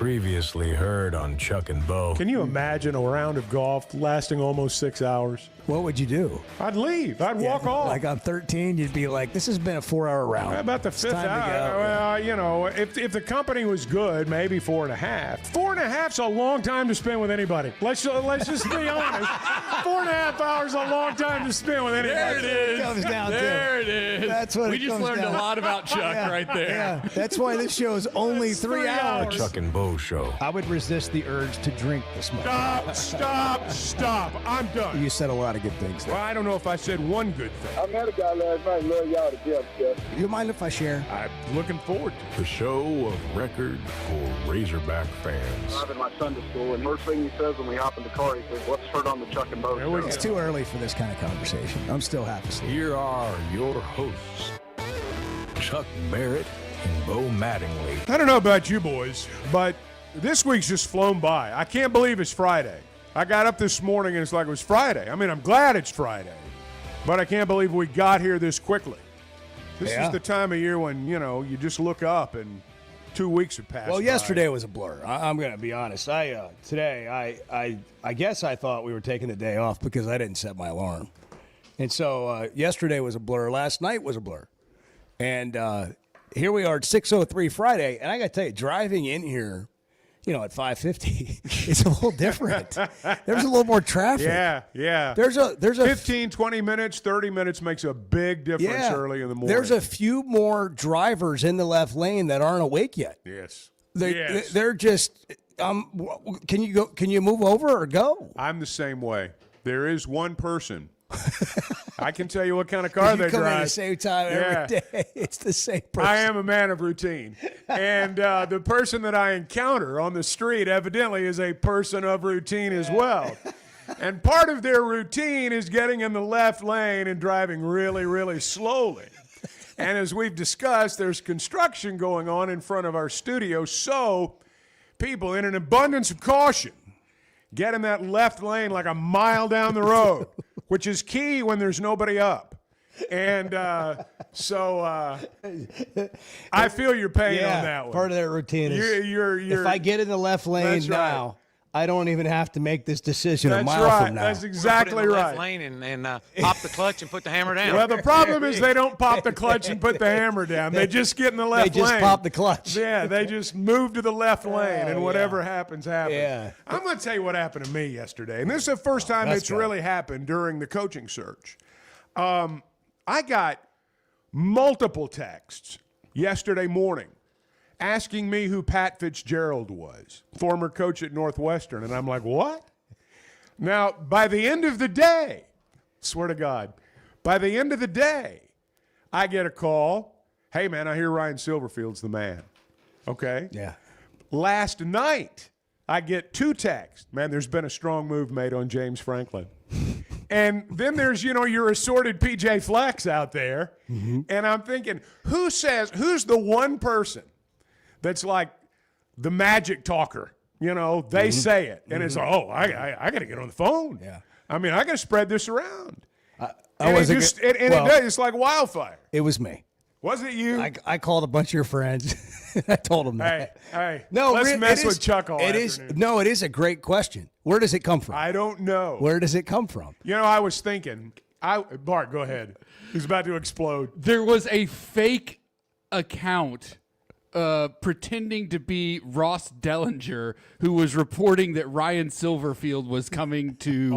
Previously heard on Chuck and Bo. Can you imagine a round of golf lasting almost 6 hours? What would you do? I'd leave. I'd walk off. Like on 13, you'd be like, this has been a 4-hour round. How about the fifth time to hour? go. Well, you know, if the company was good, maybe 4.5. 4.5's a long time to spend with anybody. Let's just be honest. 4.5 hours is a long time to spend with anybody. There it is. comes down to. There it is. That's what we it just comes learned down a to. lot about Chuck right there. Yeah, that's why this show is only 3 hours. Chuck and Bo Show. I would resist the urge to drink this much. Stop. I'm done. You said a lot of good things there. Well, I don't know if I said one good thing. I met a guy last night. Love y'all to death, Jeff. You mind if I share? I'm looking forward to it. The show of record for Razorback fans. I'm in my Sunday school, and first thing he says when we hop in the car, he says, "Let's turn on the Chuck and Bo There we show." It's too early for this kind of conversation. I'm still half asleep. Here are your hosts, Chuck Barrett and Bo Mattingly. I don't know about you boys, but this week's just flown by. I can't believe it's Friday. I got up this morning and it's like it was Friday. I mean, I'm glad it's Friday, but I can't believe we got here this quickly. This Yeah. is the time of year when, you know, you just look up and 2 weeks have passed. Well, by. yesterday was a blur. I'm going to be honest. I guess I thought we were taking the day off because I didn't set my alarm. And so yesterday was a blur. Last night was a blur. And here we are at 6:03 Friday. And I got to tell you, driving in here, you know, at 5:50, it's a little different. There's a little more traffic. Yeah. There's a 15, 20 minutes, 30 minutes makes a big difference early in the morning. There's a few more drivers in the left lane that aren't awake yet. Yes. They're just can you move over or go? I'm the same way. There is one person. I can tell you what kind of car they You come in drive. at the same time every day. It's the same person. I am a man of routine. And the person that I encounter on the street evidently is a person of routine as well. And part of their routine is getting in the left lane and driving really, really slowly. And as we've discussed, there's construction going on in front of our studio. So people, in an abundance of caution, get in that left lane like a mile down the road, which is key when there's nobody up. And so I feel your pain on that one. Part of their routine is You're, if I get in the left lane That's right. now, I don't even have to make this decision a That's mile right. from now. That's Put exactly it in the left right. lane and pop the clutch and put the hammer down. Well, the problem is they don't pop the clutch and put the hammer down. They just get in the left They lane. just pop the clutch. Yeah, they just move to the left lane, and whatever happens, happens. Yeah. I'm going to tell you what happened to me yesterday, and this is the first time Let's it's go. really happened during the coaching search. I got multiple texts yesterday morning asking me who Pat Fitzgerald was, former coach at Northwestern, and I'm like, what? Now, by the end of the day, swear to God, by the end of the day, I get a call. Hey, man, I hear Ryan Silverfield's the man. Okay? Yeah. Last night, I get 2 texts. Man, there's been a strong move made on James Franklin. And then there's, you know, your assorted PJ Flex out there. Mm-hmm. And I'm thinking, who's the one person that's like the magic talker? You know, they say it. And it's, I got to get on the phone. Yeah. I mean, I got to spread this around. It's like wildfire. It was me. Was it you? I called a bunch of your friends. I told them that. Hey, No, let's mess it with is- Chuck all it afternoon. is a great question. Where does it come from? I don't know. Where does it come from? You know, I was thinking. Bart, go ahead. He's about to explode. There was a fake account pretending to be Ross Dellinger who was reporting that Ryan Silverfield was coming to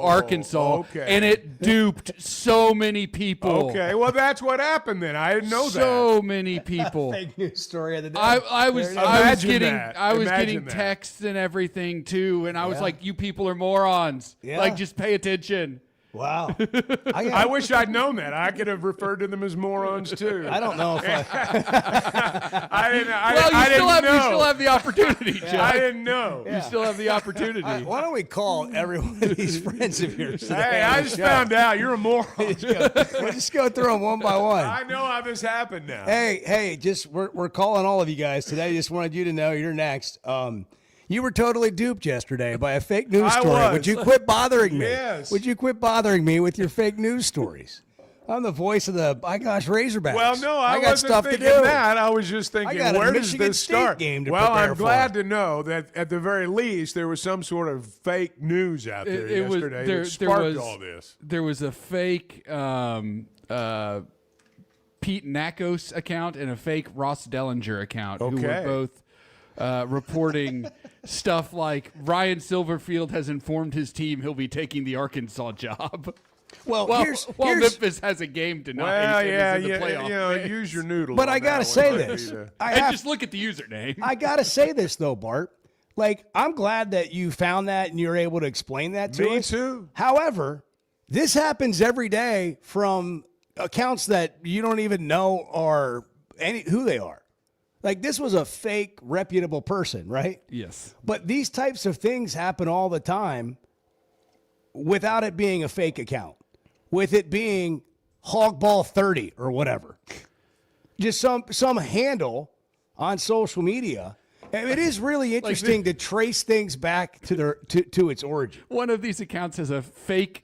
Arkansas, okay. and it duped so many people. Okay, well, that's what happened then. I didn't know that. So many people. Fake news story of the day. I was Imagine getting that. Imagine that. texts and everything too, and I was like, "You people are morons! Yeah. Like, just pay attention." Wow. I wish I'd known that. I could have referred to them as morons too. I don't know if I didn't. Well, I you still didn't know. you still have the opportunity, Joe. I didn't know. You still have the opportunity. Why don't we call every one of these friends of yours today Hey, on I the just show? found out you're a moron. We'll just go through them one by one. I know how this happened now. Hey, we're calling all of you guys today. Just wanted you to know you're next. You were totally duped yesterday by a fake news I story. was. Would you quit bothering me? Yes. Would you quit bothering me with your fake news stories? I'm the voice of the Razorbacks. Well, no, I got wasn't stuff to thinking do. that. I was just thinking, got a where does Michigan this State start? game to Well, prepare I'm for. glad to know that at the very least there was some sort of fake news out there yesterday that sparked all this. There was a fake Pete Nakos account and a fake Ross Dellinger account who were Okay. both reporting stuff like Ryan Silverfield has informed his team he'll be taking the Arkansas job. Well, While here's Memphis has a game tonight. Well, and yeah, is in the playoff you know, mix. use your noodle. But on I gotta that say one. this. I And have- just look at the username. I gotta say this though, Bart. Like, I'm glad that you found that and you're able to explain that to Me us. too. However, this happens every day from accounts that you don't even know are who they are. Like, this was a fake, reputable person, right? Yes. But these types of things happen all the time without it being a fake account, with it being Hogball 30 or whatever. Just some handle on social media. And it is really interesting to trace things back to its origin. One of these accounts has a fake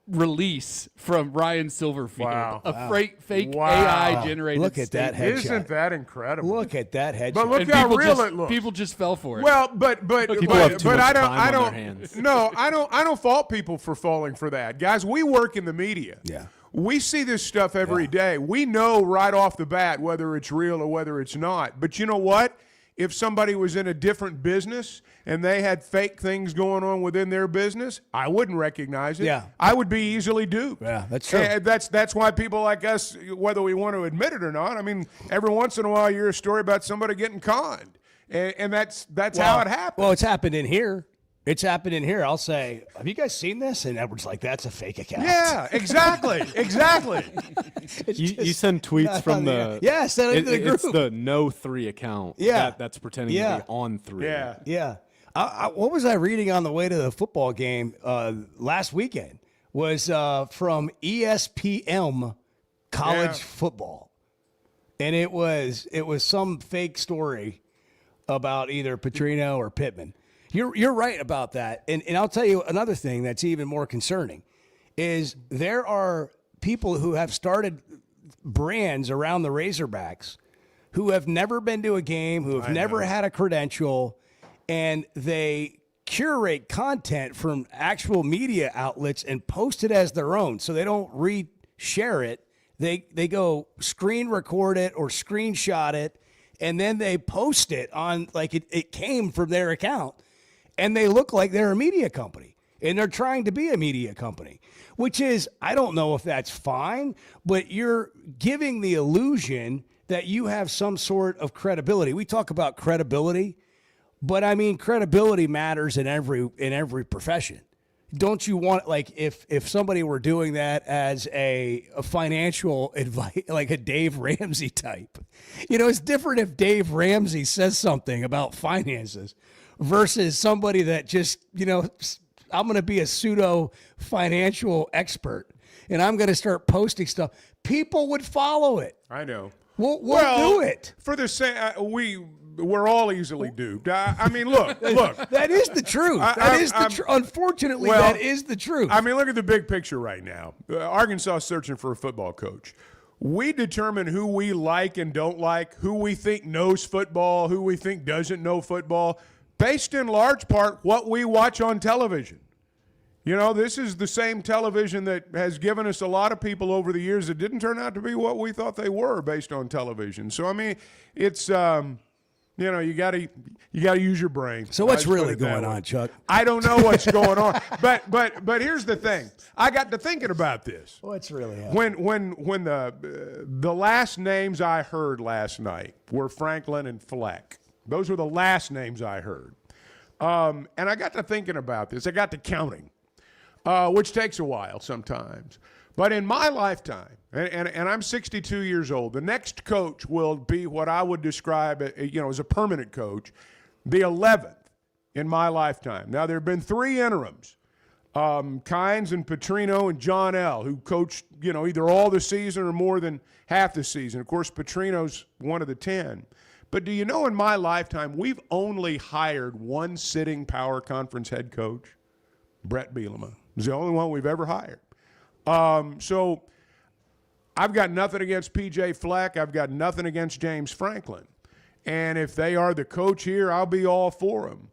release from Ryan Silverfield. Wow. A fake Wow. AI generated. Look at that headshot. Isn't that incredible? Look at that headshot. But look And how people real just, it looks. People just fell for it. Well, but People have too much I time on don't their hands. No, I don't fault people for falling for that. Guys, we work in the media. Yeah. We see this stuff every day. We know right off the bat whether it's real or whether it's not. But you know what? If somebody was in a different business and they had fake things going on within their business, I wouldn't recognize it. Yeah. I would be easily duped. Yeah, that's true. And that's why people like us, whether we want to admit it or not, I mean, every once in a while you hear a story about somebody getting conned. And that's how it happens. Well, it's happened in here. It's happened in here. I'll say, have you guys seen this? And Edward's like, that's a fake account. Yeah, exactly. Exactly. You send tweets from the Yeah, send it to the It's group. the No 3 account. Yeah. that's pretending Yeah. to be on 3. Yeah. Yeah. What was I reading on the way to the football game last weekend? Was from ESPN college Yeah. football, and it was some fake story about either Petrino or Pittman. You're right about that, and I'll tell you another thing that's even more concerning is there are people who have started brands around the Razorbacks who have never been to a game, who have never had a credential, and they curate content from actual media outlets and post it as their own. So they don't reshare it. They go screen record it or screenshot it, and then they post it on like it came from their account. And they look like they're a media company. And they're trying to be a media company, which is, I don't know if that's fine, but you're giving the illusion that you have some sort of credibility. We talk about credibility, but I mean, credibility matters in every profession. Don't you want, like, if somebody were doing that as a financial advice, like a Dave Ramsey type, it's different if Dave Ramsey says something about finances versus somebody that just, I'm going to be a pseudo financial expert and I'm going to start posting stuff. People would follow it. I know. We'll do it. For the same, we're all easily duped. I mean, look. That is the truth. Unfortunately, Well, that is the truth. I mean, look at the big picture right now. Arkansas is searching for a football coach. We determine who we like and don't like, who we think knows football, who we think doesn't know football, based in large part what we watch on television. This is the same television that has given us a lot of people over the years that didn't turn out to be what we thought they were based on television. So, I mean, it's, you got to use your brain. So what's Let's put really it that going way. on, Chuck? I don't know what's going on. But here's the thing. I got to thinking about this. What's really happening? When the last names I heard last night were Franklin and Fleck. Those were the last names I heard. And I got to thinking about this. I got to counting, which takes a while sometimes. But in my lifetime, and I'm 62 years old, the next coach will be what I would describe, as a permanent coach, the 11th in my lifetime. Now, there have been 3 interims, Kynes and Petrino and John L., who coached, either all the season or more than half the season. Of course, Petrino's one of the 10. But do you know, in my lifetime, we've only hired one sitting power conference head coach, Brett Bielema. He's the only one we've ever hired. So I've got nothing against P.J. Fleck. I've got nothing against James Franklin. And if they are the coach here, I'll be all for them.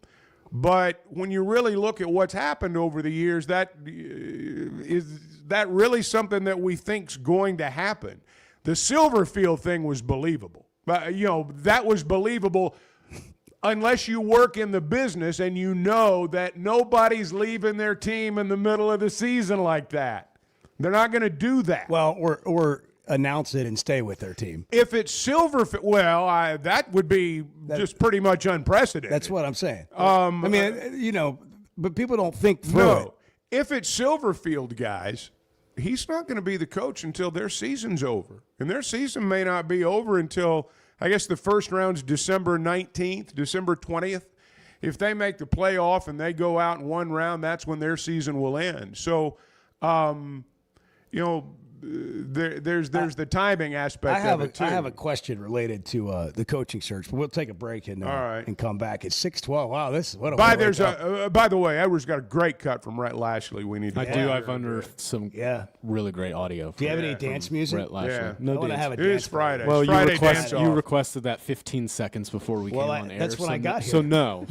But when you really look at what's happened over the years, is that really something that we think's going to happen? The Silverfield thing was believable. That was believable unless you work in the business and you know that nobody's leaving their team in the middle of the season like that. They're not going to do that. Well, or announce it and stay with their team. If it's Silverfield, that would be just pretty much unprecedented. That's what I'm saying. But people don't think through it. If it's Silverfield, guys, he's not going to be the coach until their season's over. And their season may not be over until, I guess, the first round's December 19th, December 20th. If they make the playoff and they go out in one round, that's when their season will end. So, there's the timing aspect of it too. I have a question related to the coaching search, but we'll take a break and come back. It's 6:12. Wow, this is what a by the way, Edwards got a great cut from Rhett Lashley. We need to I've unearthed some really great audio. Do you have any dance music? Rhett Lashley. Yeah. No I dance. have a It dance is Friday. Well, you requested that 15 seconds before we came on air. That's when I got here. So no,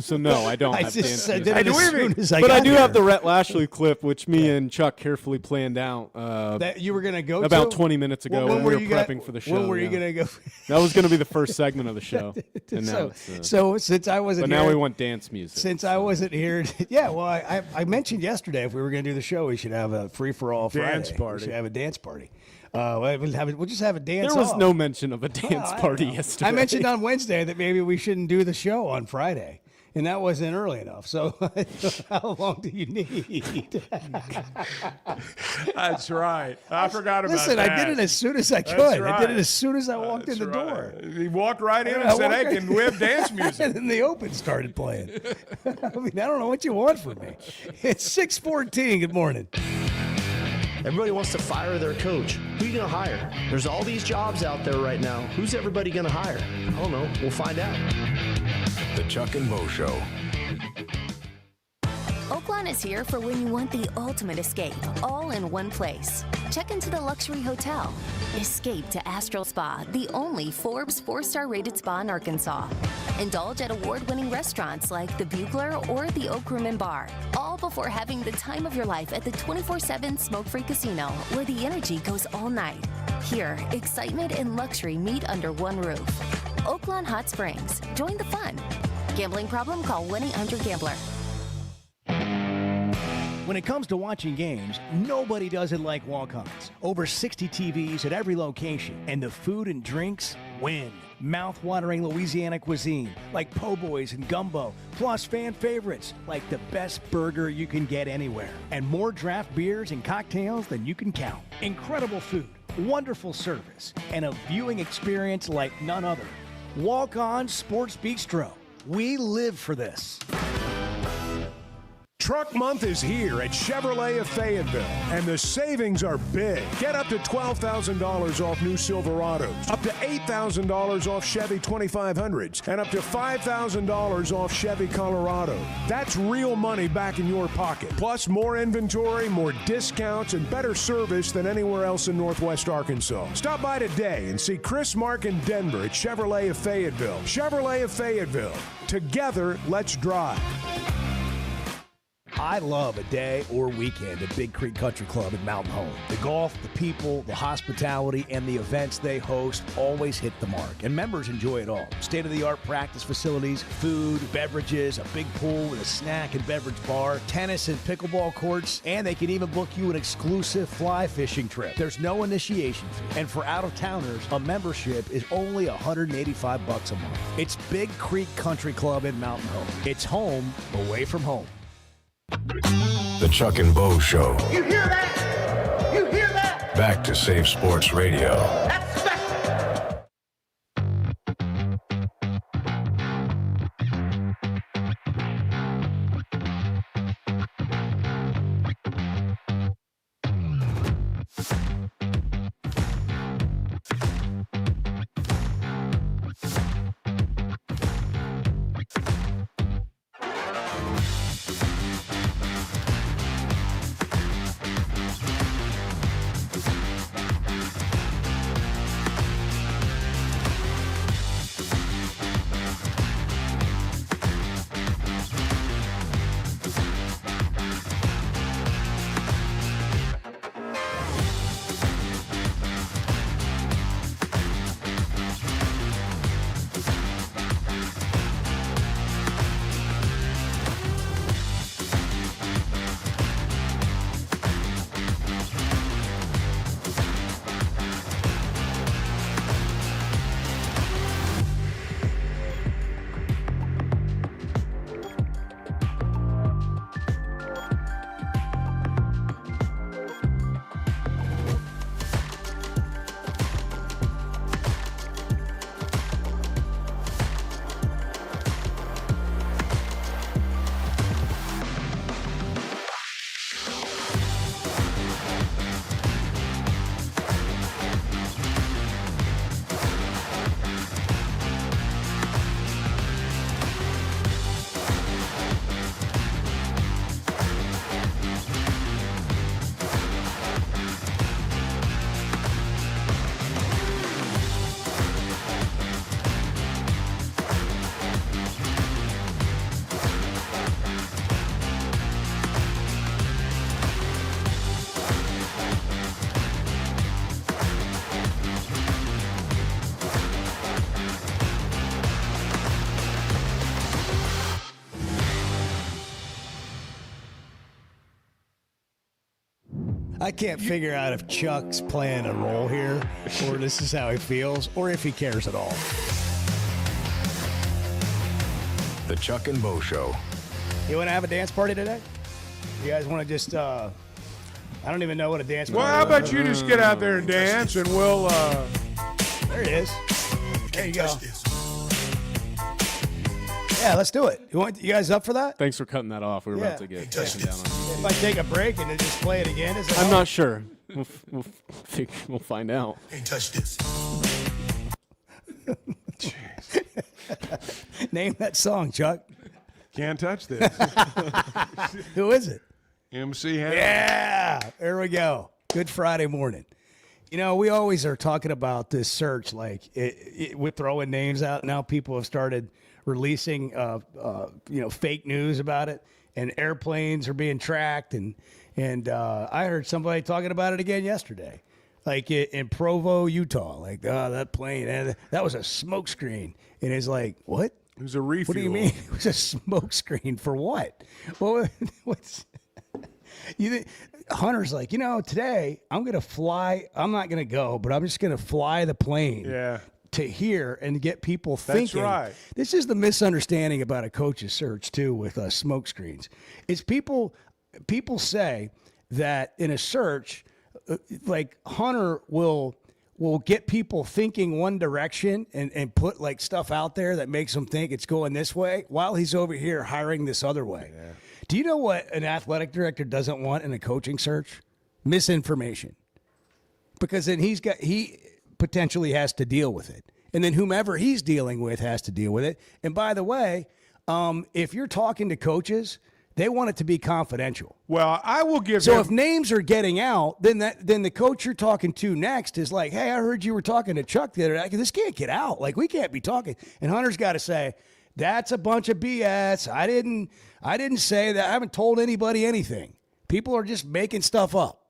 I don't I have just dance did music. it as soon as I But got I do here. have the Rhett Lashley clip, which me and Chuck carefully planned out. That you were going to go about to? 20 minutes ago when we were prepping for the show. When were you going to go? That was going to be the first segment of the show. And now So since I wasn't but here. now we want dance music. Since I wasn't here. Yeah, well, I mentioned yesterday if we were going to do the show, we should have a free-for-all Dance Friday. party. We should have a dance party. We'll just have a dance There was off. no mention of a dance Well, I party don't know. yesterday. I mentioned on Wednesday that maybe we shouldn't do the show on Friday. And that wasn't early enough. So how long do you need? That's right. I forgot about Listen, that. I did it as soon as I could. That's I did it right. as soon as I walked That's in the door. right. He walked right in I and said, walked "Hey, right- can we have dance music?" And then the Open started playing. I mean, I don't know what you want from me. It's 6:14. Good morning. Everybody wants to fire their coach. Who are you going to hire? There's all these jobs out there right now. Who's everybody going to hire? I don't know. We'll find out. The Chuck and Bo Show. Oaklawn is here for when you want the ultimate escape, all in one place. Check into the luxury hotel. Escape to Astral Spa, the only Forbes 4-star rated spa in Arkansas. Indulge at award-winning restaurants like the Bugler or the Oak Room and Bar, all before having the time of your life at the 24/7 smoke-free casino, where the energy goes all night. Here, excitement and luxury meet under one roof. Oaklawn Hot Springs. Join the fun. Gambling problem? Call 1-800-GAMBLER. When it comes to watching games, nobody does it like Walk-Ons. Over 60 TVs at every location, and the food and drinks win. Mouth-watering Louisiana cuisine like po' boys and gumbo, plus fan favorites like the best burger you can get anywhere, and more draft beers and cocktails than you can count. Incredible food, wonderful service, and a viewing experience like none other. Walk-On Sports Bistro. We live for this. Truck Month is here at Chevrolet of Fayetteville, and the savings are big. Get up to $12,000 off new Silverados, up to $8,000 off Chevy 2500s, and up to $5,000 off Chevy Colorado. That's real money back in your pocket. Plus more inventory, more discounts, and better service than anywhere else in Northwest Arkansas. Stop by today and see Chris, Mark, and Denver at Chevrolet of Fayetteville. Chevrolet of Fayetteville. Together, let's drive. I love a day or weekend at Big Creek Country Club in Mountain Home. The golf, the people, the hospitality, and the events they host always hit the mark, and members enjoy it all. State-of-the-art practice facilities, food, beverages, a big pool with a snack and beverage bar, tennis and pickleball courts, and they can even book you an exclusive fly fishing trip. There's no initiation fee, and for out-of-towners, a membership is only $185 a month. It's Big Creek Country Club in Mountain Home. It's home away from home. The Chuck and Bo Show. You hear that? You hear that? Back to Safe Sports Radio. That's special. I can't figure out if Chuck's playing a role here, or this is how he feels, or if he cares at all. The Chuck and Bo Show. You want to have a dance party today? You guys want to just, I don't even know what a dance party is. Well, how about you just get out there and dance, and we'll, There it is. There you go. Yeah, let's do it. You guys up for that? Thanks for cutting that off. We were about to get taken down on. If I take a break and then just play it again, is it I'm not sure. We'll find out. Ain't touch this. Name that song, Chuck. can't touch this. Who is it? MC Hammer. Yeah, there we go. Good Friday morning. You know, we always are talking about this search, like we're throwing names out. Now people have started releasing, fake news about it, and airplanes are being tracked. And I heard somebody talking about it again yesterday, like in Provo, Utah. Like, that plane, and that was a smoke screen. And it's like, what? It was a refuel. What do you mean? It was a smoke screen for what? Well, what's you think? Hunter's like, today I'm going to fly. I'm not going to go, but I'm just going to fly the plane to here and get people thinking. That's right. This is the misunderstanding about a coach's search, too, with smoke screens. It's people say that in a search, like Hunter will get people thinking one direction and put like stuff out there that makes them think it's going this way while he's over here hiring this other way. Yeah. Do you know what an athletic director doesn't want in a coaching search? Misinformation. Because then he potentially has to deal with it. And then whomever he's dealing with has to deal with it. And by the way, if you're talking to coaches, they want it to be confidential. Well, I will give So if names are getting out, then the coach you're talking to next is like, hey, I heard you were talking to Chuck the other day. This can't get out. Like, we can't be talking. And Hunter's got to say, that's a bunch of BS. I didn't say that. I haven't told anybody anything. People are just making stuff up.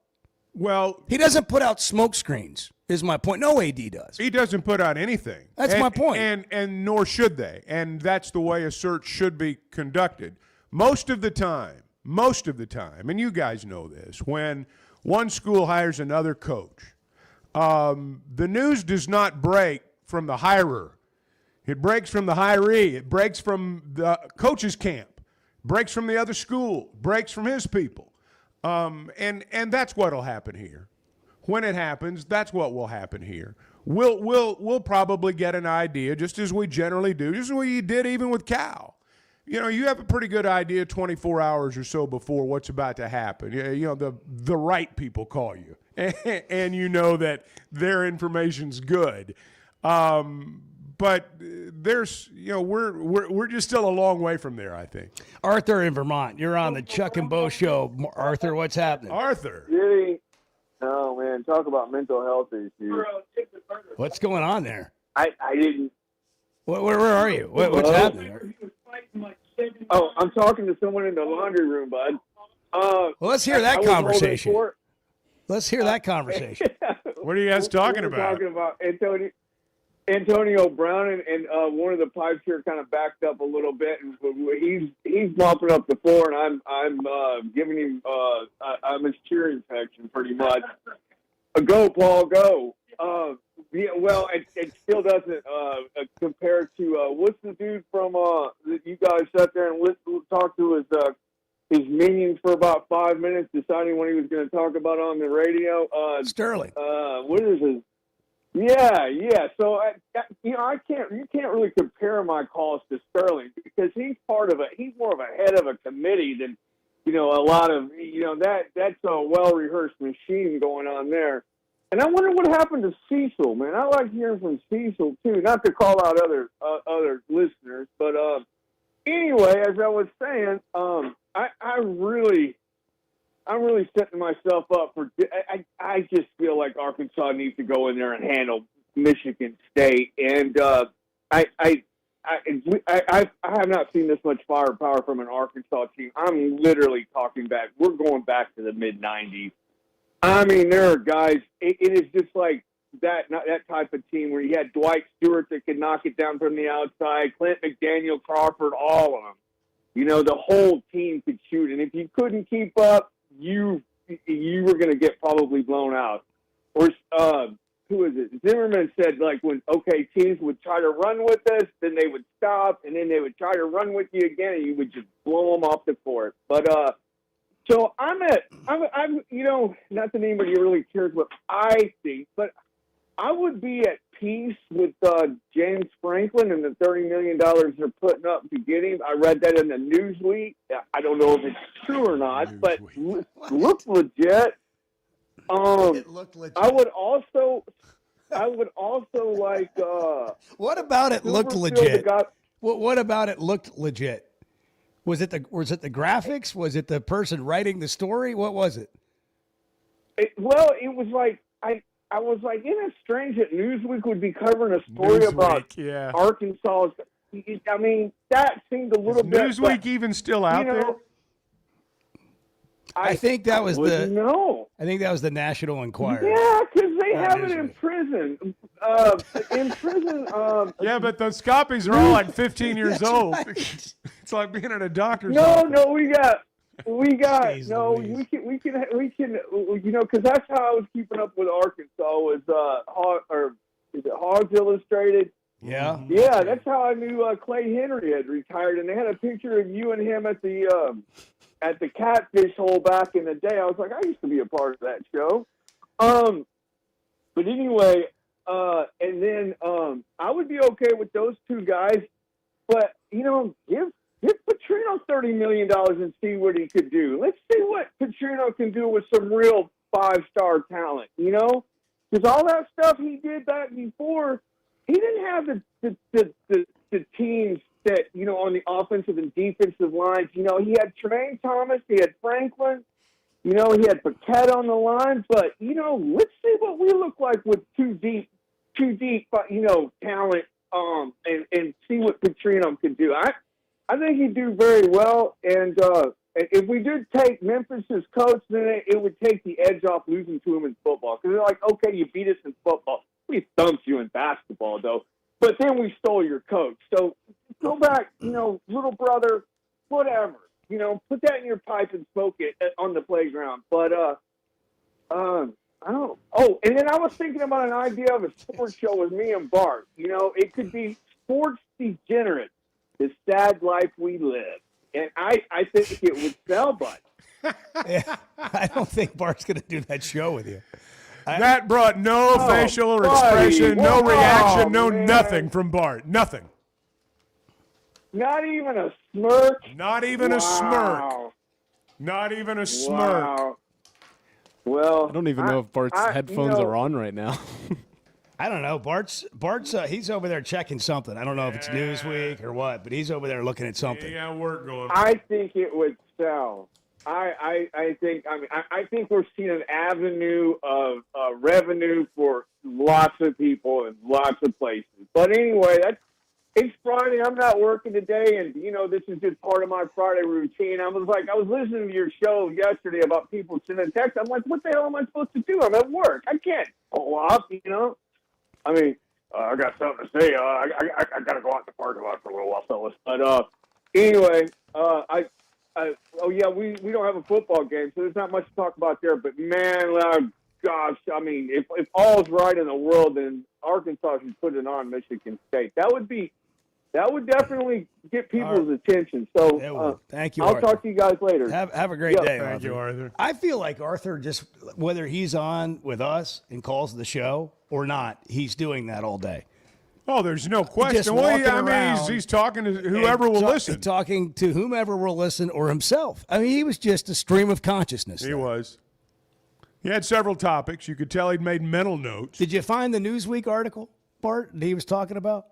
Well, he doesn't put out smoke screens, is my point. No AD does. He doesn't put out anything. That's my point. And nor should they. And that's the way a search should be conducted. Most of the time, and you guys know this, when one school hires another coach, the news does not break from the hirer. It breaks from the hiree. It breaks from the coach's camp. Breaks from the other school. Breaks from his people. And that's what will happen here. When it happens, that's what will happen here. We'll probably get an idea, just as we generally do, just as we did even with Cal. You have a pretty good idea 24 hours or so before what's about to happen. The right people call you, and you know that their information's good. But there's, we're just still a long way from there, I think. Arthur in Vermont, you're on the Chuck and Bo Show. Arthur, what's happening? Arthur. Oh, man, talk about mental health issues. What's going on there? I didn't. Where are you? What's happening? Oh, I'm talking to someone in the laundry room, bud. Well, let's hear that conversation. Let's hear that conversation. What are you guys talking about? Talking about Antonio Brown, and one of the pipes here kind of backed up a little bit, and he's mopping up the floor, and I'm giving him I'm his cheering section pretty much. Go, Paul, go. Yeah, well, it still doesn't compare to what's the dude from that you guys sat there and talked to his minions for about 5 minutes, deciding what he was going to talk about on the radio. Sterling. What is his? Yeah. So you can't really compare my calls to Sterling because he's more of a head of a committee than a lot of that's a well rehearsed machine going on there. And I wonder what happened to Cecil, man. I like hearing from Cecil too. Not to call out other listeners, but anyway, as I was saying, I'm really setting myself up for. I just feel like Arkansas needs to go in there and handle Michigan State, and I have not seen this much firepower from an Arkansas team. I'm literally talking back. We're going back to the mid '90s. I mean, there are guys. It is just like that type of team where you had Dwight Stewart that could knock it down from the outside, Clint McDaniel, Crawford, all of them. The whole team could shoot, and if you couldn't keep up, you you were going to get probably blown out. Or who is it? Zimmerman said, like, when, okay, teams would try to run with us, then they would stop, and then they would try to run with you again, and you would just blow them off the court. But so I'm you know, not that anybody really cares what I think, but I would be at peace with James Franklin and the $30 million they're putting up to get him. I read that in the Newsweek. I don't know if it's true or not, but looked legit. It looked legit. I would also like. What about it looked legit? What about it looked legit? Was it the graphics? Was it the person writing the story? What was it? Well, it was like I was like, isn't it strange that Newsweek would be covering a story about Arkansas? I mean, that seemed a little bit. Is Newsweek even still out there? I think that was no. I think that was the National Enquirer. Yeah, because they have it in prison. Yeah, but those copies are all like 15 years old. Right. It's like being at a doctor's office. No, we got no. We can you know, because that's how I was keeping up with Arkansas was is it Hogs Illustrated? Yeah. Yeah, that's how I knew Clay Henry had retired, and they had a picture of you and him at the Catfish Hole back in the day. I was like, I used to be a part of that show. But anyway, and then I would be okay with those two guys, but you know, give Petrino $30 million and see what he could do. Let's see what Petrino can do with some real 5-star talent, you know? Because all that stuff he did back before, he didn't have the teams that, you know, on the offensive and defensive lines. You know, he had Tremaine Thomas, he had Franklin, you know, he had Paquette on the line. But, you know, let's see what we look like with too deep, you know, talent and see what Petrino could do. I think he'd do very well, and if we did take Memphis's coach, then it would take the edge off losing to him in football. Because they're like, okay, you beat us in football. We thumped you in basketball, though. But then we stole your coach. So go back, you know, little brother, whatever. You know, put that in your pipe and smoke it on the playground. But, I don't. Oh, and then I was thinking about an idea of a sports show with me and Bart. You know, it could be Sports Degenerate. The sad life we live. And I think it would sell, Bud. Yeah, I don't think Bart's going to do that show with you. That brought no facial expression, no reaction, nothing from Bart. Nothing. Not even a smirk? Not even a smirk. Not even a smirk. Wow. Well, I don't even know if Bart's headphones are on right now. I don't know. Bart's he's over there checking something. I don't know if it's Newsweek or what, but he's over there looking at something. Yeah, work going. I think it would sell. I think we're seeing an avenue of revenue for lots of people in lots of places. But anyway, it's Friday. I'm not working today, and you know this is just part of my Friday routine. I was listening to your show yesterday about people sending texts. I'm like, what the hell am I supposed to do? I'm at work. I can't pull off, you know. I mean, I got something to say. I got to go out in the parking lot for a little while, fellas. But anyway, we don't have a football game, so there's not much to talk about there. But man, gosh, I mean, if all's right in the world, then Arkansas should put it on Michigan State. That would definitely get people's attention. So thank you. I'll Arthur. talk to you guys later. Have a great day. Thank you, Arthur. I feel like Arthur, just whether he's on with us and calls the show or not, he's doing that all day. Oh, there's no Just question. walking I mean, around he's talking to whoever will listen. Talking to whomever will listen or himself. I mean, he was just a stream of consciousness. He was. He had several topics. You could tell he'd made mental notes. Did you find the Newsweek article, Bart, that he was talking about?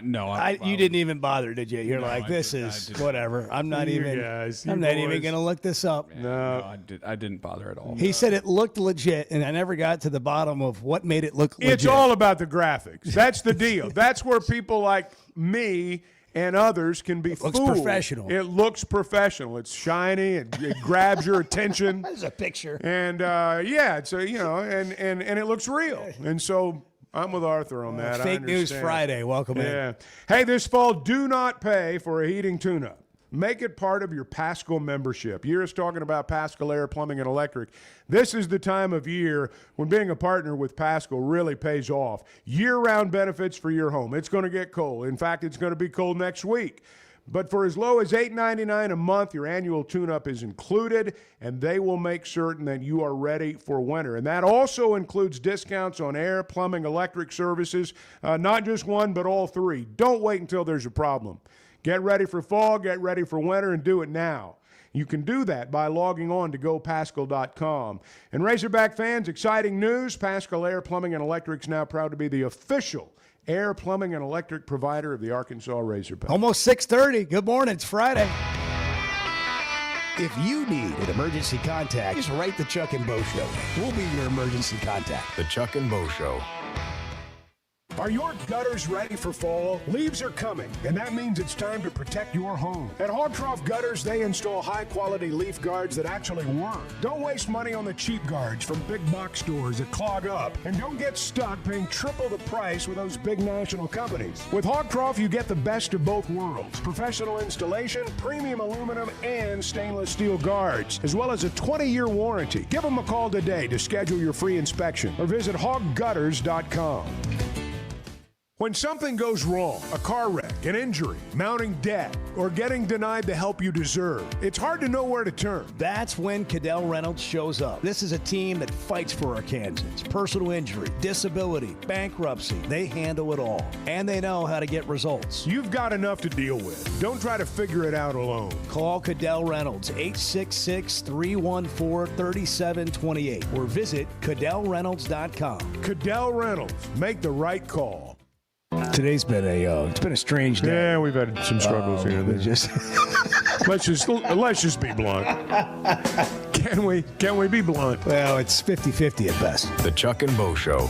No, you didn't even bother, did you? You're like, this is whatever. I'm not even going to look this up. No, I didn't bother at all. He said it looked legit, and I never got to the bottom of what made it look legit. It's all about the graphics. That's the deal. That's where people like me and others can be fooled. It looks professional. It looks professional. It's shiny. It grabs your attention. There's a picture. And it's and it looks real. And so I'm with Arthur on that. Fake News Friday. Welcome in. Yeah. Hey, this fall, do not pay for a heating tune-up. Make it part of your Paschal membership. You're just talking about Paschal Air, Plumbing, and Electric. This is the time of year when being a partner with Paschal really pays off. Year-round benefits for your home. It's going to get cold. In fact, it's going to be cold next week. But for as low as $8.99 a month, your annual tune-up is included, and they will make certain that you are ready for winter. And that also includes discounts on air, plumbing, electric services, not just one, but all three. Don't wait until there's a problem. Get ready for fall, get ready for winter, and do it now. You can do that by logging on to GoPaschal.com. And Razorback fans, exciting news. Paschal Air, Plumbing, and Electric is now proud to be the official air, plumbing, and electric provider of the Arkansas Razorback. Almost 6:30. Good morning. It's Friday. If you need an emergency contact, just write the Chuck and Bo Show. We'll be your emergency contact. The Chuck and Bo Show. Are your gutters ready for fall? Leaves are coming, and that means it's time to protect your home. At Hogtroff Gutters, they install high-quality leaf guards that actually work. Don't waste money on the cheap guards from big box stores that clog up. And don't get stuck paying triple the price with those big national companies. With Hogtroff, you get the best of both worlds. Professional installation, premium aluminum, and stainless steel guards, as well as a 20-year warranty. Give them a call today to schedule your free inspection or visit hoggutters.com. When something goes wrong, a car wreck, an injury, mounting debt, or getting denied the help you deserve, it's hard to know where to turn. That's when Cadell Reynolds shows up. This is a team that fights for Arkansans. Personal injury, disability, bankruptcy, they handle it all. And they know how to get results. You've got enough to deal with. Don't try to figure it out alone. Call Cadell Reynolds, 866-314-3728, or visit CadellReynolds.com. Cadell Reynolds. Make the right call. Today's been it's been a strange day. Yeah, we've had some struggles here. Let's just be blunt. Can we be blunt? Well, it's 50-50 at best. The Chuck and Bo Show.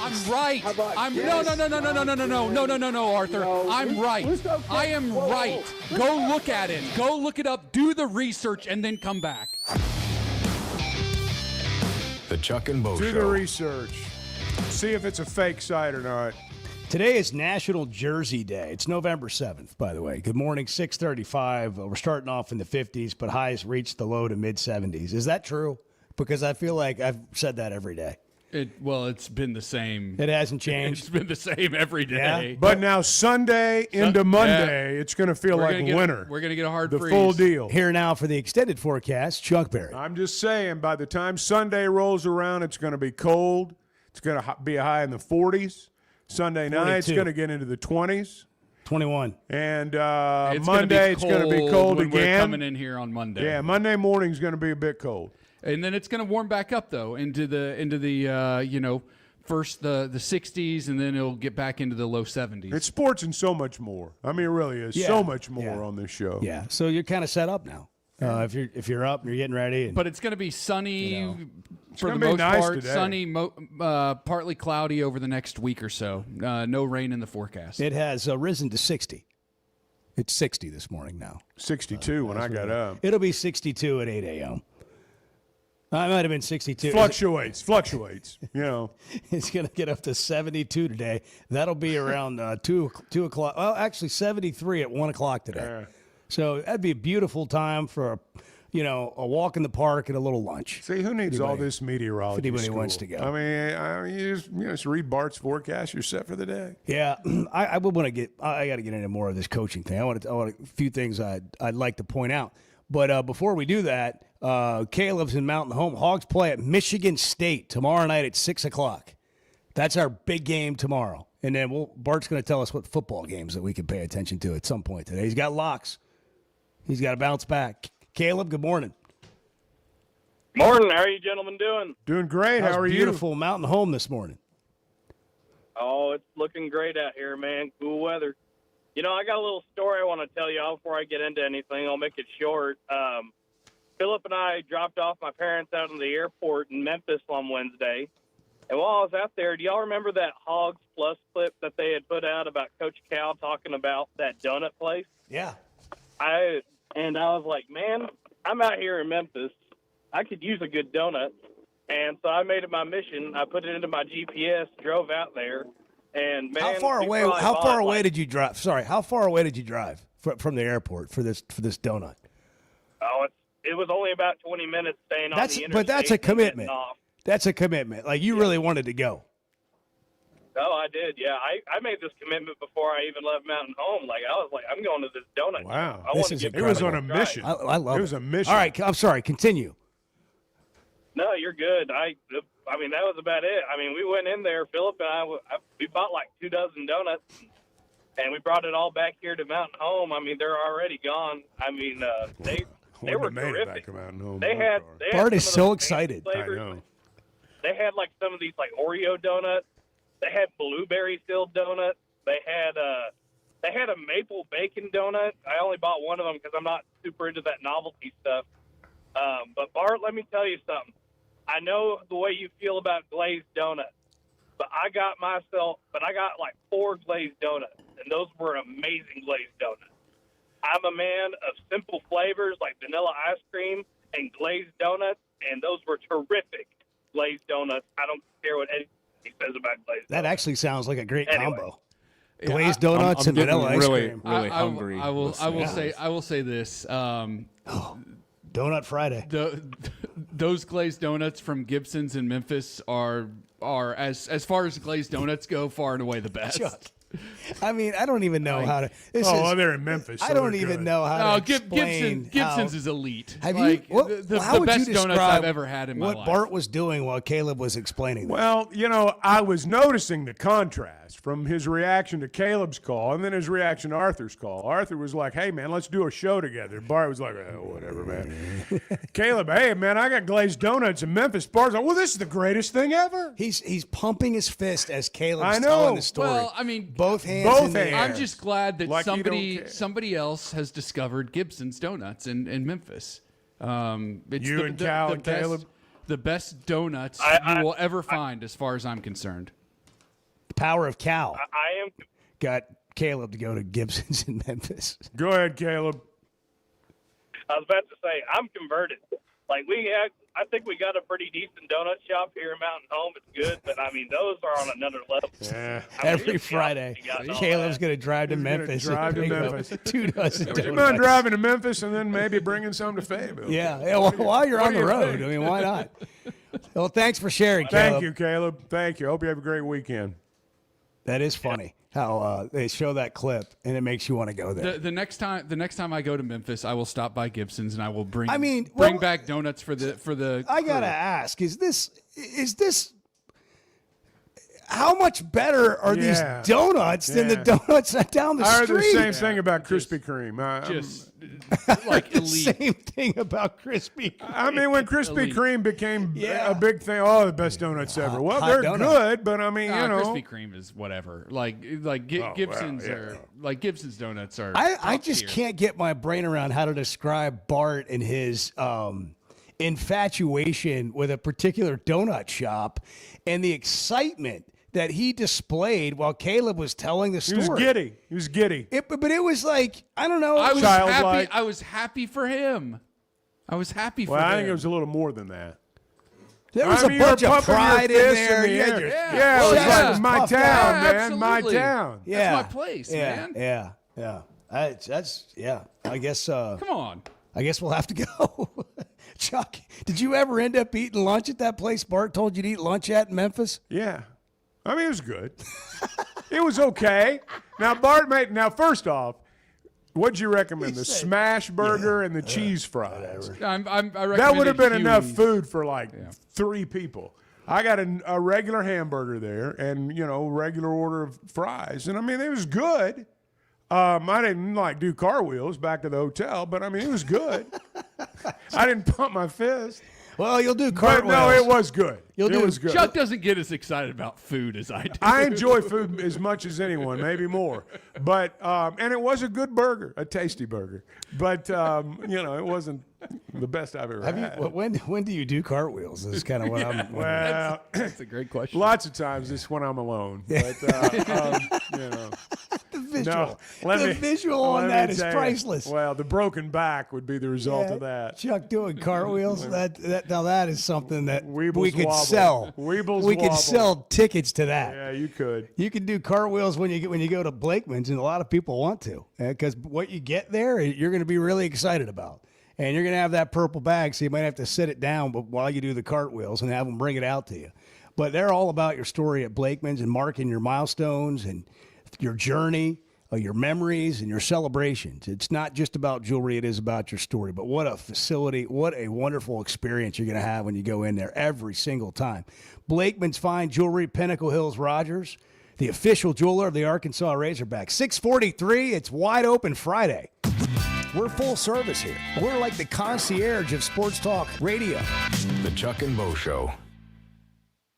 I'm right. How about I'm yes? no, Arthur. No, I'm right. it's okay. I am Whoa, right. whoa. Go look at it. Go look it up. Do the research and then come back. The Chuck and Bo Do Show. the research. See if it's a fake site or not. Today is National Jersey Day. It's November 7th, by the way. Good morning, 6:35. We're starting off in the 50s, but highs reached the low to mid-70s. Is that true? Because I feel like I've said that every day. It's been the same. It hasn't changed. It's been the same every day. Yeah. But now Sunday into Monday, it's going to feel like winter. We're going to get a hard The freeze. full deal. Here now for the extended forecast, Chuck Barrett. I'm just saying, by the time Sunday rolls around, it's going to be cold. It's going to be a high in the 40s. Sunday night, it's 42. going to get into the 20s. 21. And It's Monday, it's going to be cold when We're again. coming in here on Monday. Yeah, Monday morning is going to be a bit cold. And then it's going to warm back up though into the first the 60s, and then it'll get back into the low 70s. It's sports and so much more. I mean, it really is Yeah. so much more Yeah. on this show. Yeah, so you're kind of set up now. If you're up and you're getting ready. And, But it's going to be sunny for the gonna be most nice part. today. Sunny, partly cloudy over the next week or so. No rain in the forecast. it has risen to 60. It's 60 this morning now. 62 when I got up. It'll be 62 at 8 a.m. I might have been 62. Fluctuates. You know. It's going to get up to 72 today. That'll be around 2 o'clock. Well, actually 73 at 1 o'clock today. Yeah. So that'd be a beautiful time for, a walk in the park and a little lunch. See, who needs all this meteorology? if anybody school? wants to go. I mean, you just read Bart's forecast. You're set for the day. Yeah, I would want to get. I got to get into more of this coaching thing. I want a few things I'd like to point out. But before we do that, Caleb's in Mountain Home. Hogs play at Michigan State tomorrow night at 6 o'clock. That's our big game tomorrow. And then Bart's going to tell us what football games that we can pay attention to at some point today. He's got locks. He's got to bounce back. Caleb, good morning. Morning. How are you gentlemen doing? Doing great. How are you? Beautiful Mountain Home this morning. Oh, it's looking great out here, man. Cool weather. I got a little story I want to tell y'all before I get into anything. I'll make it short. Philip and I dropped off my parents out in the airport in Memphis on Wednesday. And while I was out there, do y'all remember that Hogs Plus clip that they had put out about Coach Cal talking about that donut place? Yeah. I was like, man, I'm out here in Memphis. I could use a good donut. And so I made it my mission. I put it into my GPS, drove out there, and man, How far away did you drive? Sorry, how far away did you drive from the airport for this donut? Oh, it was only about 20 minutes staying on the interstate. But that's a and getting commitment. off. That's a commitment. Like you really wanted to go. Oh, I did. Yeah, I made this commitment before I even left Mountain Home. Like I was like, I'm going to this donut. Wow. I want to get It was on a drive. mission. I love it. It was a mission. All right, I'm sorry. Continue. No, you're good. I mean, that was about it. I mean, we went in there, Philip and I we bought like 2 dozen donuts, and we brought it all back here to Mountain Home. I mean, they're already gone. I mean, they were made it terrific. back to Mountain Home. They had Bart is some of so those excited. flavors. I know. They had like some of these like Oreo donuts. They had blueberry filled donuts. They had a maple bacon donut. I only bought one of them because I'm not super into that novelty stuff. But Bart, let me tell you something. I know the way you feel about glazed donuts, but I got like 4 glazed donuts, and those were amazing glazed donuts. I'm a man of simple flavors like vanilla ice cream and glazed donuts, and those were terrific glazed donuts. I don't care what anybody says about glazed That donuts. actually sounds like a great Anyway. combo. Glazed donuts and vanilla ice cream. Really hungry. I will say this. Donut Friday. Those glazed donuts from Gibson's in Memphis are as far as glazed donuts go, far and away the best. Chuck. I mean, I don't even know how to. They're in Memphis. I so don't they're even good. know how to explain. Gibson's is elite. Have Like, you? How the would best you donuts describe I've ever had in my what life. Bart was doing while Caleb was explaining? Well, I was noticing the contrast from his reaction to Caleb's call and then his reaction to Arthur's call. Arthur was like, hey, man, let's do a show together. Bart was like, oh, whatever, man. Caleb, hey, man, I got glazed donuts in Memphis. Bart's like, well, this is the greatest thing ever. He's pumping his fist as Caleb's I know. telling the story. Well, I mean, both hands. both in the hands. air. I'm just glad that Like you don't care. somebody else has discovered Gibson's Donuts in Memphis. It's You and Cal and best, Caleb? the best donuts you will ever find, as far as I'm concerned. The power of Cal. I am. Got Caleb to go to Gibson's in Memphis. Go ahead, Caleb. I was about to say I'm converted. Like I think we got a pretty decent donut shop here in Mountain Home. It's good, but I mean those are on another level. Yeah. Every Friday, Caleb's going to drive to Memphis. Drive to and pick up Memphis. 2 dozen Would you donuts. mind driving to Memphis and then maybe bringing some to Fayetteville? Yeah. Well, while you're What on do the you road, think? I mean, why not? Well, thanks for sharing, Caleb. Thank you, Caleb. Thank you. Hope you have a great weekend. That is funny how they show that clip and it makes you want to go there. The next time I go to Memphis, I will stop by Gibson's and I will bring well, back donuts for the. I gotta ask: is this how much better are these donuts than the donuts down the I heard street? the same thing about Krispy Kreme. Just like the elite. same thing about Krispy Kreme. I mean, when Krispy Elite. Kreme became a big thing, the best donuts ever. Well, hot they're donut. good, but I mean, you know. Krispy Kreme is whatever. Gibson's are Gibson's donuts are. I top just tier. can't get my brain around how to describe Bart and his infatuation with a particular donut shop and the excitement that he displayed while Caleb was telling the story. He was giddy. But it was like, I don't know. I was Childlike. happy. I was happy for him. I was happy for Well, him. I think it was a little more than that. There was I mean, a bunch you were of pumping your pride in fist there. the You had air. your- Yeah, it was Yeah. like my Puffed town, out. man. My Absolutely. town. Yeah. That's my place, man. Yeah. That's I guess. Come on. I guess we'll have to go. Chuck, did you ever end up eating lunch at that place Bart told you to eat lunch at in Memphis? Yeah. I mean, it was good. It was okay. Now, Bart now, first off, what'd you recommend? The smash burger and the cheese fries. I That would have been recommended enough Huey's. food for like 3 people. I got a regular hamburger there and, regular order of fries. And, I mean, it was good. I didn't, do cartwheels back to the hotel, but, I mean, it was good. I didn't pump my fist. Well, you'll do But, cartwheels. no, it was good. You'll it do- was good. Chuck doesn't get as excited about food as I do. I enjoy food as much as anyone, maybe more. But and it was a good burger, a tasty burger. But it wasn't the best I've ever had. When do you do cartwheels? Is kind of what I'm. Well, That's a great question. lots of times it's when I'm alone. But The visual. No, Visual on let that me is tell you. priceless. Well, the broken back would be the result of that. Chuck doing cartwheels. That is something that Weebles we could wobble. sell. Weebles we could wobble. sell tickets to that. Yeah, you could. You can do cartwheels when you go to Blakeman's, and a lot of people want to, because what you get there, you're going to be really excited about, and you're going to have that purple bag, so you might have to sit it down, but while you do the cartwheels and have them bring it out to you. But they're all about your story at Blakeman's and marking your milestones and your journey, your memories, and your celebrations. It's not just about jewelry; it is about your story. But what a facility! What a wonderful experience you're going to have when you go in there every single time. Blakeman's Fine Jewelry, Pinnacle Hills, Rogers, the official jeweler of the Arkansas Razorbacks. 6:43. It's wide open Friday. We're full service here. We're like the concierge of sports talk radio. The Chuck and Bo Show.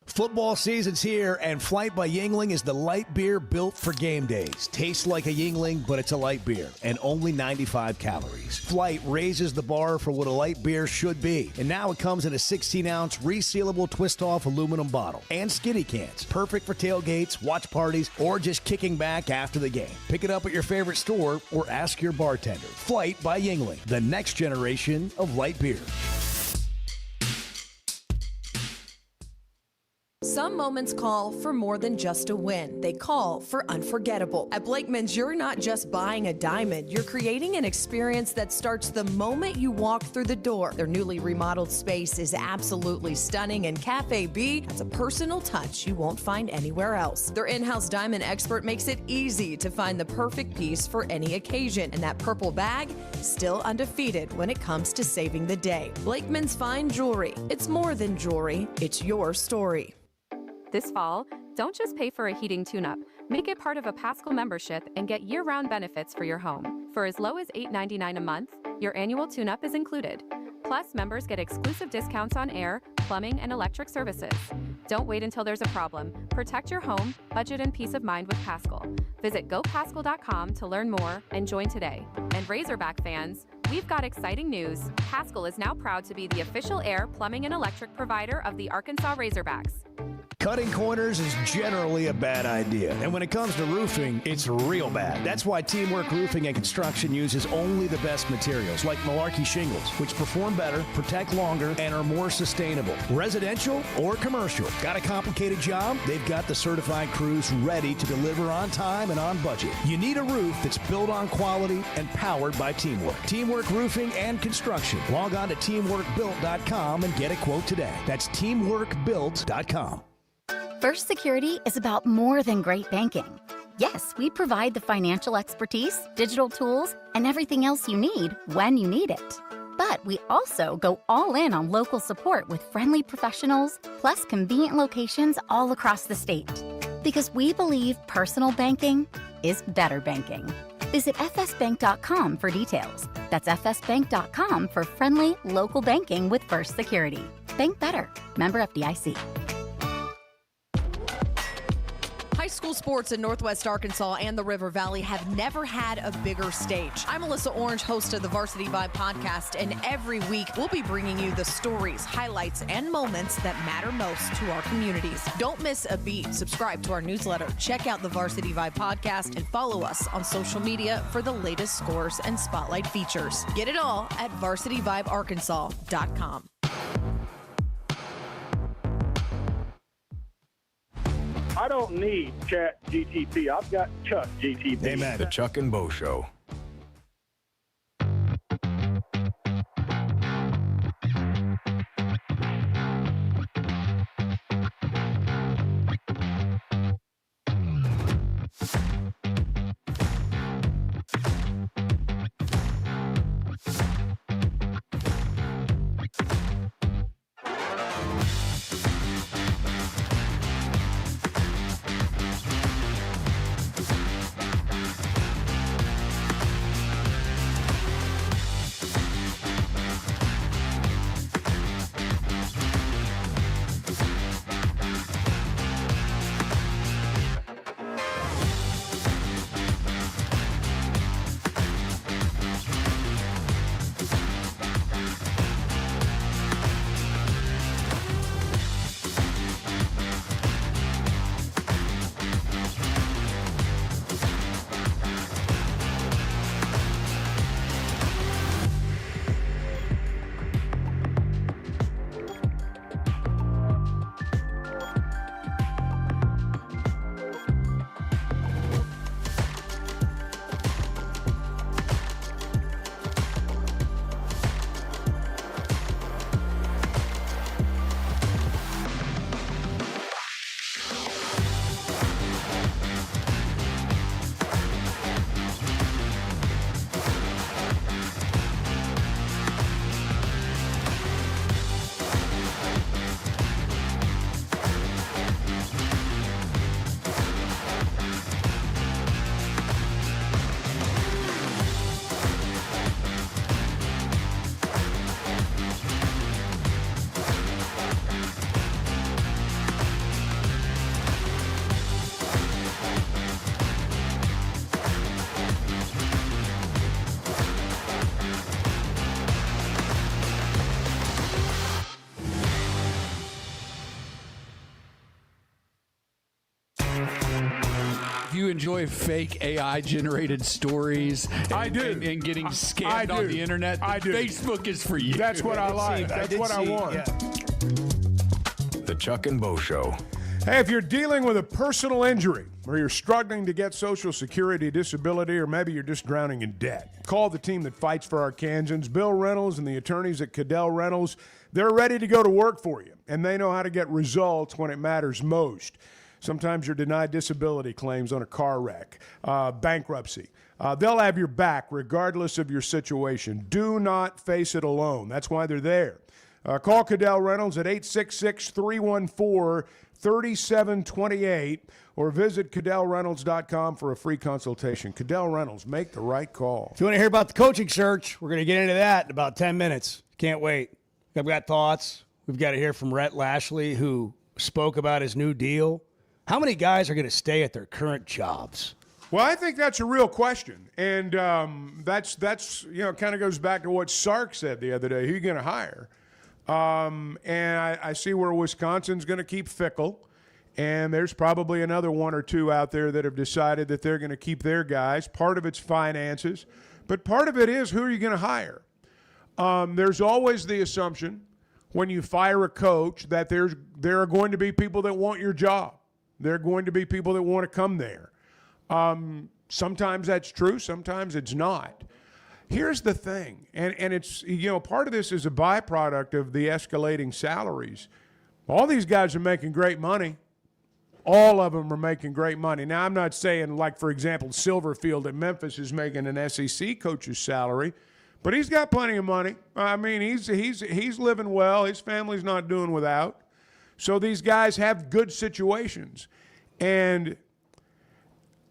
Football season's here, and Flight by Yingling is the light beer built for game days. Tastes like a Yingling, but it's a light beer, and only 95 calories. Flight raises the bar for what a light beer should be, and now it comes in a 16-ounce resealable twist-off aluminum bottle and skinny cans. Perfect for tailgates, watch parties, or just kicking back after the game. Pick it up at your favorite store or ask your bartender. Flight by Yingling, the next generation of light beer. Some moments call for more than just a win. They call for unforgettable. At Blakeman's, you're not just buying a diamond. You're creating an experience that starts the moment you walk through the door. Their newly remodeled space is absolutely stunning, and Cafe B has a personal touch you won't find anywhere else. Their in-house diamond expert makes it easy to find the perfect piece for any occasion, and that purple bag, still undefeated when it comes to saving the day. Blakeman's Fine Jewelry. It's more than jewelry. It's your story. This fall, don't just pay for a heating tune-up. Make it part of a Paschal membership and get year-round benefits for your home. For as low as $8.99 a month, your annual tune-up is included. Plus, members get exclusive discounts on air, plumbing, and electric services. Don't wait until there's a problem. Protect your home, budget, and peace of mind with Paschal. Visit gopaschal.com to learn more and join today. And Razorback fans, we've got exciting news. Paschal is now proud to be the official air, plumbing, and electric provider of the Arkansas Razorbacks. Cutting corners is generally a bad idea. And when it comes to roofing, it's real bad. That's why Teamwork Roofing and Construction uses only the best materials, like Malarkey shingles, which perform better, protect longer, and are more sustainable. Residential or commercial. Got a complicated job? They've got the certified crews ready to deliver on time and on budget. You need a roof that's built on quality and powered by Teamwork. Teamwork Roofing and Construction. Log on to teamworkbuilt.com and get a quote today. That's teamworkbuilt.com. First Security is about more than great banking. Yes, we provide the financial expertise, digital tools, and everything else you need when you need it. But we also go all in on local support with friendly professionals, plus convenient locations all across the state. Because we believe personal banking is better banking. Visit fsbank.com for details. That's fsbank.com for friendly, local banking with First Security. Bank better. Member FDIC. High school sports in Northwest Arkansas and the River Valley have never had a bigger stage. I'm Melissa Orange, host of the Varsity Vibe podcast, and every week we'll be bringing you the stories, highlights, and moments that matter most to our communities. Don't miss a beat. Subscribe to our newsletter, check out the Varsity Vibe podcast, and follow us on social media for the latest scores and spotlight features. Get it all at varsityvibearkansas.com. I don't need Chat GTP. I've got Chuck GTP. Amen. The Chuck and Bo Show. You enjoy fake AI generated stories I do. And getting scammed on the internet. I do. Facebook is for you. That's what I like. That's what I want. Yeah. The Chuck and Bo Show. Hey, if you're dealing with a personal injury or you're struggling to get Social Security disability, or maybe you're just drowning in debt, call the team that fights for Arkansans, Bill Reynolds and the attorneys at Cadell Reynolds. They're ready to go to work for you, and they know how to get results when it matters most. Sometimes you're denied disability claims on a car wreck, bankruptcy. They'll have your back regardless of your situation. Do not face it alone. That's why they're there. Call Cadell Reynolds at 866-314-3728 or visit CadellReynolds.com for a free consultation. Cadell Reynolds, make the right call. If you want to hear about the coaching search, we're going to get into that in about 10 minutes. Can't wait. I've got thoughts. We've got to hear from Rhett Lashley, who spoke about his new deal. How many guys are going to stay at their current jobs? Well, I think that's a real question, and that's kind of goes back to what Sark said the other day. Who are you going to hire? And I see where Wisconsin's going to keep Fickle, And there's probably another one or two out there that have decided that they're going to keep their guys. Part of it's finances, but part of it is who are you going to hire? There's always the assumption when you fire a coach that there are going to be people that want your job. There are going to be people that want to come there. Sometimes that's true. Sometimes it's not. Here's the thing, and it's, part of this is a byproduct of the escalating salaries. All these guys are making great money. All of them are making great money. Now, I'm not saying, like, for example, Silverfield at Memphis is making an SEC coach's salary, but he's got plenty of money. I mean, he's living well. His family's not doing without. So these guys have good situations. And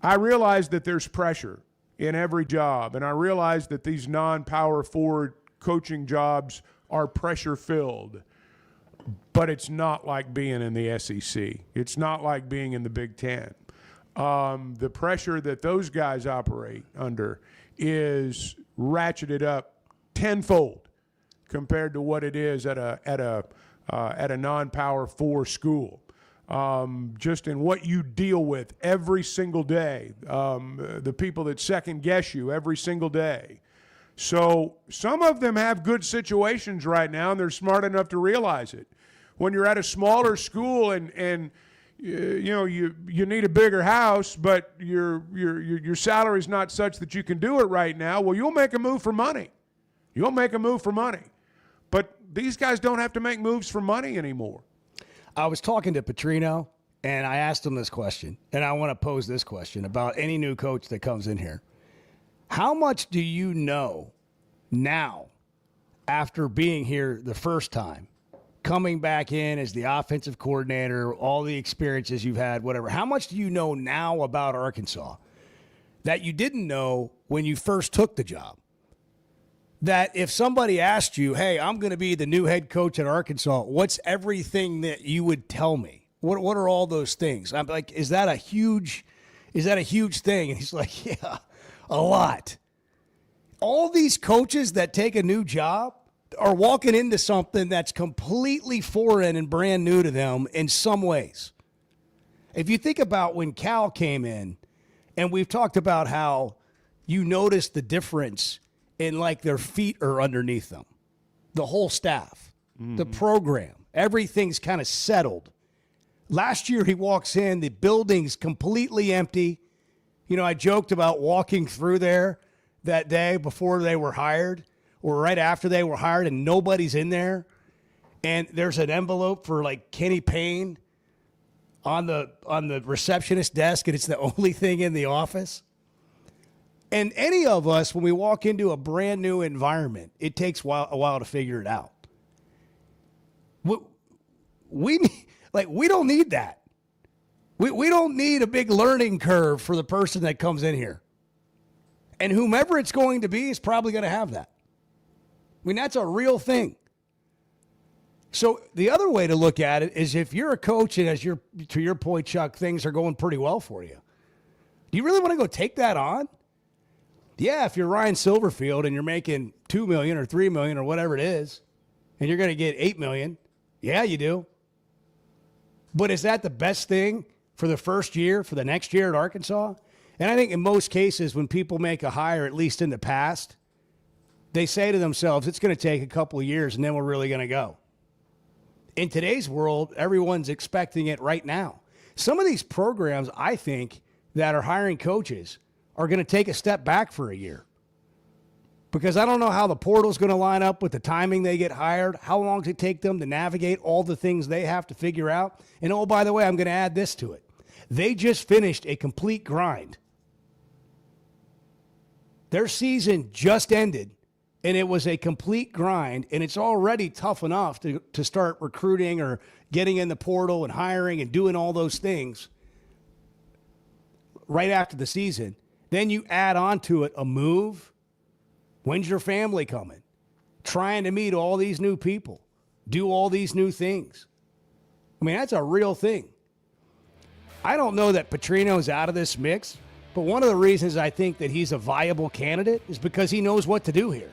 I realize that there's pressure in every job, and I realize that these non-power forward coaching jobs are pressure-filled. But it's not like being in the SEC. It's not like being in the Big Ten. The pressure that those guys operate under is ratcheted up tenfold compared to what it is at a non-power 4 school. Just in what you deal with every single day, the people that second guess you every single day. So some of them have good situations right now, and they're smart enough to realize it. When you're at a smaller school and you need a bigger house, but your salary's not such that you can do it right now, well, you'll make a move for money. You'll make a move for money. But these guys don't have to make moves for money anymore. I was talking to Petrino, and I asked him this question, and I want to pose this question about any new coach that comes in here. How much do you know now, after being here the first time, coming back in as the offensive coordinator, all the experiences you've had, whatever, how much do you know now about Arkansas that you didn't know when you first took the job? That if somebody asked you, hey, I'm going to be the new head coach at Arkansas, what's everything that you would tell me? What are all those things? I'm like, is that a huge thing? And he's like, yeah, a lot. All these coaches that take a new job are walking into something that's completely foreign and brand new to them in some ways. If you think about when Cal came in, and we've talked about how you notice the difference in, like, their feet are underneath them, the whole staff, the program, everything's kind of settled. Last year he walks in, the building's completely empty. I joked about walking through there that day before they were hired, or right after they were hired, and nobody's in there. And there's an envelope for, like, Kenny Payne on the receptionist desk, and it's the only thing in the office. And any of us, when we walk into a brand new environment, it takes a while to figure it out. We don't need that. We don't need a big learning curve for the person that comes in here. And whomever it's going to be is probably going to have that. I mean, that's a real thing. So the other way to look at it is, if you're a coach and, to your point, Chuck, things are going pretty well for you, do you really want to go take that on? Yeah, if you're Ryan Silverfield and you're making $2 million or $3 million or whatever it is, and you're going to get $8 million, yeah, you do. But is that the best thing for the first year, for the next year at Arkansas? And I think in most cases, when people make a hire, at least in the past, they say to themselves, it's going to take a couple of years and then we're really going to go. In today's world, everyone's expecting it right now. Some of these programs, I think, that are hiring coaches are going to take a step back for a year. Because I don't know how the portal's going to line up with the timing they get hired. How long does it take them to navigate all the things they have to figure out? And, oh, by the way, I'm going to add this to it. They just finished a complete grind. Their season just ended, and it was a complete grind, and it's already tough enough to start recruiting or getting in the portal and hiring and doing all those things right after the season. Then you add on to it a move. When's your family coming? Trying to meet all these new people, do all these new things. I mean, that's a real thing. I don't know that Petrino's out of this mix, but one of the reasons I think that he's a viable candidate is because he knows what to do here.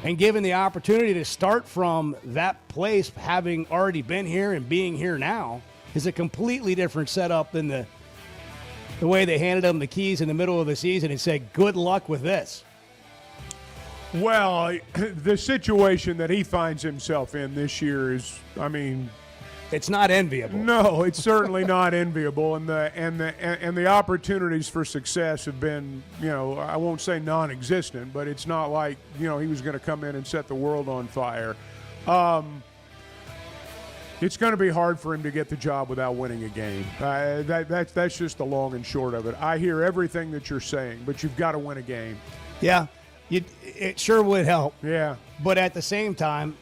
And given the opportunity to start from that place, having already been here and being here now, is a completely different setup than the way they handed him the keys in the middle of the season and said, good luck with this. Well, the situation that he finds himself in this year is, I mean, it's not enviable. No, it's certainly not enviable, and the opportunities for success have been, I won't say non-existent, but it's not like, he was going to come in and set the world on fire. It's going to be hard for him to get the job without winning a game. That's just the long and short of it. I hear everything that you're saying, but you've got to win a game. Yeah, it sure would help. Yeah. But at the same time,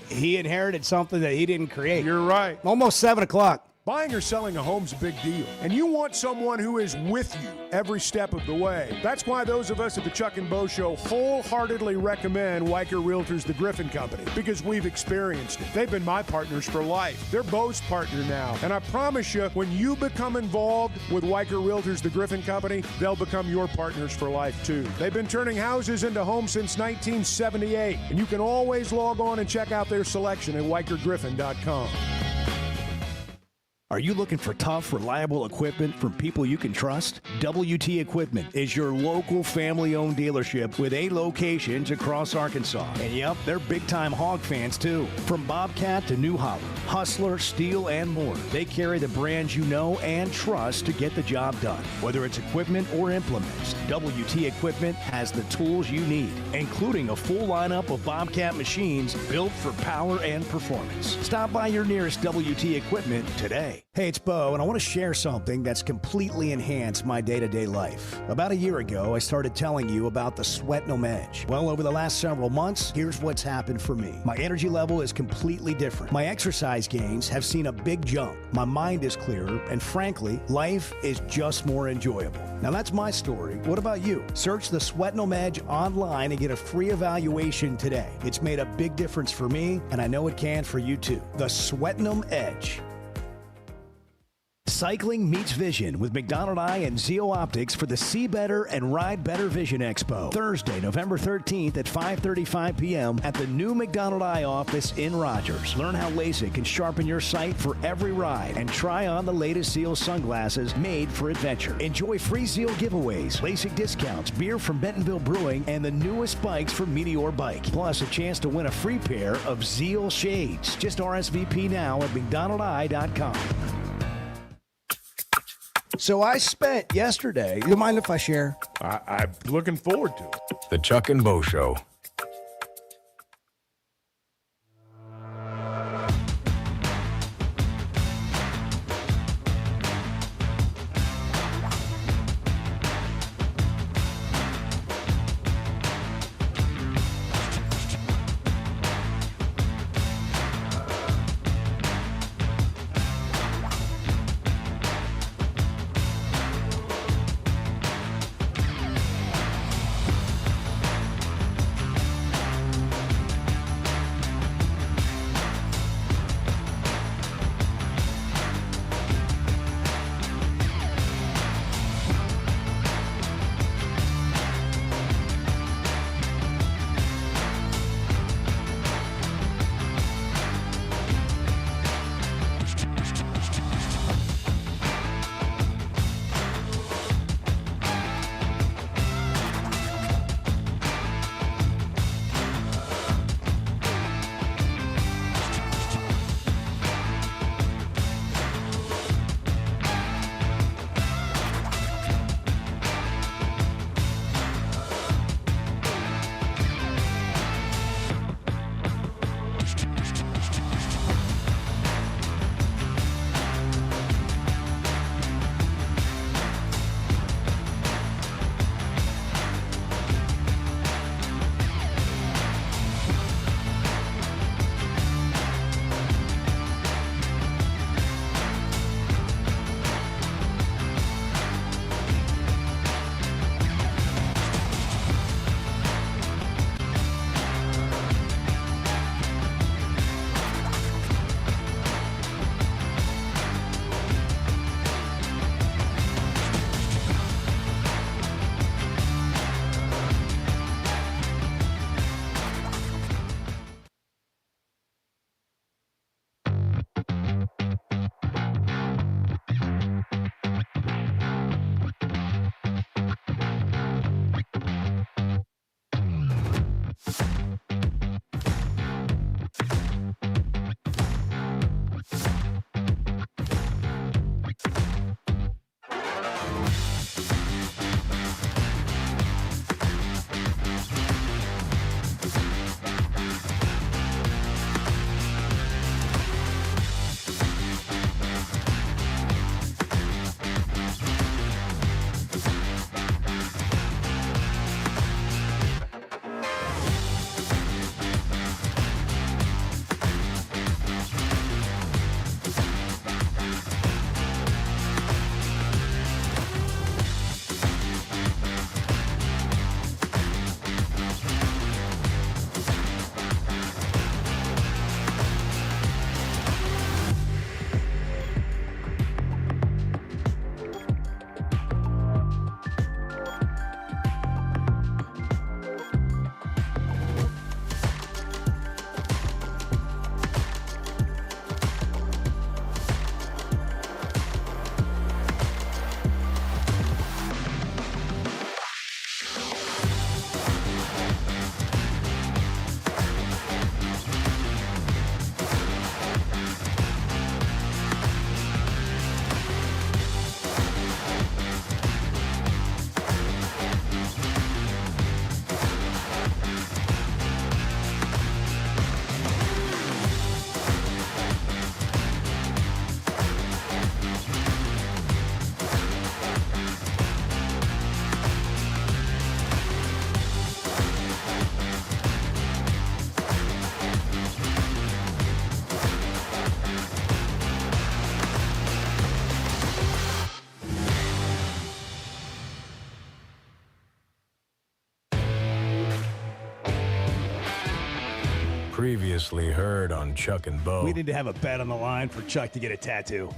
he inherited something that he didn't create. You're right. Almost 7 o'clock. Buying or selling a home's a big deal, and you want someone who is with you every step of the way. That's why those of us at the Chuck and Bo Show wholeheartedly recommend Weicker Realtors, the Griffin Company, because we've experienced it. They've been my partners for life. They're Bo's partner now, and I promise you, when you become involved with Weicker Realtors, the Griffin Company, they'll become your partners for life too. They've been turning houses into homes since 1978, and you can always log on and check out their selection at WeicherGriffin.com. Are you looking for tough, reliable equipment from people you can trust? WT Equipment is your local family-owned dealership with 8 locations across Arkansas. And yep, they're big-time hog fans too. From Bobcat to New Holland, Hustler, Steel, and more. They carry the brands you know and trust to get the job done. Whether it's equipment or implements, WT Equipment has the tools you need, including a full lineup of Bobcat machines built for power and performance. Stop by your nearest WT Equipment today. Hey, it's Bo, and I want to share something that's completely enhanced my day-to-day life. About a year ago, I started telling you about the Sweatnum Edge. Well, over the last several months, here's what's happened for me. My energy level is completely different. My exercise gains have seen a big jump. My mind is clearer, and frankly, life is just more enjoyable. Now, that's my story. What about you? Search the Sweatnum Edge online and get a free evaluation today. It's made a big difference for me, and I know it can for you too. The Sweatnum Edge. Cycling meets vision with McDonald Eye and Zeo Optics for the See Better and Ride Better Vision Expo. Thursday, November 13th at 5:35 p.m. at the new McDonald Eye office in Rogers. Learn how LASIK can sharpen your sight for every ride and try on the latest Zeo sunglasses made for adventure. Enjoy free Zeo giveaways, LASIK discounts, beer from Bentonville Brewing, and the newest bikes from Meteor Bike. Plus a chance to win a free pair of Zeo shades. Just RSVP now at McDonaldEye.com. So I spent yesterday, you mind if I share? I'm looking forward to it. The Chuck and Bo Show. Previously heard on Chuck and Bo. We need to have a bet on the line for Chuck to get a tattoo.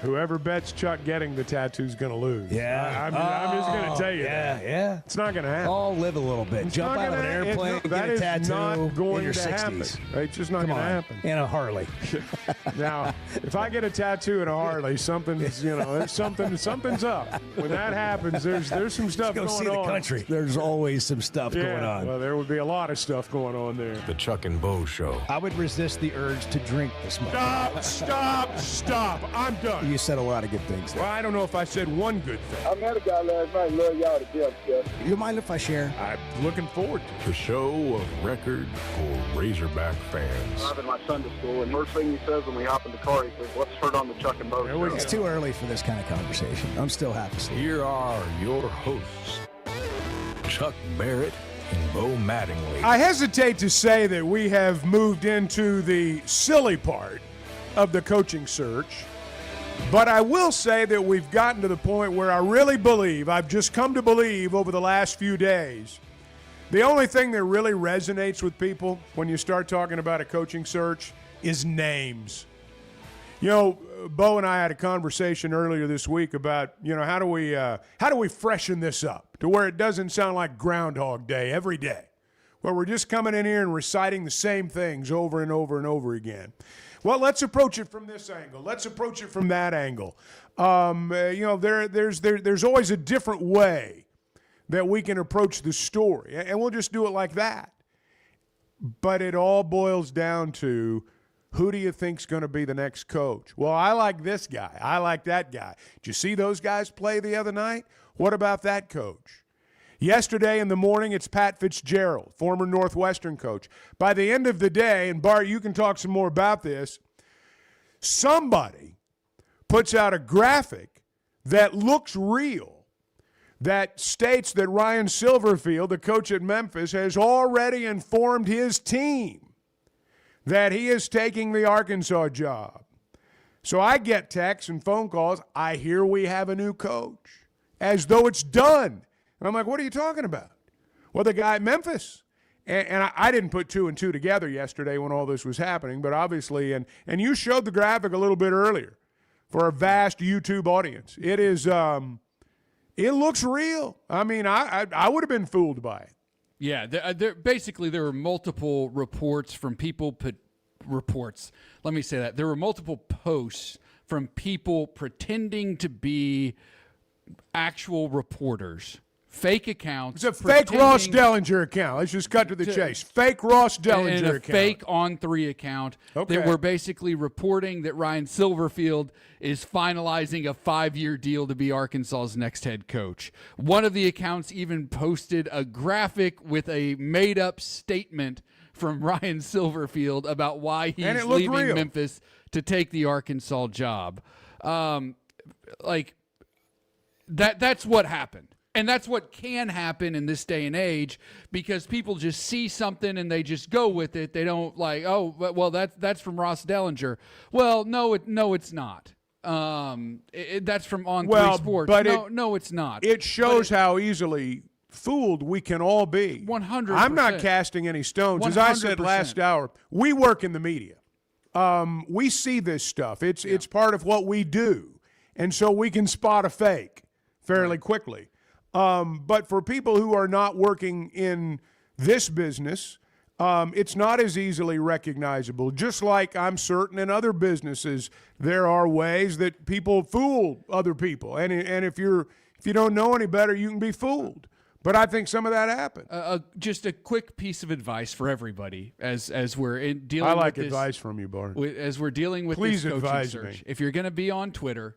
Whoever bets Chuck getting the tattoo is going to lose. Yeah. I'm just going to tell you that. Yeah. It's not going to happen. Oh, live a little bit. It's Jump not out of an gonna- airplane, it- get that a is tattoo not going in your to 60s. happen. It's just not Come going to on. happen. And a Harley. Now, if I get a tattoo and a Harley, something's up. When that happens, there's some stuff Go going see the on. country. There's always some stuff Yeah, going on. well, there would be a lot of stuff going on there. The Chuck and Bo Show. I would resist the urge to drink this morning. Stop. I'm done. You said a lot of good things there. Well, I don't know if I said one good thing. I met a guy last night. Love y'all to death, Jeff. You mind if I share? I'm looking forward to it. The show of record for Razorback fans. I'm in my Sunday school, and first thing he says when we hop in the car, he says, "What's heard on the Chuck and Bo show?" It's too early for this kind of conversation. I'm still half asleep. Here are your hosts, Chuck Barrett and Bo Mattingly. I hesitate to say that we have moved into the silly part of the coaching search, but I will say that we've gotten to the point where I really believe, I've just come to believe over the last few days, the only thing that really resonates with people when you start talking about a coaching search is names. You know, Bo and I had a conversation earlier this week about, how do we freshen this up to where it doesn't sound like Groundhog Day every day, where we're just coming in here and reciting the same things over and over and over again. Well, let's approach it from this angle. Let's approach it from that angle. There's always a different way that we can approach the story, and we'll just do it like that. But it all boils down to, who do you think's going to be the next coach? Well, I like this guy. I like that guy. Did you see those guys play the other night? What about that coach? Yesterday in the morning, it's Pat Fitzgerald, former Northwestern coach. By the end of the day, and Bart, you can talk some more about this, somebody puts out a graphic that looks real, that states that Ryan Silverfield, the coach at Memphis, has already informed his team that he is taking the Arkansas job. So I get texts and phone calls. I hear we have a new coach, as though it's done. And I'm like, what are you talking about? Well, the guy at Memphis. And I didn't put two and two together yesterday when all this was happening, but obviously, and you showed the graphic a little bit earlier for a vast YouTube audience. It is, it looks real. I mean, I would have been fooled by it. Yeah, there were multiple reports from people. Let me say that. There were multiple posts from people pretending to be actual reporters. Fake accounts. It's a fake Ross Dellinger account. Let's just cut to the chase. Fake Ross Dellinger and a account. fake On3 account that were basically reporting that Ryan Silverfield is finalizing a 5-year deal to be Arkansas's next head coach. One of the accounts even posted a graphic with a made-up statement from Ryan Silverfield about why he's leaving real. Memphis to take the Arkansas job. That's what happened. And that's what can happen in this day and age, because people just see something and they just go with it. They don't like, oh, well, that's from Ross Dellinger. Well, no, it's not. That's from On3 Sports. But no, it's not. It shows how easily fooled we can all be. 100%. I'm not casting any stones. As I said 100%. last hour, we work in the media. We see this stuff. It's part of what we do. And so we can spot a fake fairly quickly. But for people who are not working in this business, it's not as easily recognizable. Just like I'm certain in other businesses, there are ways that people fool other people. And if you don't know any better, you can be fooled. But I think some of that happened. Just a quick piece of advice for everybody as we're dealing I like with this, advice from you, Bart. as we're dealing with Please this coaching advise search. me. If you're going to be on Twitter,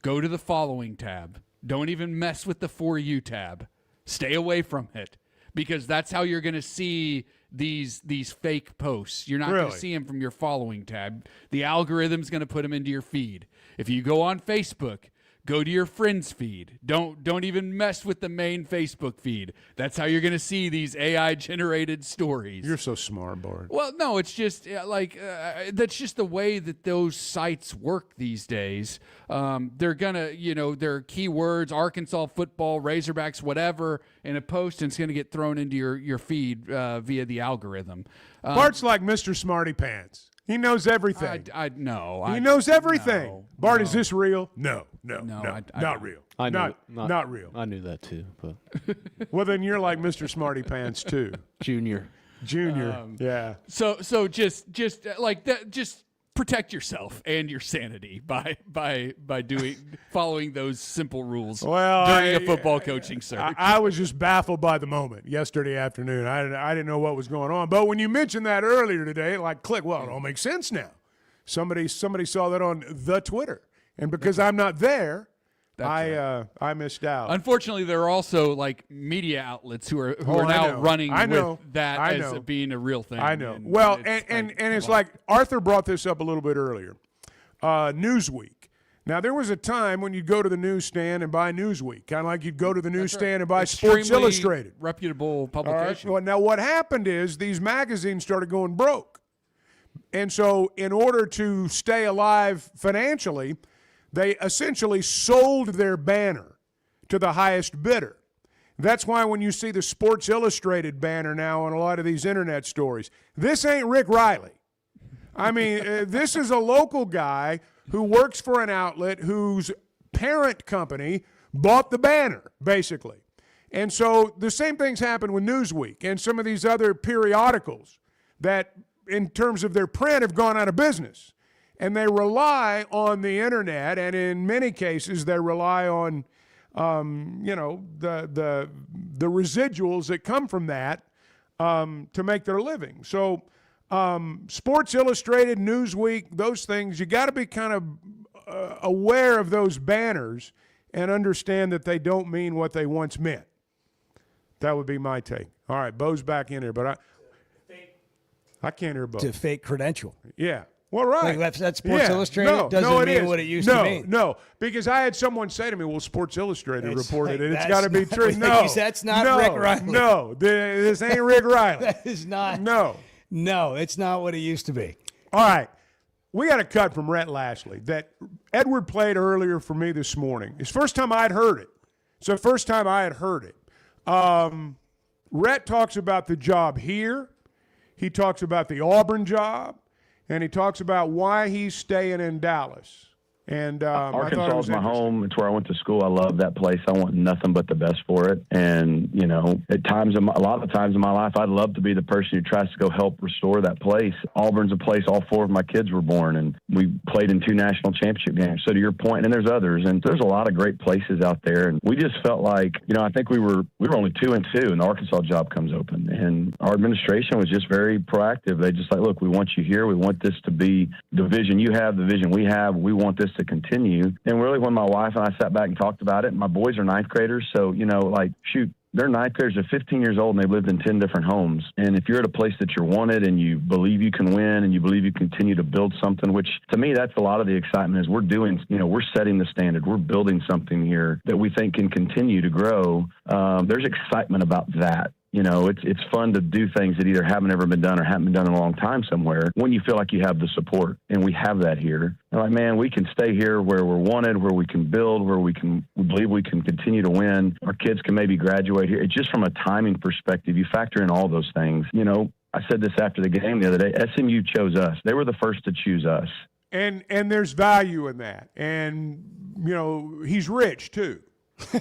go to the following tab. Don't even mess with the For You tab. Stay away from it, because that's how you're going to see these fake posts. You're not going to see them from your following tab. The algorithm's going to put them into your feed. If you go on Facebook, Go to your friends feed. Don't even mess with the main Facebook feed. That's how you're going to see these AI generated stories. You're so smart, Bart. Well, no, it's just that's just the way that those sites work these days. They're gonna, their keywords, Arkansas football, Razorbacks, whatever, in a post, and it's gonna get thrown into your feed via the algorithm. Bart's like Mr. Smarty Pants. He knows everything. He knows everything. No, Bart, no. is this real? No, I not real. I knew Not real. I knew that too, but Well, then you're like Mr. Smarty Pants too. Junior. Yeah. So just like that, just protect yourself and your sanity by following those simple rules during a football coaching search. I was just baffled by the moment yesterday afternoon. I didn't know what was going on. But when you mentioned that earlier today, click. Well, it all makes sense now. Somebody saw that on the Twitter, and because I'm not there, I missed out. Unfortunately, there are also media outlets who are now running with that as being a real thing. I know. And it's like Arthur brought this up a little bit earlier. Newsweek. Now, there was a time when you'd go to the newsstand and buy Newsweek, kind of like you'd go to the newsstand and buy Sports Illustrated. Reputable publication. All right. Well, now, what happened is these magazines started going broke. And so in order to stay alive financially, they essentially sold their banner to the highest bidder. That's why when you see the Sports Illustrated banner now on a lot of these internet stories, this ain't Rick Riley. I mean, this is a local guy who works for an outlet whose parent company bought the banner, basically. And so the same things happen with Newsweek and some of these other periodicals that, in terms of their print, have gone out of business. And they rely on the internet, and in many cases, they rely on, the residuals that come from that to make their living. So, Sports Illustrated, Newsweek, those things, you got to be kind of aware of those banners and understand that they don't mean what they once meant. That would be my take. All right, Bo's back in here, but I can't hear Bo. To fake credential. Yeah. Well, right. That's Sports Illustrated doesn't mean what it used to mean. No, because I had someone say to me, well, Sports Illustrated reported it. It's got to be true. No. That's not Rick Riley. No, this ain't Rick Riley. That is not. No, it's not what it used to be. All right. We got a cut from Rhett Lashley that Edward played earlier for me this morning. It's the first time I'd heard it. So the first time I had heard it. Rhett talks about the job here. He talks about the Auburn job. And he talks about why he's staying in Dallas. And Arkansas is my home. It's where I went to school. I love that place. I want nothing but the best for it. And, a lot of times in my life, I'd love to be the person who tries to go help restore that place. Auburn's a place all four of my kids were born, and we played in 2 national championship games. So to your point, and there's others, and there's a lot of great places out there. And we just felt like, I think we were only 2-2, and the Arkansas job comes open. And our administration was just very proactive. They just look, we want you here. We want this to be the vision you have, the vision we have. We want this to continue. And really, when my wife and I sat back and talked about it, my boys are 9th graders, so they're 9th graders. They're 15 years old and they've lived in 10 different homes. And if you're at a place that you're wanted and you believe you can win and you believe you continue to build something, which to me, that's a lot of the excitement is we're doing, we're setting the standard. We're building something here that we think can continue to grow. There's excitement about that. It's fun to do things that either haven't ever been done or haven't been done in a long time somewhere when you feel like you have the support. And we have that here. And man, we can stay here where we're wanted, where we can build, where we believe we can continue to win. Our kids can maybe graduate here. It's just from a timing perspective, you factor in all those things. I said this after the game the other day. SMU chose us. They were the first to choose us. And there's value in that. And, he's rich too.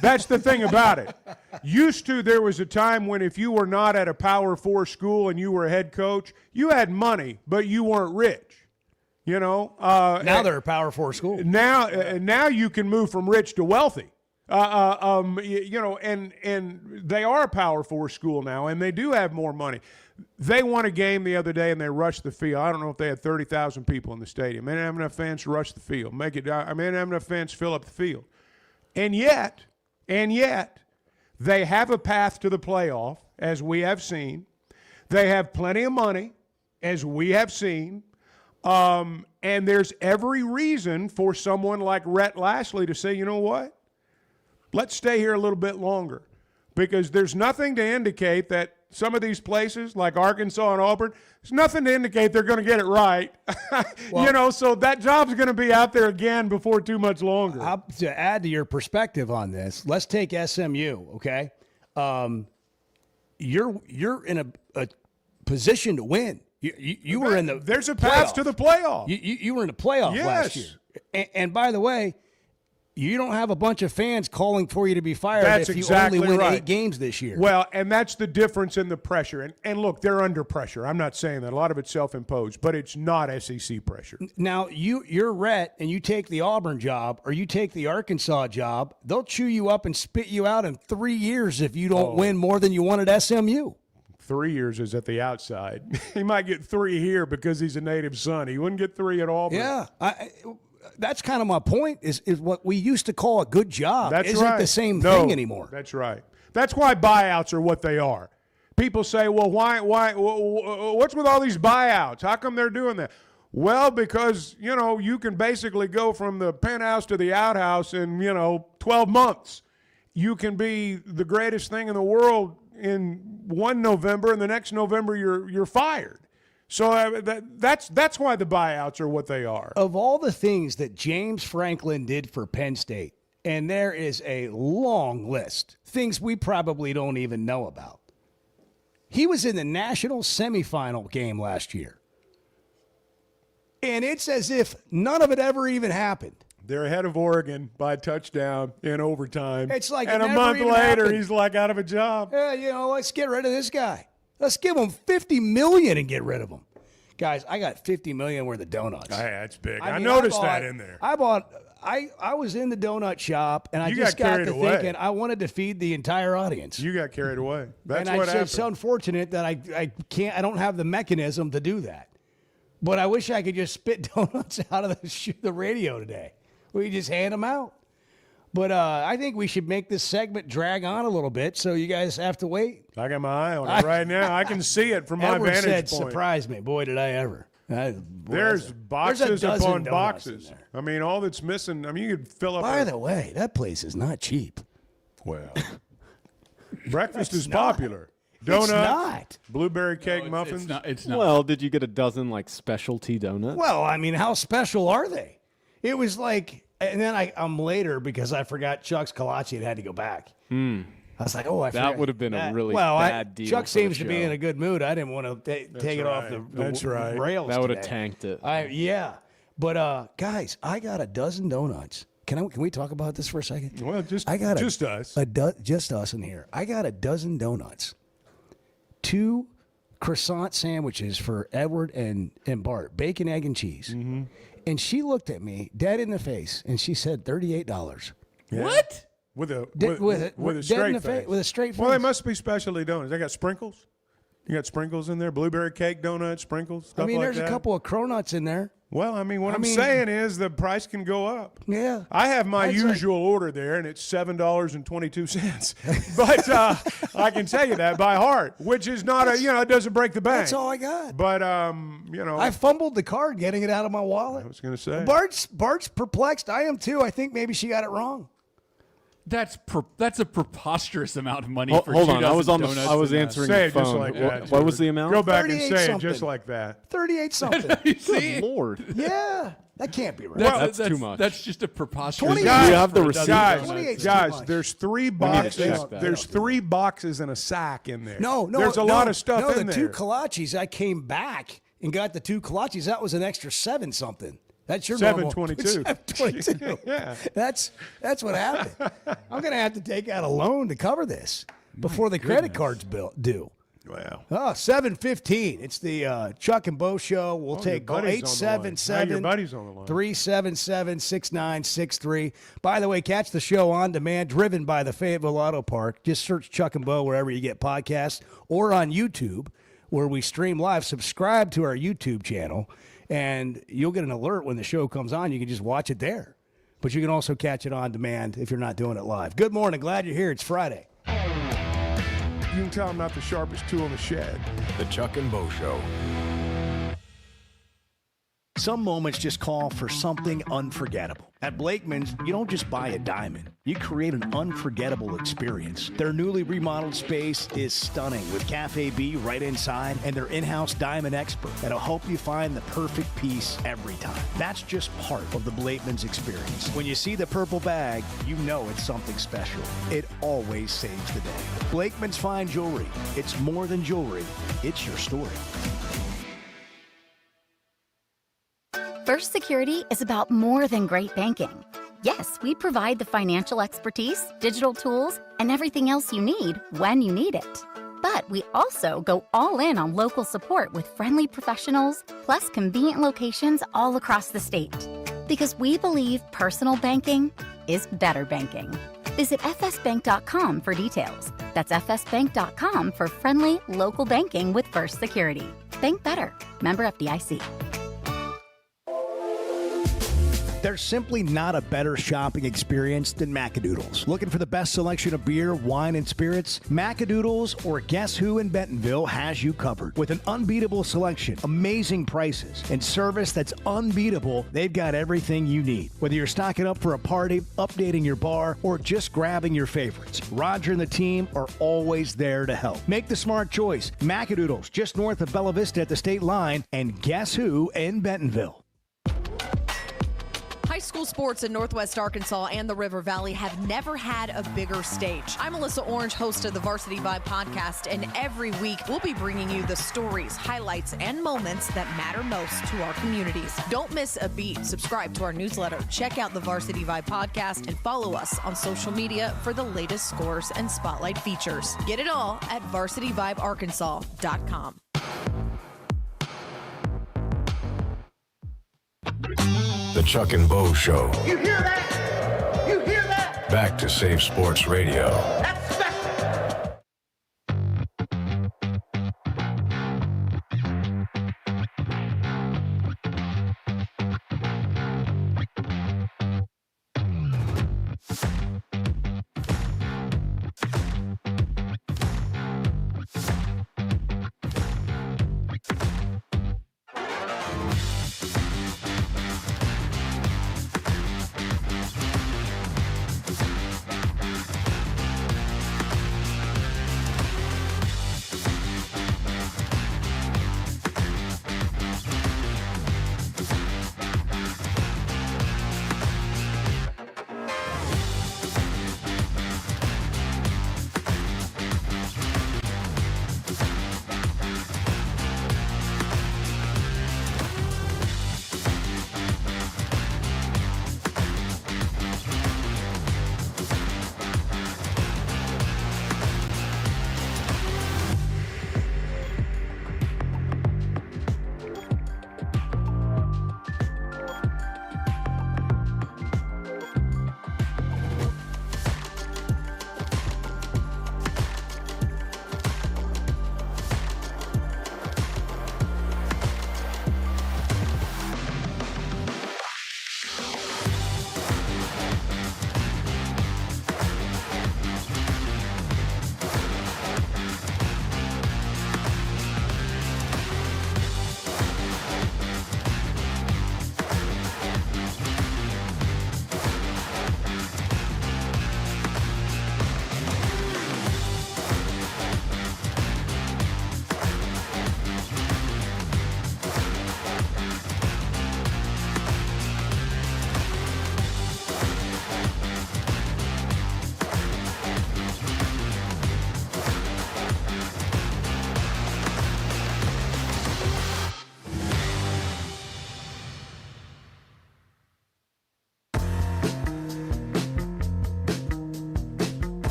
That's the thing about it. Used to, there was a time when if you were not at a Power 4 school and you were a head coach, you had money, but you weren't rich. Now they're a Power 4 school. Now you can move from rich to wealthy. And they are a Power 4 school now, and they do have more money. They won a game the other day, and they rushed the field. I don't know if they had 30,000 people in the stadium. They didn't have enough fans to rush the field. They didn't have enough fans to fill up the field. And yet, they have a path to the playoff, as we have seen. They have plenty of money, as we have seen. And there's every reason for someone like Rhett Lashley to say, you know what? Let's stay here a little bit longer. Because there's nothing to indicate that some of these places, like Arkansas and Auburn, there's nothing to indicate they're going to get it right. Well, so that job's going to be out there again before too much longer. To add to your perspective on this, let's take SMU, okay? You're in a position to win. You were in the There's a path to the playoff. You were in the playoff last year. And by the way, you don't have a bunch of fans calling for you to be fired That's if you exactly only win right. 8 games this year. Well, and that's the difference in the pressure. And look, they're under pressure. I'm not saying that. A lot of it's self-imposed, but it's not SEC pressure. Now, you're Rhett, and you take the Auburn job or you take the Arkansas job, they'll chew you up and spit you out in 3 years if you don't win more than you won at SMU. 3 years is at the outside. He might get 3 here because he's a native son. He wouldn't get 3 at Auburn. Yeah. That's kind of my point, is what we used to call a good job isn't the same thing anymore. That's right. That's why buyouts are what they are. People say, well, why what's with all these buyouts? How come they're doing that? Well, because, you can basically go from the penthouse to the outhouse in, 12 months. You can be the greatest thing in the world in one November, and the next November you're fired. So that's why the buyouts are what they are. Of all the things that James Franklin did for Penn State, and there is a long list, things we probably don't even know about. He was in the national semifinal game last year. And it's as if none of it ever even happened. They're ahead of Oregon by a touchdown in overtime. It's like and it a never month even later, happened. he's like out of a job. Yeah, let's get rid of this guy. Let's give him $50 million and get rid of him. Guys, I got $50 million worth of donuts. Hey, that's big. I I mean, noticed that in there. I was in the donut shop, and I You just got got carried to away. thinking I wanted to feed the entire audience. You got carried away. That's and what happened. It's unfortunate that I don't have the mechanism to do that. But I wish I could just spit donuts out of the radio today. We just hand them out. But I think we should make this segment drag on a little bit, so you guys have to wait. I got my eye on it right now. I can see it from my Edward vantage said, point. surprise me. Boy, did I ever. There's a boxes dozen upon donuts boxes. in there. I mean, all that's missing, you could fill up. By the way, that place is not cheap. Well, breakfast is not. popular. Donuts, It's not. blueberry cake muffins. It's not. Well, did you get a dozen specialty donuts? Well, I mean, how special are they? It was like, and then I'm later because I forgot Chuck's kolache had to go back. I was like, I forgot. That would have been a really well, bad deal. Chuck for seems the to be show. in a good mood. I didn't want to take it off the That's right. rails. That would have today. tanked it. Yeah. But guys, I got a dozen donuts. Can we talk about this for a second? Well, just us. Just us in here. I got a dozen donuts. 2 croissant sandwiches for Edward and Bart, bacon, egg, and cheese. Mm-hmm. And she looked at me dead in the face, and she said $38. Yeah. What? With a dead in straight the face. With a straight face. Well, they must be specialty donuts. They got sprinkles. You got sprinkles in there, blueberry cake donuts, sprinkles, stuff like there's that. a couple of cronuts in there. Well, what I'm saying is the price can go up. Yeah. I have my usual order there, and it's $7.22. But I can tell you that by heart, which is not it doesn't break the bank. That's all I got. But I fumbled the card getting it out of my wallet. I was going to say. Bart's perplexed. I am too. I think maybe she got it wrong. That's a preposterous amount of money for Hold 2 on, donuts. I was answering Say the it just phone. like that. What was the amount? Go back and 38 say something. it just like that. 38 something. Good Lord. Yeah, that can't be right. That's too much. That's just a preposterous. 28. Guys, You have the receipt. 28 's too Guys, much. there's 3 need to boxes. check that. There's 3 boxes in a sack in there. No. There's a lot of stuff no, in the there. 2 kolaches, I came back and got the 2 kolaches. That was an extra 7 something. That's your $7.22. $7.22. Yeah. That's what happened. I'm going to have to take out a loan to cover this before the credit cards due. Wow. Oh, 7:15. It's the Chuck and Bo Show. We'll take your buddy's on the line. Now your buddy's on the line. 377-6963. By the way, catch the show on demand, driven by the Fayetteville Auto Park. Just search Chuck and Bo wherever you get podcasts, or on YouTube, where we stream live. Subscribe to our YouTube channel, and you'll get an alert when the show comes on. You can just watch it there. But you can also catch it on demand if you're not doing it live. Good morning. Glad you're here. It's Friday. You can tell I'm not the sharpest tool in the shed. The Chuck and Bo Show. Some moments just call for something unforgettable. At Blakeman's, you don't just buy a diamond. You create an unforgettable experience. Their newly remodeled space is stunning with Cafe B right inside and their in-house diamond expert that'll help you find the perfect piece every time. That's just part of the Blakeman's experience. When you see the purple bag, you know it's something special. It always saves the day. Blakeman's Fine Jewelry. It's more than jewelry. It's your story. First Security is about more than great banking. Yes, we provide the financial expertise, digital tools, and everything else you need when you need it. But we also go all in on local support with friendly professionals, plus convenient locations all across the state. Because we believe personal banking is better banking. Visit fsbank.com for details. That's fsbank.com for friendly, local banking with First Security. Bank better. Member FDIC. There's simply not a better shopping experience than Macadoodles. Looking for the best selection of beer, wine, and spirits? Macadoodles or Guess Who in Bentonville has you covered. With an unbeatable selection, amazing prices, and service that's unbeatable, they've got everything you need. Whether you're stocking up for a party, updating your bar, or just grabbing your favorites, Roger and the team are always there to help. Make the smart choice. Macadoodles, just north of Bella Vista at the state line, and Guess Who in Bentonville. High school sports in Northwest Arkansas and the River Valley have never had a bigger stage. I'm Melissa Orange, host of the Varsity Vibe podcast, and every week we'll be bringing you the stories, highlights, and moments that matter most to our communities. Don't miss a beat. Subscribe to our newsletter, check out the Varsity Vibe podcast, and follow us on social media for the latest scores and spotlight features. Get it all at varsityvibearkansas.com. The Chuck and Bo Show. You hear that? You hear that? Back to Safe Sports Radio. That's special.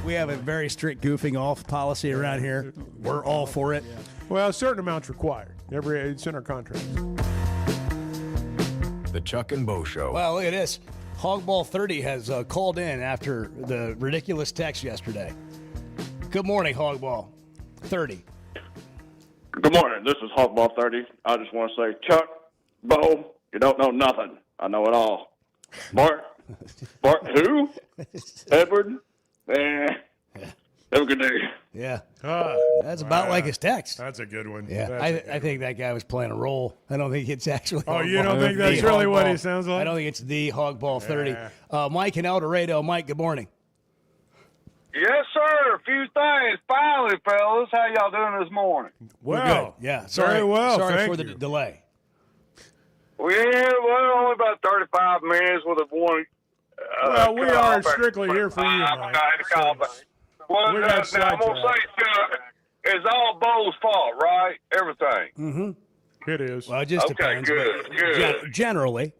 We have a very strict goofing off policy around here. We're all for it. Well, a certain amount's required. It's in our contract. The Chuck and Bo Show. Well, look at this. Hogball 30 has called in after the ridiculous text yesterday. Good morning, Hogball 30. Good morning. This is Hogball 30. I just want to say, Chuck, Bo, you don't know nothing. I know it all. Bart, who? Edward? Have a good day. Yeah. Ah, That's about like his text. That's a good one. Yeah, That's I think that guy was playing a role. I don't think it's actually. Oh, you Hogball. don't think that's The really what Hogball. he sounds like? I don't think it's the Hogball 30. Yeah. Mike in El Dorado. Mike, good morning. Yes, sir. A few things. Finally, fellas, how y'all doing this morning? We're Well, good. Yeah. very Sorry. well, Sorry thank for the you. delay. Well, only about 35 minutes with a one. Well, we are cutoff at strictly here for you, Mike. I had to call back. Well, We now, got I'm going to say, Chuck, it's all Bo's fault, right? Everything. Mm-hmm. It is. Well, it just Okay, depends. good, but good. Generally.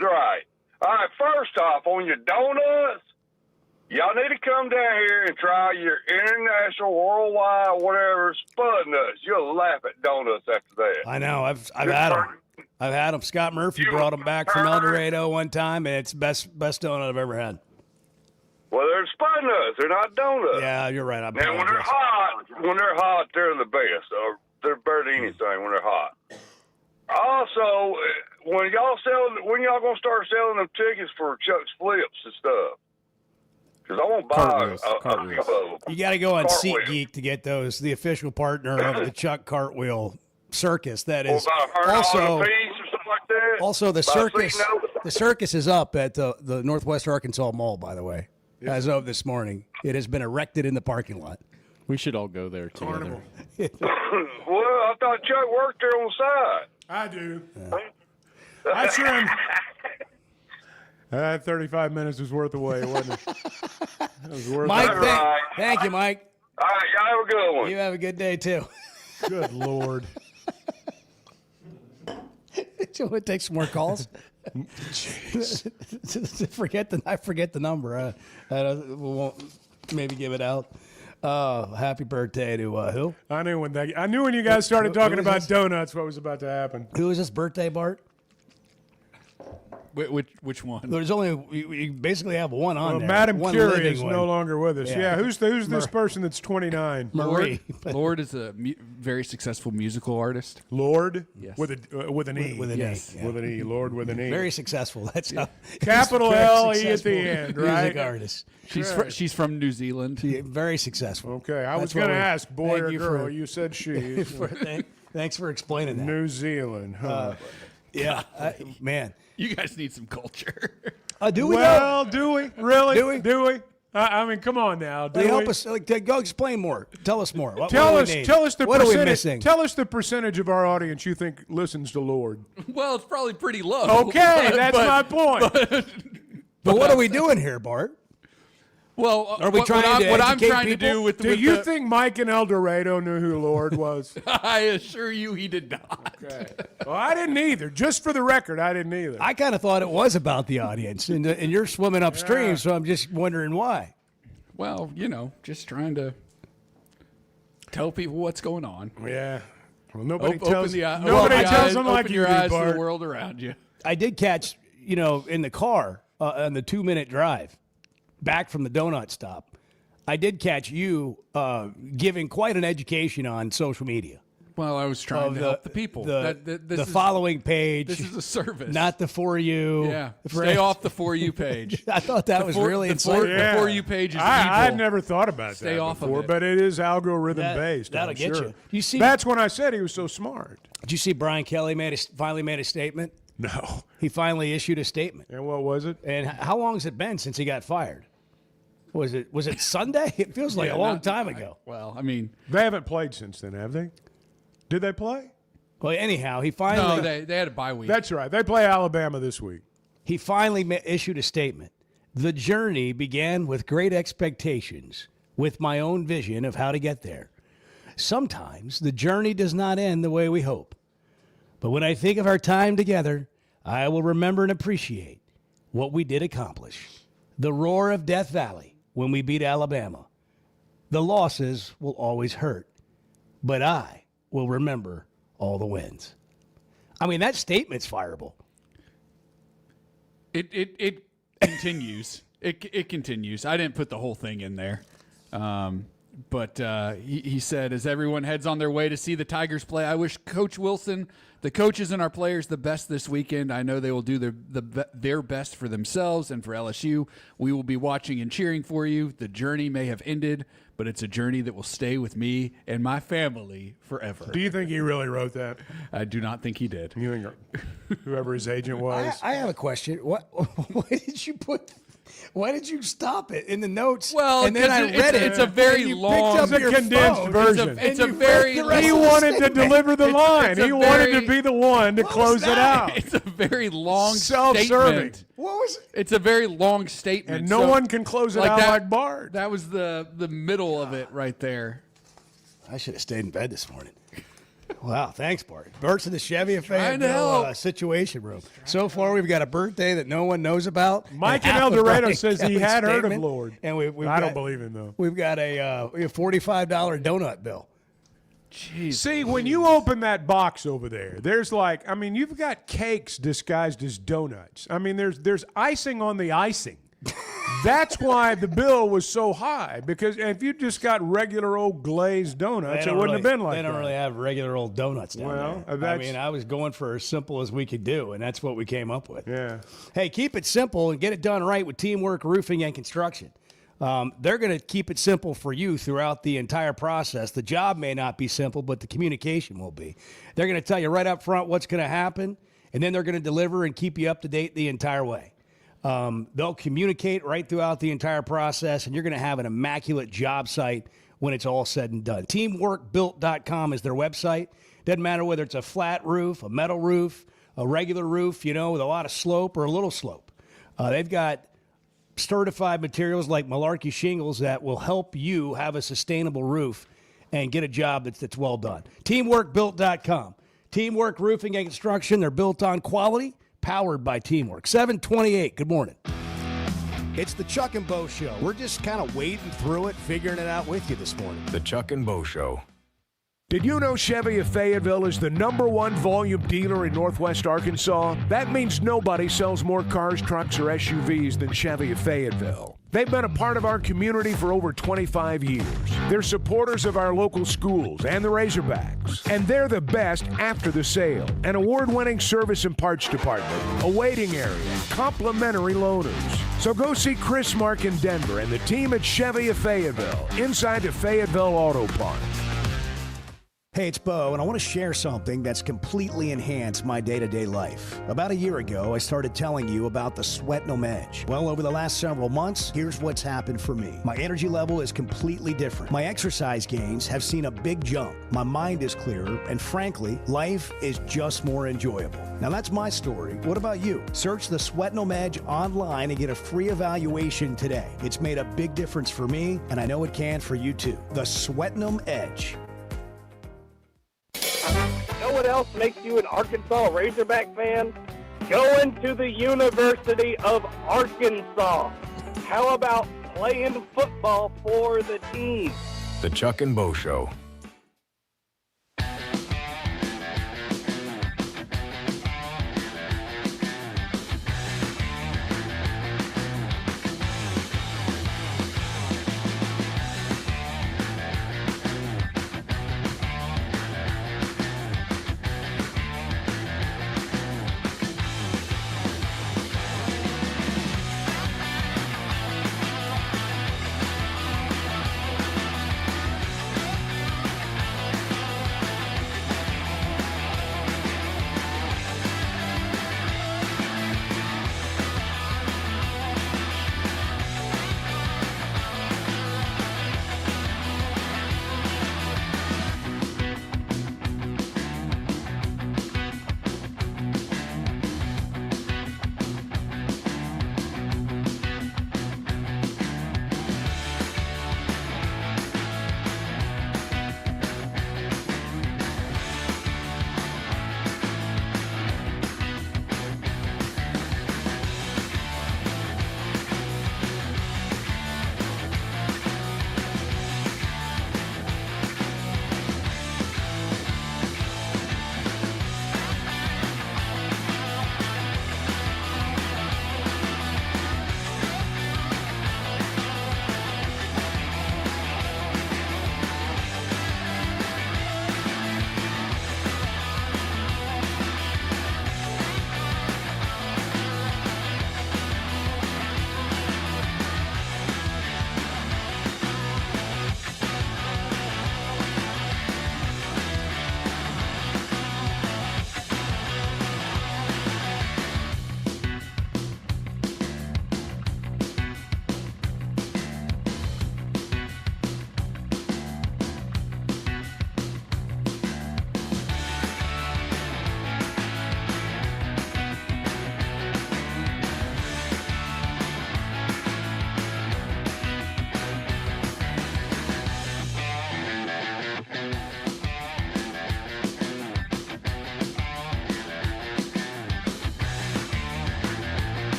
Right. All right, first off, on your donuts, y'all need to come down here and try your international, worldwide, whatever, spud nuts. You'll laugh at donuts after that. I know. I've had them. I've had them. Scott Murphy brought them back from El Dorado one time, and it's best donut I've ever had. Well, they're spud nuts. They're not donuts. Yeah, you're right. I Now, when apologize. they're hot, they're the best. Or they're better than anything when they're hot. Also, when y'all gonna start selling them tickets for Chuck's Flips and stuff? Because I want to buy a couple of them. You got to go on Cartwheel. SeatGeek to get those. The official partner of the Chuck Cartwheel Circus. That Well, is about $100 also a piece or something like that. also the About circus. $6. The circus is up at the Northwest Arkansas Mall. By the way, as of this morning, it has been erected in the parking lot. We should all go there together. Well, I thought Chuck worked there on the side. I do. I sure am. That 35 minutes was worth the wait, wasn't it? It was worth Mike, it. thank you, Mike. All right, y'all have a good one. You have a good day too. Good Lord. Do you want to take some more calls? I forget the number. We won't maybe give it out. Happy birthday to who? I knew when you guys started Who talking was about this? donuts, what was about to happen. Who is this birthday, Bart? Which one? There's only you basically have one on Well, there. Madam One Curie living is one. no longer with us. Yeah. Yeah, who's this person that's 29? Marie. Lord is a very successful musical artist. Lord? Yes. With an E. With an Yes. E. yeah. With an E. Lord with an E. Very successful. That's how. Capital very L, E at successful the end, Music right? artist. She's from New Zealand. Yeah, very successful. Okay, I was That's what going to we- ask, boy thank or you girl. for- You said she. Thanks for explaining that. New Zealand, huh? Yeah, man. You guys need some culture. Do we? Well, do we? Really? Do we? Do we? I mean, come on now. Do They help we? us. Go explain more. Tell us more. What Tell do we us. need? Tell us the what are we percentage. missing? Tell us the percentage of our audience you think listens to Lord. Well, it's probably pretty low. Okay, that's my point. But what are we doing here, Bart? Well, Are we what trying to I'm educate trying to people? do with Do with you the- think Mike in El Dorado knew who Lord was? I assure you, he did not. Okay. Well, I didn't either. Just for the record, I didn't either. I kind of thought it was about the audience, and you're swimming upstream, Yeah. so I'm just wondering why. Well, just trying to tell people what's going on. Yeah. Well, nobody Open tells the eye- nobody open the tells eyes- them like open you your do, eyes to Bart. the world around you. I did catch, in the car on the 2-minute drive back from the donut stop. I did catch you giving quite an education on social media. Well, I was trying Of to help the people. The This is- following page. This is a service. Not the For You. Yeah. For- Stay off the For You page. I thought that was really the insightful. The For You page is I evil. had never thought about Stay that off before, of it. but it is algorithm based. That'll I'm get sure. you. You see, That's when I said he was so smart. Did you see Brian Kelly finally made a statement? No. He finally issued a statement. And what was it? And how long has it been since he got fired? Was it Sunday? It feels like Yeah, a long not- time ago. Well, I mean, They haven't played since then, have they? Did they play? Well, anyhow, he finally no, they had a bye week. That's right. They play Alabama this week. he finally issued a statement. The journey began with great expectations, with my own vision of how to get there. Sometimes the journey does not end the way we hope. But when I think of our time together, I will remember and appreciate what we did accomplish. The roar of Death Valley when we beat Alabama. The losses will always hurt, but I will remember all the wins. I mean, that statement's fireable. It continues. It continues. I didn't put the whole thing in there. But he said, as everyone heads on their way to see the Tigers play, I wish Coach Wilson, the coaches, and our players the best this weekend. I know they will do their best for themselves and for LSU. We will be watching and cheering for you. The journey may have ended, but it's a journey that will stay with me and my family forever. Do you think he really wrote that? I do not think he did. You think whoever his agent was? I have a question. Why did you put? Why did you stop it in the notes? Well, and then I read it. It's a very long, It's a condensed version. It's a very. He wanted to deliver the line. He wanted to be the one to close it out. It's a very long self-serving. statement. What was it? It's a very long statement, and no one can close it out like Bart. That was the middle of it right there. I should have stayed in bed this morning. Wow, thanks, Bart. Bert's in the Chevy Trying to help. Situation room. So far, we've got a birthday that no one knows about. Mike in and El half of Dorado Brian says he Kelly's had heard of statement, Lord. And I don't believe him, though. We've got a $45 donut bill. Jeez. See, when you open that box over there, there's you've got cakes disguised as donuts. I mean, there's icing on the icing. That's why the bill was so high, because if you just got regular old glazed donuts, it wouldn't have been like that. They don't really have regular old donuts down there. I mean, I was going for as simple as we could do, and that's what we came up with. Yeah. Hey, keep it simple and get it done right with Teamwork Roofing and Construction. They're going to keep it simple for you throughout the entire process. The job may not be simple, but the communication will be. They're going to tell you right up front what's going to happen, and then they're going to deliver and keep you up to date the entire way. They'll communicate right throughout the entire process, and you're going to have an immaculate job site when it's all said and done. Teamworkbuilt.com is their website. Doesn't matter whether it's a flat roof, a metal roof, a regular roof, with a lot of slope or a little slope. They've got certified materials like Malarkey shingles that will help you have a sustainable roof and get a job that's well done. Teamworkbuilt.com. Teamwork Roofing and Construction. They're built on quality, powered by Teamwork. 728. Good morning. It's the Chuck and Bo Show. We're just kind of wading through it, figuring it out with you this morning. The Chuck and Bo Show. Did you know Chevy of Fayetteville is the #1 volume dealer in Northwest Arkansas? That means nobody sells more cars, trucks, or SUVs than Chevy of Fayetteville. They've been a part of our community for over 25 years. They're supporters of our local schools and the Razorbacks. And they're the best after the sale. An award-winning service and parts department, a waiting area, complimentary loaners. So go see Chris Mark in Denver and the team at Chevy of Fayetteville, inside the Fayetteville Auto Park. Hey, it's Bo, and I want to share something that's completely enhanced my day-to-day life. About a year ago, I started telling you about the Sweatnum Edge. Well, over the last several months, here's what's happened for me. My energy level is completely different. My exercise gains have seen a big jump. My mind is clearer, and frankly, life is just more enjoyable. Now, that's my story. What about you? Search the Sweatnum Edge online and get a free evaluation today. It's made a big difference for me, and I know it can for you too. The Sweatnum Edge. You know what else makes you an Arkansas Razorback fan? Going to the University of Arkansas. How about playing football for the team? The Chuck and Bo Show.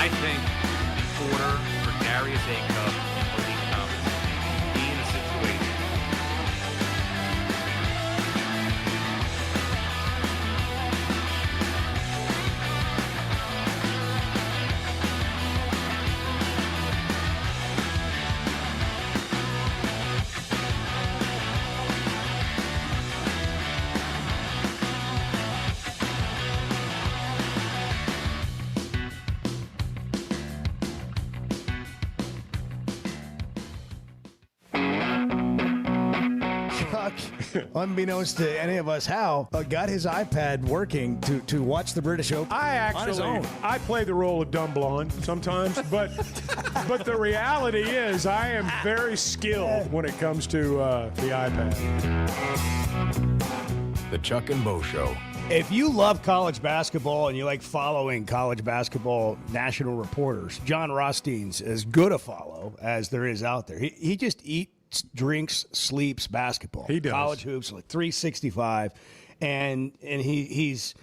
I think in order for Darius Acuff and Malik Thomas to be in a situation Chuck, unbeknownst to any of us, got his iPad working to watch the British Open on his own. I play the role of dumb blonde sometimes, but the reality is I am very skilled when it comes to the iPad. The Chuck and Bo Show. If you love college basketball and you like following college basketball national reporters, John Rothstein's as good a follow as there is out there. He just eats, drinks, sleeps basketball. He does. College hoops, like 365. And he's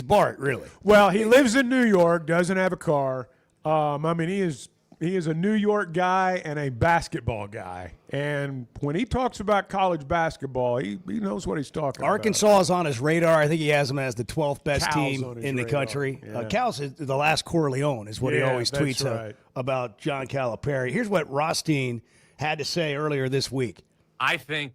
Bart, really. Well, he lives in New York, doesn't have a car. He is a New York guy and a basketball guy. And when he talks about college basketball, he knows what he's talking about. Arkansas is on his radar. I think he has them as the 12th best Cal's team on his in the radar. country. Yeah. Cal's is the last Corleone is what he always that's tweets right. about John Calipari. Here's what Rothstein had to say earlier this week. I think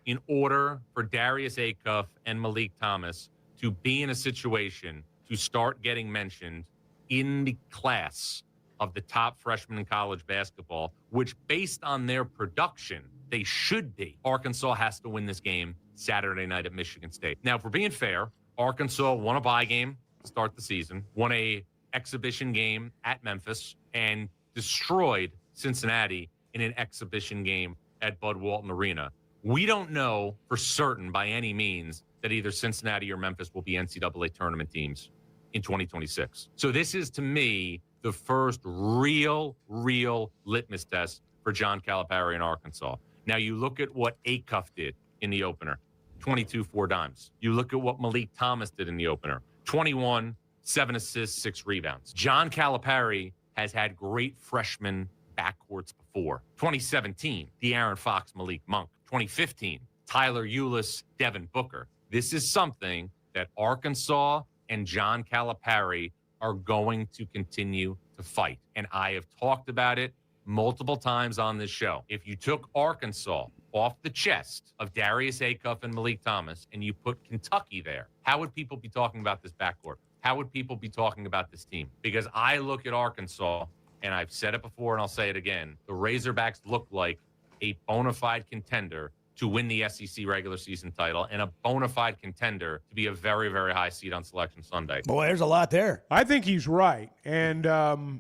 in order for Darius Acuff and Malik Thomas to be in a situation to start getting mentioned in the class of the top freshmen in college basketball, which based on their production, they should be, Arkansas has to win this game Saturday night at Michigan State. Now, if we're being fair, Arkansas won a bye game to start the season, won a exhibition game at Memphis, and destroyed Cincinnati in an exhibition game at Bud Walton Arena. We don't know for certain by any means that either Cincinnati or Memphis will be NCAA tournament teams in 2026. So this is, to me, the first real litmus test for John Calipari in Arkansas. Now, you look at what Acuff did in the opener, 22 4 dimes. You look at what Malik Thomas did in the opener, 21, 7 assists, 6 rebounds. John Calipari has had great freshman backcourts before. 2017, De'Aaron Fox, Malik Monk. 2015, Tyler Ulis, Devin Booker. This is something that Arkansas and John Calipari are going to continue to fight. And I have talked about it multiple times on this show. If you took Arkansas off the chest of Darius Acuff and Malik Thomas and you put Kentucky there, how would people be talking about this backcourt? How would people be talking about this team? Because I look at Arkansas, and I've said it before and I'll say it again, the Razorbacks look like a bona fide contender to win the SEC regular season title and a bona fide contender to be a very, very high seed on Selection Sunday. Boy, there's a lot there. I think he's right. And, I've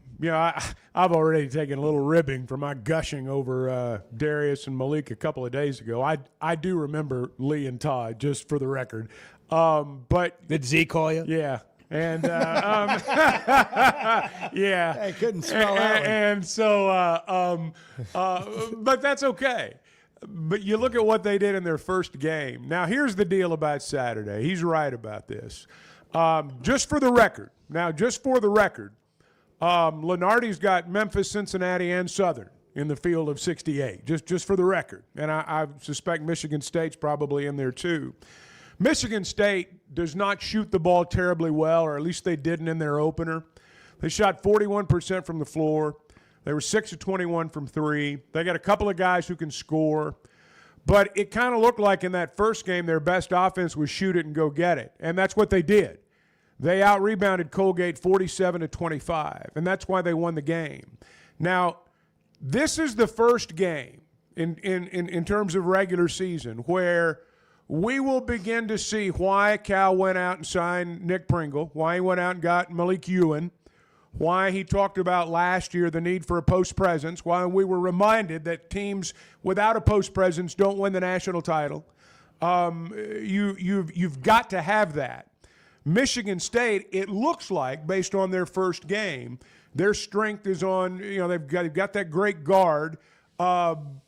already taken a little ribbing for my gushing over Darius and Malik a couple of days ago. I do remember Lee and Todd, just for the record. But did Z call you? Yeah. And yeah, I couldn't spell that one. And so, but that's okay. But you look at what they did in their first game. Now, here's the deal about Saturday. He's right about this. Just for the record, Lenardi's got Memphis, Cincinnati, and Southern in the field of 68. Just for the record, and I suspect Michigan State's probably in there too. Michigan State does not shoot the ball terribly well, or at least they didn't in their opener. They shot 41% from the floor. They were 6 of 21 from three. They got a couple of guys who can score. But it kind of looked like in that first game their best offense was shoot it and go get it. And that's what they did. They out-rebounded Colgate 47-25, and that's why they won the game. Now, this is the first game in terms of regular season where we will begin to see why Cal went out and signed Nick Pringle, why he went out and got Malik Ewan, why he talked about last year the need for a post presence, why we were reminded that teams without a post presence don't win the national title. You've got to have that. Michigan State, it looks like, based on their first game, their strength is on, they've got that great guard.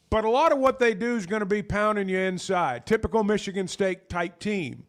But a lot of what they do is going to be pounding you inside. Typical Michigan State type team.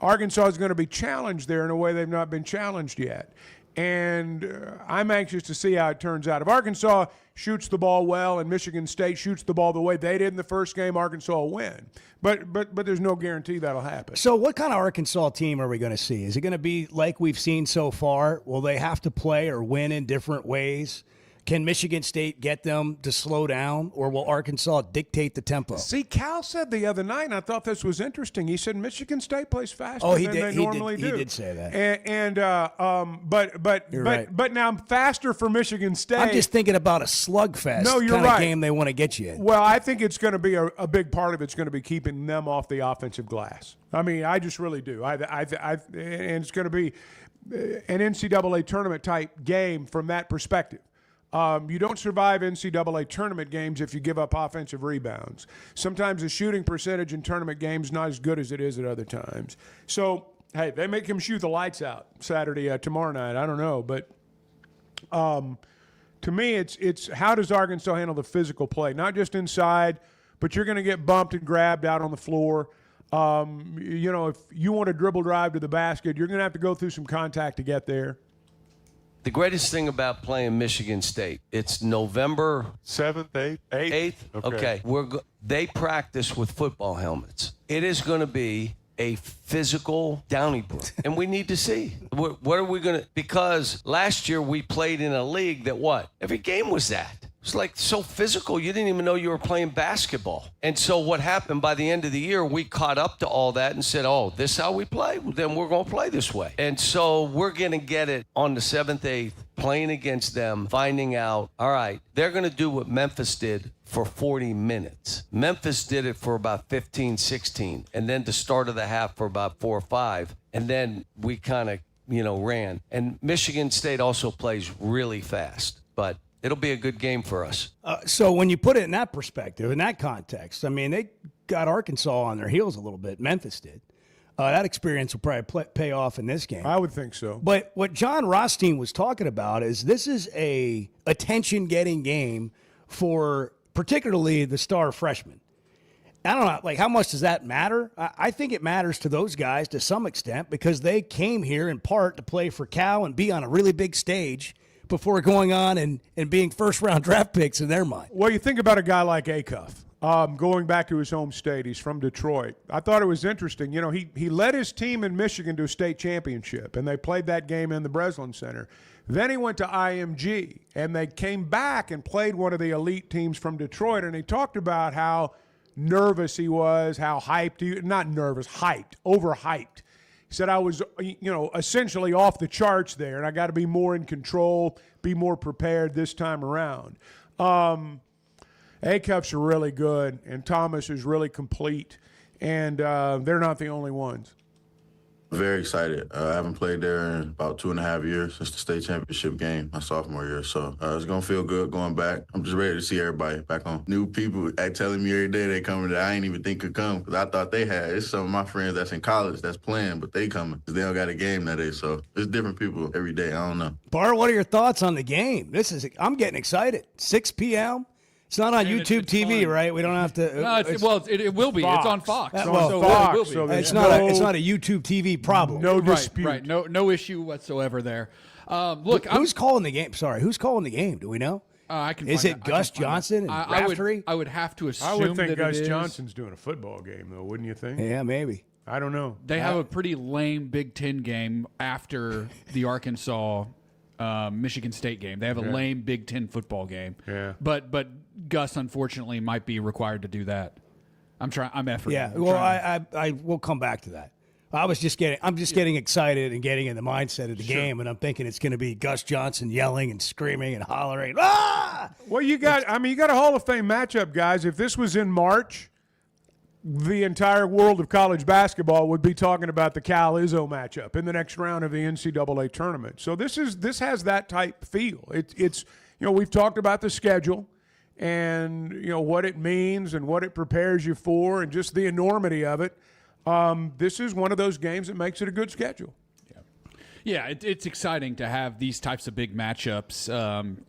Arkansas is going to be challenged there in a way they've not been challenged yet. And I'm anxious to see how it turns out. If Arkansas shoots the ball well and Michigan State shoots the ball the way they did in the first game, Arkansas will win. But there's no guarantee that'll happen. So what kind of Arkansas team are we going to see? Is it going to be like we've seen so far? Will they have to play or win in different ways? Can Michigan State get them to slow down, or will Arkansas dictate the tempo? See, Cal said the other night, and I thought this was interesting. He said Michigan State plays faster than they normally do. He did say that. But now faster for Michigan State. I'm just thinking about a slugfest kind of game they want to get you in. Well, I think it's going to be a big part of it's going to be keeping them off the offensive glass. I mean, I just really do. And it's going to be an NCAA tournament type game from that perspective. You don't survive NCAA tournament games if you give up offensive rebounds. Sometimes the shooting percentage in tournament games is not as good as it is at other times. So, hey, they make him shoot the lights out Saturday, tomorrow night. I don't know. But to me, it's how does Arkansas handle the physical play? Not just inside, but you're going to get bumped and grabbed out on the floor. If you want to dribble drive to the basket, you're going to have to go through some contact to get there. The greatest thing about playing Michigan State, it's November 7th, 8th. Okay. They practice with football helmets. It is going to be a physical Donnybrook, and we need to see what are we going to, because last year we played in a league that every game was that. It was like so physical, you didn't even know you were playing basketball. And so what happened by the end of the year, we caught up to all that and said, oh, this is how we play? Well, then we're going to play this way. And so we're going to get it on the 7th, 8th, playing against them, finding out, all right, they're going to do what Memphis did for 40 minutes. Memphis did it for about 15, 16, and then the start of the half for about 4 or 5. And then we kind of, ran. And Michigan State also plays really fast, but it'll be a good game for us. So when you put it in that perspective, in that context, I mean, they got Arkansas on their heels a little bit. Memphis did. That experience will probably pay off in this game. I would think so. But what John Rothstein was talking about is this is a attention-getting game for particularly the star freshman. I don't know, how much does that matter? I think it matters to those guys to some extent because they came here in part to play for Cal and be on a really big stage before going on and being first-round draft picks in their mind. Well, you think about a guy like Acuff, going back to his home state. He's from Detroit. I thought it was interesting. He led his team in Michigan to a state championship, and they played that game in the Breslin Center. Then he went to IMG, and they came back and played one of the elite teams from Detroit, and he talked about how nervous he was, how hyped overhyped. He said, I was, essentially off the charts there, and I got to be more in control, be more prepared this time around. Acuff's are really good, and Thomas is really complete, and they're not the only ones. Very excited. I haven't played there in about 2.5 years since the state championship game my sophomore year. So it's going to feel good going back. I'm just ready to see everybody back home. New people telling me every day they coming that I ain't even think could come because I thought they had. It's some of my friends that's in college that's playing, but they coming because they don't got a game that day. So it's different people every day. I don't know. Bar, what are your thoughts on the game? I'm getting excited. 6 p.m. It's not on YouTube TV, fun. Right? We don't have to. No, it will be. Fox. It's on Fox. It's on Fox. So it's not a YouTube TV problem. No dispute. Right. No issue whatsoever there. Look, who's calling the game? Sorry, who's calling the game? Do we know? I can. Is it Gus Johnson and Raftery? I would have to assume. I would think that Gus Johnson's doing a football game, though. Wouldn't you think? Yeah, maybe. I don't know. They have a pretty lame Big Ten game after the Arkansas. Michigan State game. They have a lame Big Ten football game. Yeah. But Gus unfortunately might be required to do that. I'm efforting. Yeah. Well, I will come back to that. I'm just getting excited and getting in the mindset of the game, and I'm thinking it's going to be Gus Johnson yelling and screaming and hollering. Ah! Well, you got a Hall of Fame matchup, guys. If this was in March, the entire world of college basketball would be talking about the Cal-Izzo matchup in the next round of the NCAA tournament. So this has that type feel. It's we've talked about the schedule and what it means and what it prepares you for and just the enormity of it. This is one of those games that makes it a good schedule. Yeah, it's exciting to have these types of big matchups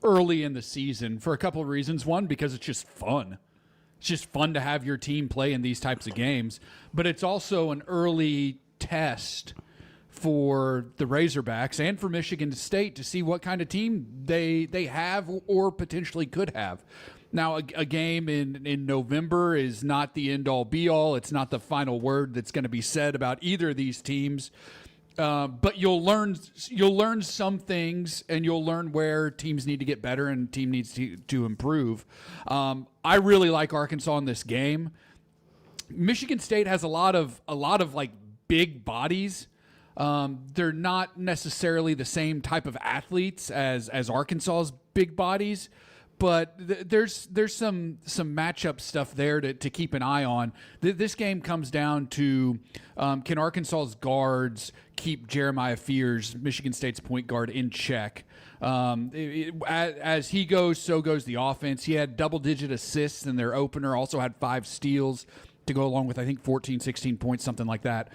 early in the season for a couple of reasons. One, because it's just fun. It's just fun to have your team play in these types of games, but it's also an early test for the Razorbacks and for Michigan State to see what kind of team they have or potentially could have. Now, a game in November is not the end-all, be-all. It's not the final word that's going to be said about either of these teams. But you'll learn some things, and you'll learn where teams need to get better and team needs to improve. I really like Arkansas in this game. Michigan State has a lot of like big bodies. They're not necessarily the same type of athletes as Arkansas's big bodies, but there's some matchup stuff there to keep an eye on. This game comes down to can Arkansas's guards keep Jeremiah Fears, Michigan State's point guard, in check? As he goes, so goes the offense. He had double-digit assists in their opener, also had 5 steals to go along with, I think, 14, 16 points, something like that.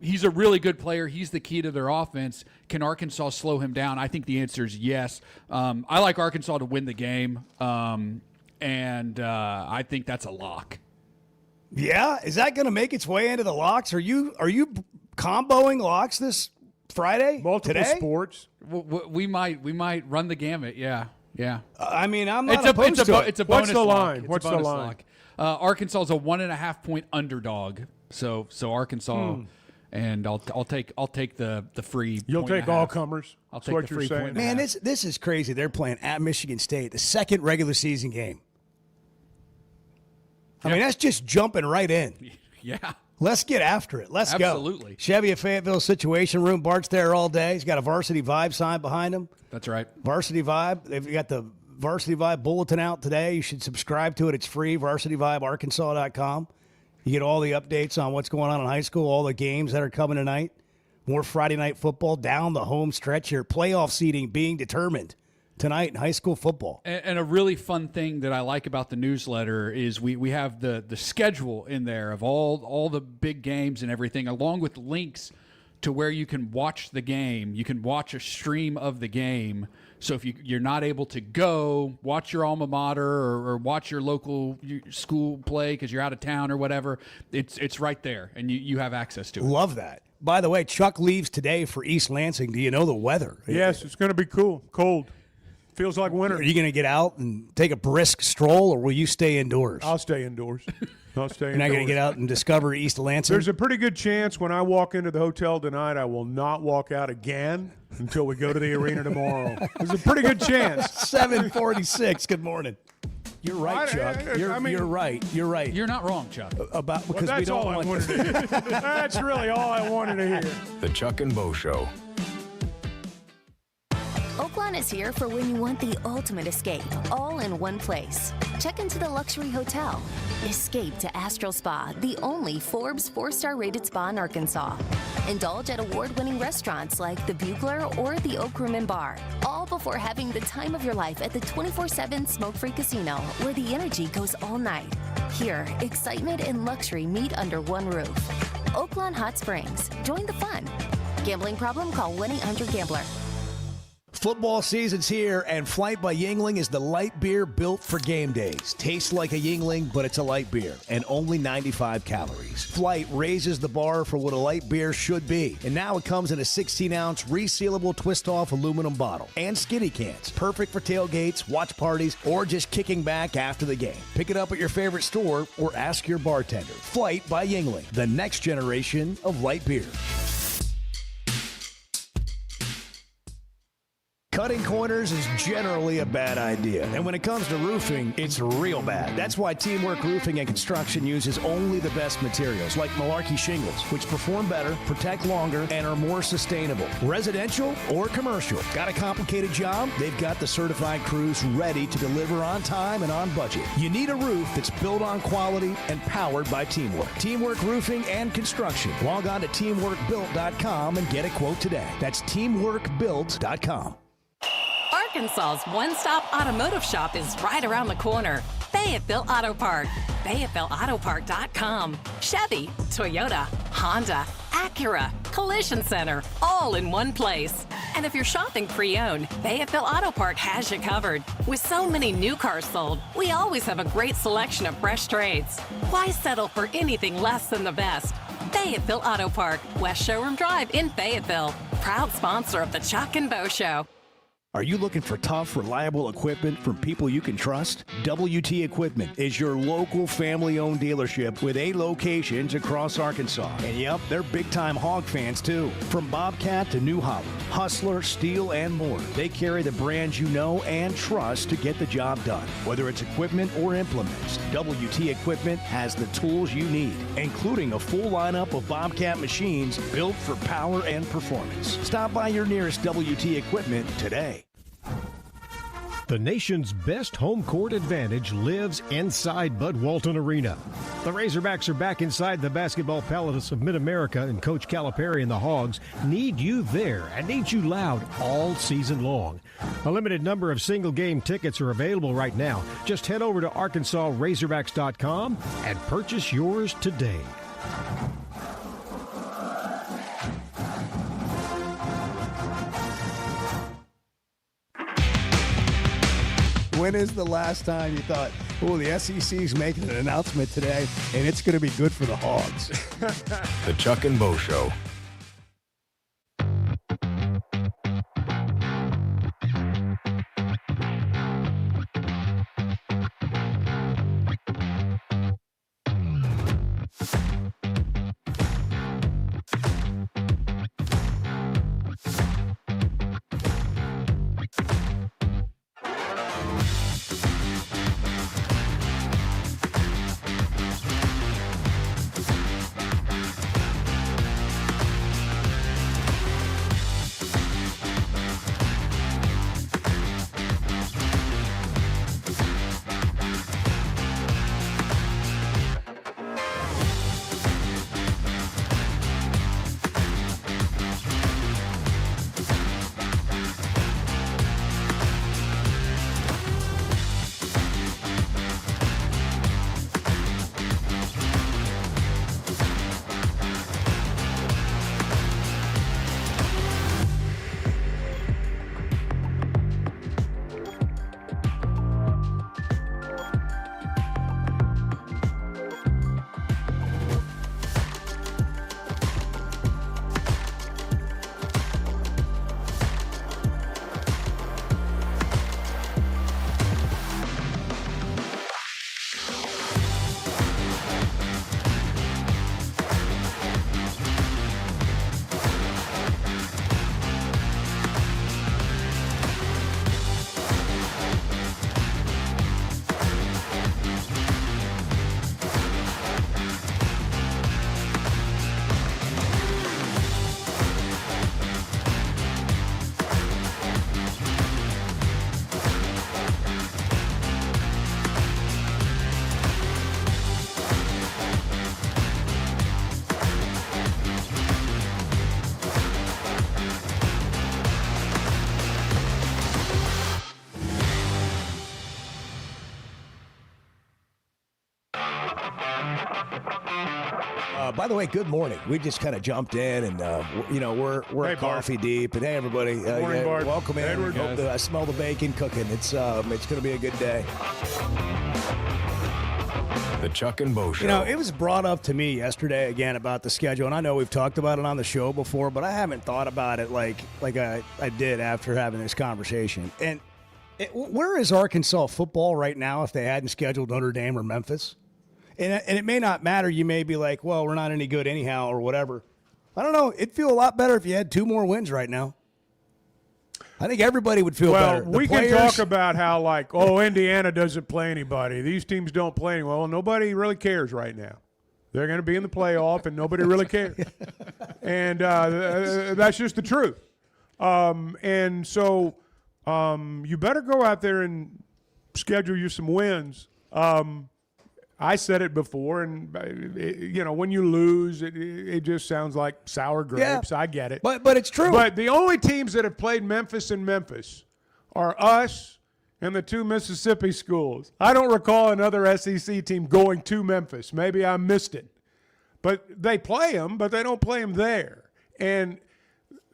He's a really good player. He's the key to their offense. Can Arkansas slow him down? I think the answer is yes. I like Arkansas to win the game, and I think that's a lock. Yeah? Is that going to make its way into the locks? Are you comboing locks this Friday? Multiple today? sports. We might run the gamut, yeah. I mean, I'm not opposed to it. It's a bonus What's the lock. line? It's What's a bonus the line? lock. Arkansas is a 1.5-point underdog. So Arkansas, and I'll take the free. You'll take all comers. I'll That's take what the you're free saying. point. Man, this is crazy. They're playing at Michigan State, the second regular season game. I mean, that's just jumping right in. Yeah. Let's get after it. Let's go. Absolutely. Chevy at Fayetteville Situation Room. Bart's there all day. He's got a Varsity Vibe sign behind him. That's right. Varsity Vibe. They've got the Varsity Vibe bulletin out today. You should subscribe to it. It's free. VarsityVibeArkansas.com. You get all the updates on what's going on in high school, all the games that are coming tonight. More Friday night football down the home stretch here. Playoff seeding being determined tonight in high school football. And a really fun thing that I like about the newsletter is we have the schedule in there of all the big games and everything, along with links to where you can watch the game. You can watch a stream of the game. So if you're not able to go, watch your alma mater or watch your local school play because you're out of town or whatever, it's right there, and you have access to it. Love that. By the way, Chuck leaves today for East Lansing. Do you know the weather? Yes, it's going to be cold. Feels like winter. Are you going to get out and take a brisk stroll, or will you stay indoors? I'll stay indoors. You're not going to get out and discover East Lansing? There's a pretty good chance when I walk into the hotel tonight, I will not walk out again until we go to the arena tomorrow. There's a pretty good chance. 7:46. Good morning. You're right, Chuck. You're right. You're right. You're not wrong, Chuck. Because that's we don't all I want wanted to hear. That's really all I wanted to hear. The Chuck and Bo Show. Oaklawn is here for when you want the ultimate escape, all in one place. Check into the luxury hotel. Escape to Astral Spa, the only Forbes 4-star rated spa in Arkansas. Indulge at award-winning restaurants like the Bugler or the Oak Room and Bar, all before having the time of your life at the 24/7 smoke-free casino, where the energy goes all night. Here, excitement and luxury meet under one roof. Oaklawn Hot Springs. Join the fun. Gambling problem? Call 1-800-GAMBLER. Football season's here, and Flight by Yuengling is the light beer built for game days. Tastes like a Yuengling, but it's a light beer, and only 95 calories. Flight raises the bar for what a light beer should be, and now it comes in a 16-ounce resealable twist-off aluminum bottle and skinny cans. Perfect for tailgates, watch parties, or just kicking back after the game. Pick it up at your favorite store or ask your bartender. Flight by Yuengling, the next generation of light beer. Cutting corners is generally a bad idea, and when it comes to roofing, it's real bad. That's why Teamwork Roofing and Construction uses only the best materials, like Malarkey shingles, which perform better, protect longer, and are more sustainable. Residential or commercial. Got a complicated job? They've got the certified crews ready to deliver on time and on budget. You need a roof that's built on quality and powered by Teamwork. Teamwork Roofing and Construction. Log on to teamworkbuilt.com and get a quote today. That's teamworkbuilt.com. Arkansas's one-stop automotive shop is right around the corner. Fayetteville Auto Park. FayettevilleAutoPark.com. Chevy, Toyota, Honda, Acura, Collision Center, all in one place. And if you're shopping pre-owned, Fayetteville Auto Park has you covered. With so many new cars sold, we always have a great selection of fresh trades. Why settle for anything less than the best? Fayetteville Auto Park, West Showroom Drive in Fayetteville. Proud sponsor of the Chuck and Bo Show. Are you looking for tough, reliable equipment from people you can trust? WT Equipment is your local family-owned dealership with 8 locations across Arkansas. And yep, they're big-time hog fans too. From Bobcat to New Holland, Hustler, Steel, and more. They carry the brands you know and trust to get the job done. Whether it's equipment or implements, WT Equipment has the tools you need, including a full lineup of Bobcat machines built for power and performance. Stop by your nearest WT Equipment today. The nation's best home court advantage lives inside Bud Walton Arena. The Razorbacks are back inside the Basketball Palace of Mid-America, and Coach Calipari and the Hogs need you there and need you loud all season long. A limited number of single-game tickets are available right now. Just head over to ArkansasRazorbacks.com and purchase yours today. When is the last time you thought, oh, the SEC's making an announcement today, and it's going to be good for the Hogs? The Chuck and Bo Show. By the way, good morning. We just kind of jumped in, and we're Hey, coffee deep. And hey, everybody, morning, Bart. welcome in. Edward. Hope I smell the bacon cooking. It's going to be a good day. The Chuck and Bo Show. You know, it was brought up to me yesterday again about the schedule, and I know we've talked about it on the show before, but I haven't thought about it like I did after having this conversation. And where is Arkansas football right now if they hadn't scheduled Notre Dame or Memphis? And it may not matter. You may be like, well, we're not any good anyhow or whatever. I don't know. It'd feel a lot better if you had 2 more wins right now. I think everybody would feel better. Well, we can talk about how, Indiana doesn't play anybody. These teams don't play anyone. Well, nobody really cares right now. They're going to be in the playoff, and nobody really cares. And that's just the truth. And so you better go out there and schedule you some wins. I said it before, and when you lose, it just sounds like sour grapes. Yeah, I get it, but it's true. But the only teams that have played Memphis are us and the 2 Mississippi schools. I don't recall another SEC team going to Memphis. Maybe I missed it, but they play them, but they don't play them there, and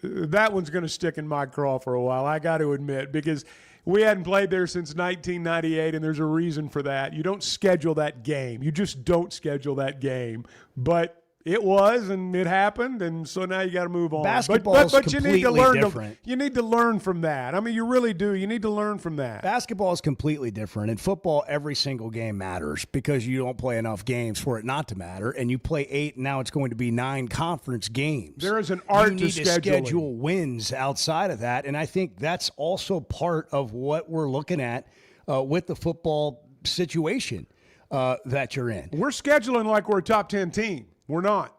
that one's going to stick in my craw for a while. I got to admit, because we hadn't played there since 1998, and there's a reason for that. You don't schedule that game. You just don't schedule that game. But It was, and it happened, and so now you got to move on. Basketball's but you need to completely learn different. You need to learn from that. I mean, you really do. You need to learn from that. Basketball is completely different. In football, every single game matters because you don't play enough games for it not to matter, and you play 8, and now it's going to be 9 conference games. There is an art you need to to scheduling. schedule wins outside of that, and I think that's also part of what we're looking at with the football situation that you're in. We're scheduling like we're a top 10 team. We're not.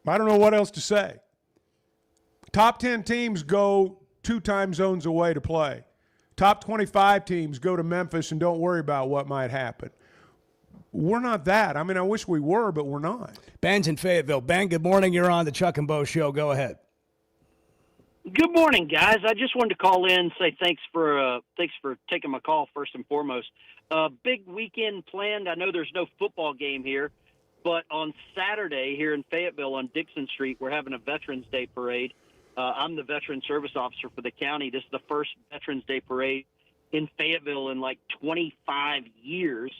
I don't know what else to say. Top 10 teams go 2 time zones away to play. Top 25 teams go to Memphis and don't worry about what might happen. We're not that. I mean, I wish we were, but we're not. Ben's in Fayetteville. Ben, good morning. You're on the Chuck and Bo Show. Go ahead. Good morning, guys. I just wanted to call in and say thanks for taking my call first and foremost. Big weekend planned. I know there's no football game here, but on Saturday here in Fayetteville on Dixon Street, we're having a Veterans Day parade. I'm the Veteran Service Officer for the county. This is the first Veterans Day parade in Fayetteville in like 25 years.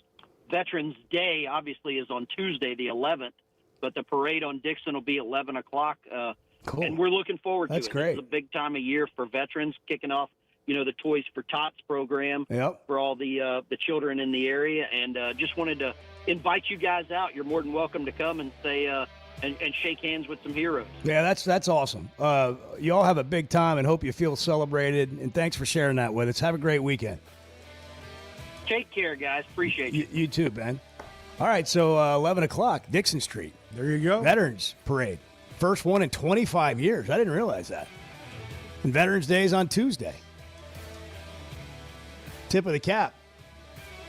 Veterans Day, obviously, is on Tuesday, the 11th, but the parade on Dixon will be 11 o'clock. Cool. And we're looking forward to it. That's great. It's a big time of year for veterans, kicking off, the Toys for Tots program for all the children in the area. And just wanted to invite you guys out. You're more than welcome to come and say and shake hands with some heroes. Yeah, that's awesome. You all have a big time and hope you feel celebrated. And thanks for sharing that with us. Have a great weekend. Take care, guys. Appreciate you. You too, Ben. All right, so 11 o'clock, Dixon Street. There you go. Veterans Parade. First one in 25 years. I didn't realize that. And Veterans Day is on Tuesday. Tip of the cap.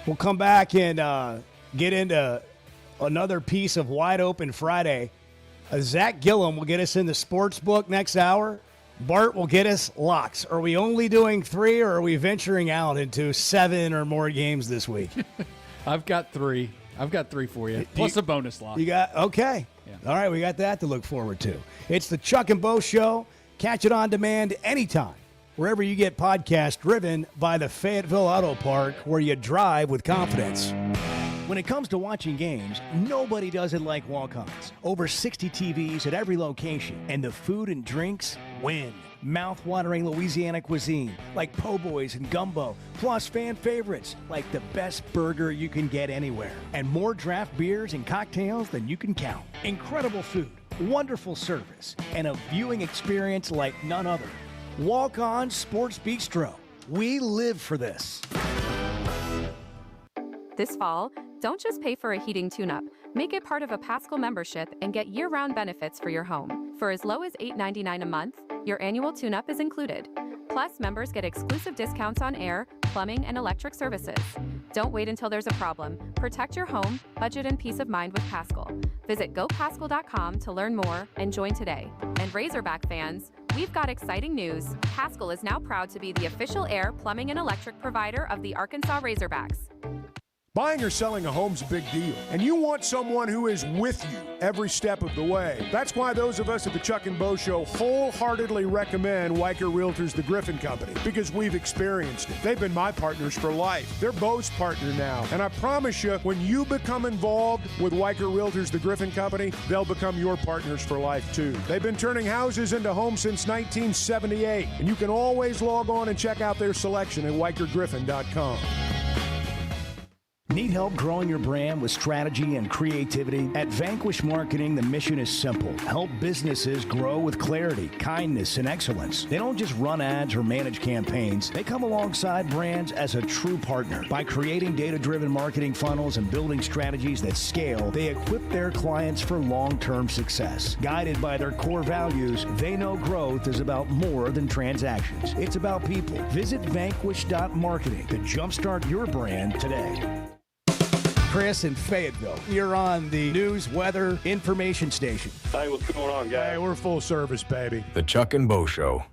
We'll come back and get into another piece of Wide Open Friday. Zach Gillum will get us in the sports book next hour. Bart will get us locks. Are we only doing 3 or are we venturing out into 7 or more games this week? I've got 3. I've got 3 for you, plus a bonus lock. You got, okay. Yeah. All right, we got that to look forward to. It's the Chuck and Bo Show. Catch it on demand anytime, wherever you get podcasts, driven by the Fayetteville Auto Park, where you drive with confidence. When it comes to watching games, nobody does it like Walk-Ons. Over 60 TVs at every location, and the food and drinks win. Mouth-watering Louisiana cuisine like po' boys and gumbo, plus fan favorites like the best burger you can get anywhere, and more draft beers and cocktails than you can count. Incredible food, wonderful service, and a viewing experience like none other. Walk-On Sports Bistro. We live for this. This fall, don't just pay for a heating tune-up. Make it part of a Paschal membership and get year-round benefits for your home. For as low as $8.99 a month, your annual tune-up is included. Plus, members get exclusive discounts on air, plumbing, and electric services. Don't wait until there's a problem. Protect your home, budget, and peace of mind with Paschal. Visit gopaschal.com to learn more and join today. And Razorback fans, we've got exciting news. Paschal is now proud to be the official air, plumbing, and electric provider of the Arkansas Razorbacks. Buying or selling a home's a big deal, and you want someone who is with you every step of the way. That's why those of us at the Chuck and Bo Show wholeheartedly recommend Weicker Realtors, the Griffin Company, because we've experienced it. They've been my partners for life. They're Bo's partner now, and I promise you, when you become involved with Weicker Realtors, the Griffin Company, they'll become your partners for life too. They've been turning houses into homes since 1978, and you can always log on and check out their selection at WeicherGriffin.com. Need help growing your brand with strategy and creativity? At Vanquish Marketing, the mission is simple. Help businesses grow with clarity, kindness, and excellence. They don't just run ads or manage campaigns. They come alongside brands as a true partner. By creating data-driven marketing funnels and building strategies that scale, they equip their clients for long-term success. Guided by their core values, they know growth is about more than transactions. It's about people. Visit vanquish.marketing to jumpstart your brand today. Chris in Fayetteville. You're on the news, weather, information station. Hey, what's going on, guys? Hey, we're full service, baby. The Chuck and Bo Show.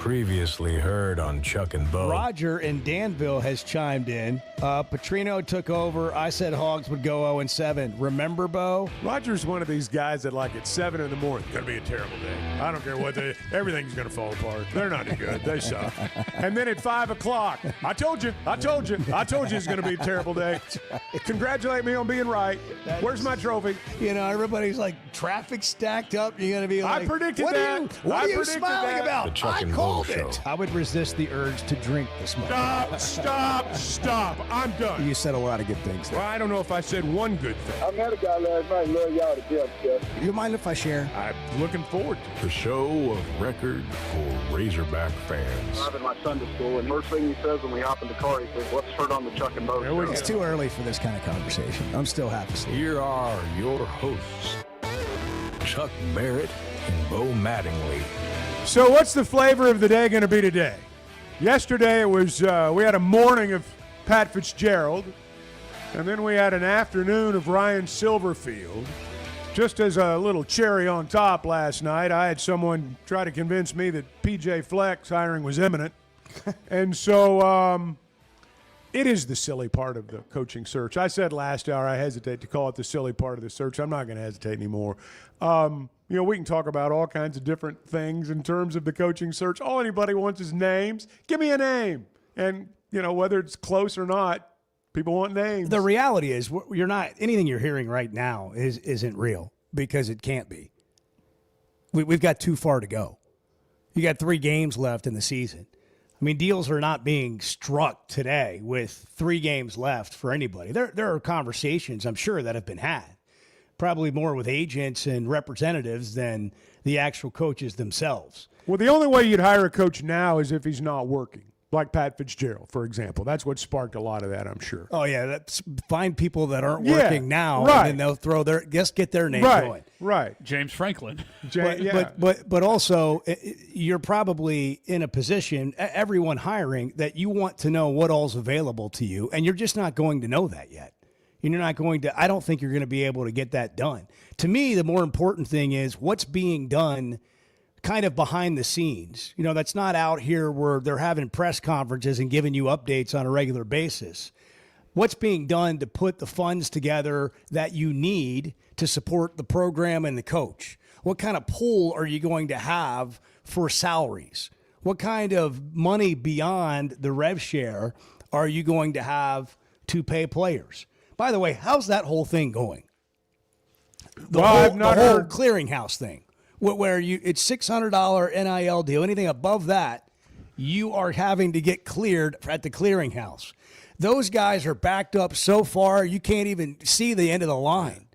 Previously heard on Chuck and Bo. Roger in Danville has chimed in. Petrino took over. I said Hogs would go 0-7. Remember, Bo? Roger's one of these guys that, like, at 7 in the morning, it's going to be a terrible day. I don't care what everything's going to fall apart. They're not any good. They suck. And then at 5 o'clock, I told you it's going to be a terrible day. Right. Congratulate me on being right. Where's my trophy? You know, everybody's like, traffic stacked up. You're going to be like, I predicted that. What are you smiling about? The Chuck I and Bo called Show. it. I would resist the urge to drink this morning. Stop. I'm done. You said a lot of good things there. Well, I don't know if I said one good thing. I met a guy last night. Love y'all to death, Jeff. Do you mind if I share? I'm looking forward to it. The show of record for Razorback fans. I'm in my Sunday school, and first thing he says when we hop in the car, he says, "Let's turn on the Chuck and Bo Show." It's too early for this kind of conversation. I'm still half asleep. Here are your hosts, Chuck Barrett and Bo Mattingly. So what's the flavor of the day going to be today? Yesterday it was we had a morning of Pat Fitzgerald, and then we had an afternoon of Ryan Silverfield. Just as a little cherry on top last night, I had someone try to convince me that PJ Fleck's hiring was imminent. And so it is the silly part of the coaching search. I said last hour I hesitate to call it the silly part of the search. I'm not going to hesitate anymore. You know, we can talk about all kinds of different things in terms of the coaching search. All anybody wants is names. Give me a name. And, you know, whether it's close or not, people want names. The reality is anything you're hearing right now isn't real because it can't be. We've got too far to go. You got 3 games left in the season. I mean, deals are not being struck today with 3 games left for anybody. There are conversations, I'm sure, that have been had. Probably more with agents and representatives than the actual coaches themselves. Well, the only way you'd hire a coach now is if he's not working, like Pat Fitzgerald, for example. That's what sparked a lot of that, I'm sure. Oh, yeah. Find people that aren't working now, right. And then they'll get their name going. Right. James Franklin. But also, you're probably in a position, everyone hiring, that you want to know what all's available to you, and you're just not going to know that yet. And you're not going to, I don't think you're going to be able to get that done. To me, the more important thing is what's being done kind of behind the scenes. You know, that's not out here where they're having press conferences and giving you updates on a regular basis. What's being done to put the funds together that you need to support the program and the coach? What kind of pool are you going to have for salaries? What kind of money beyond the rev share are you going to have to pay players? By the way, how's that whole thing going? The whole clearinghouse thing, where it's $600 NIL deal. Anything above that, you are having to get cleared at the clearinghouse. Those guys are backed up so far you can't even see the end of the line.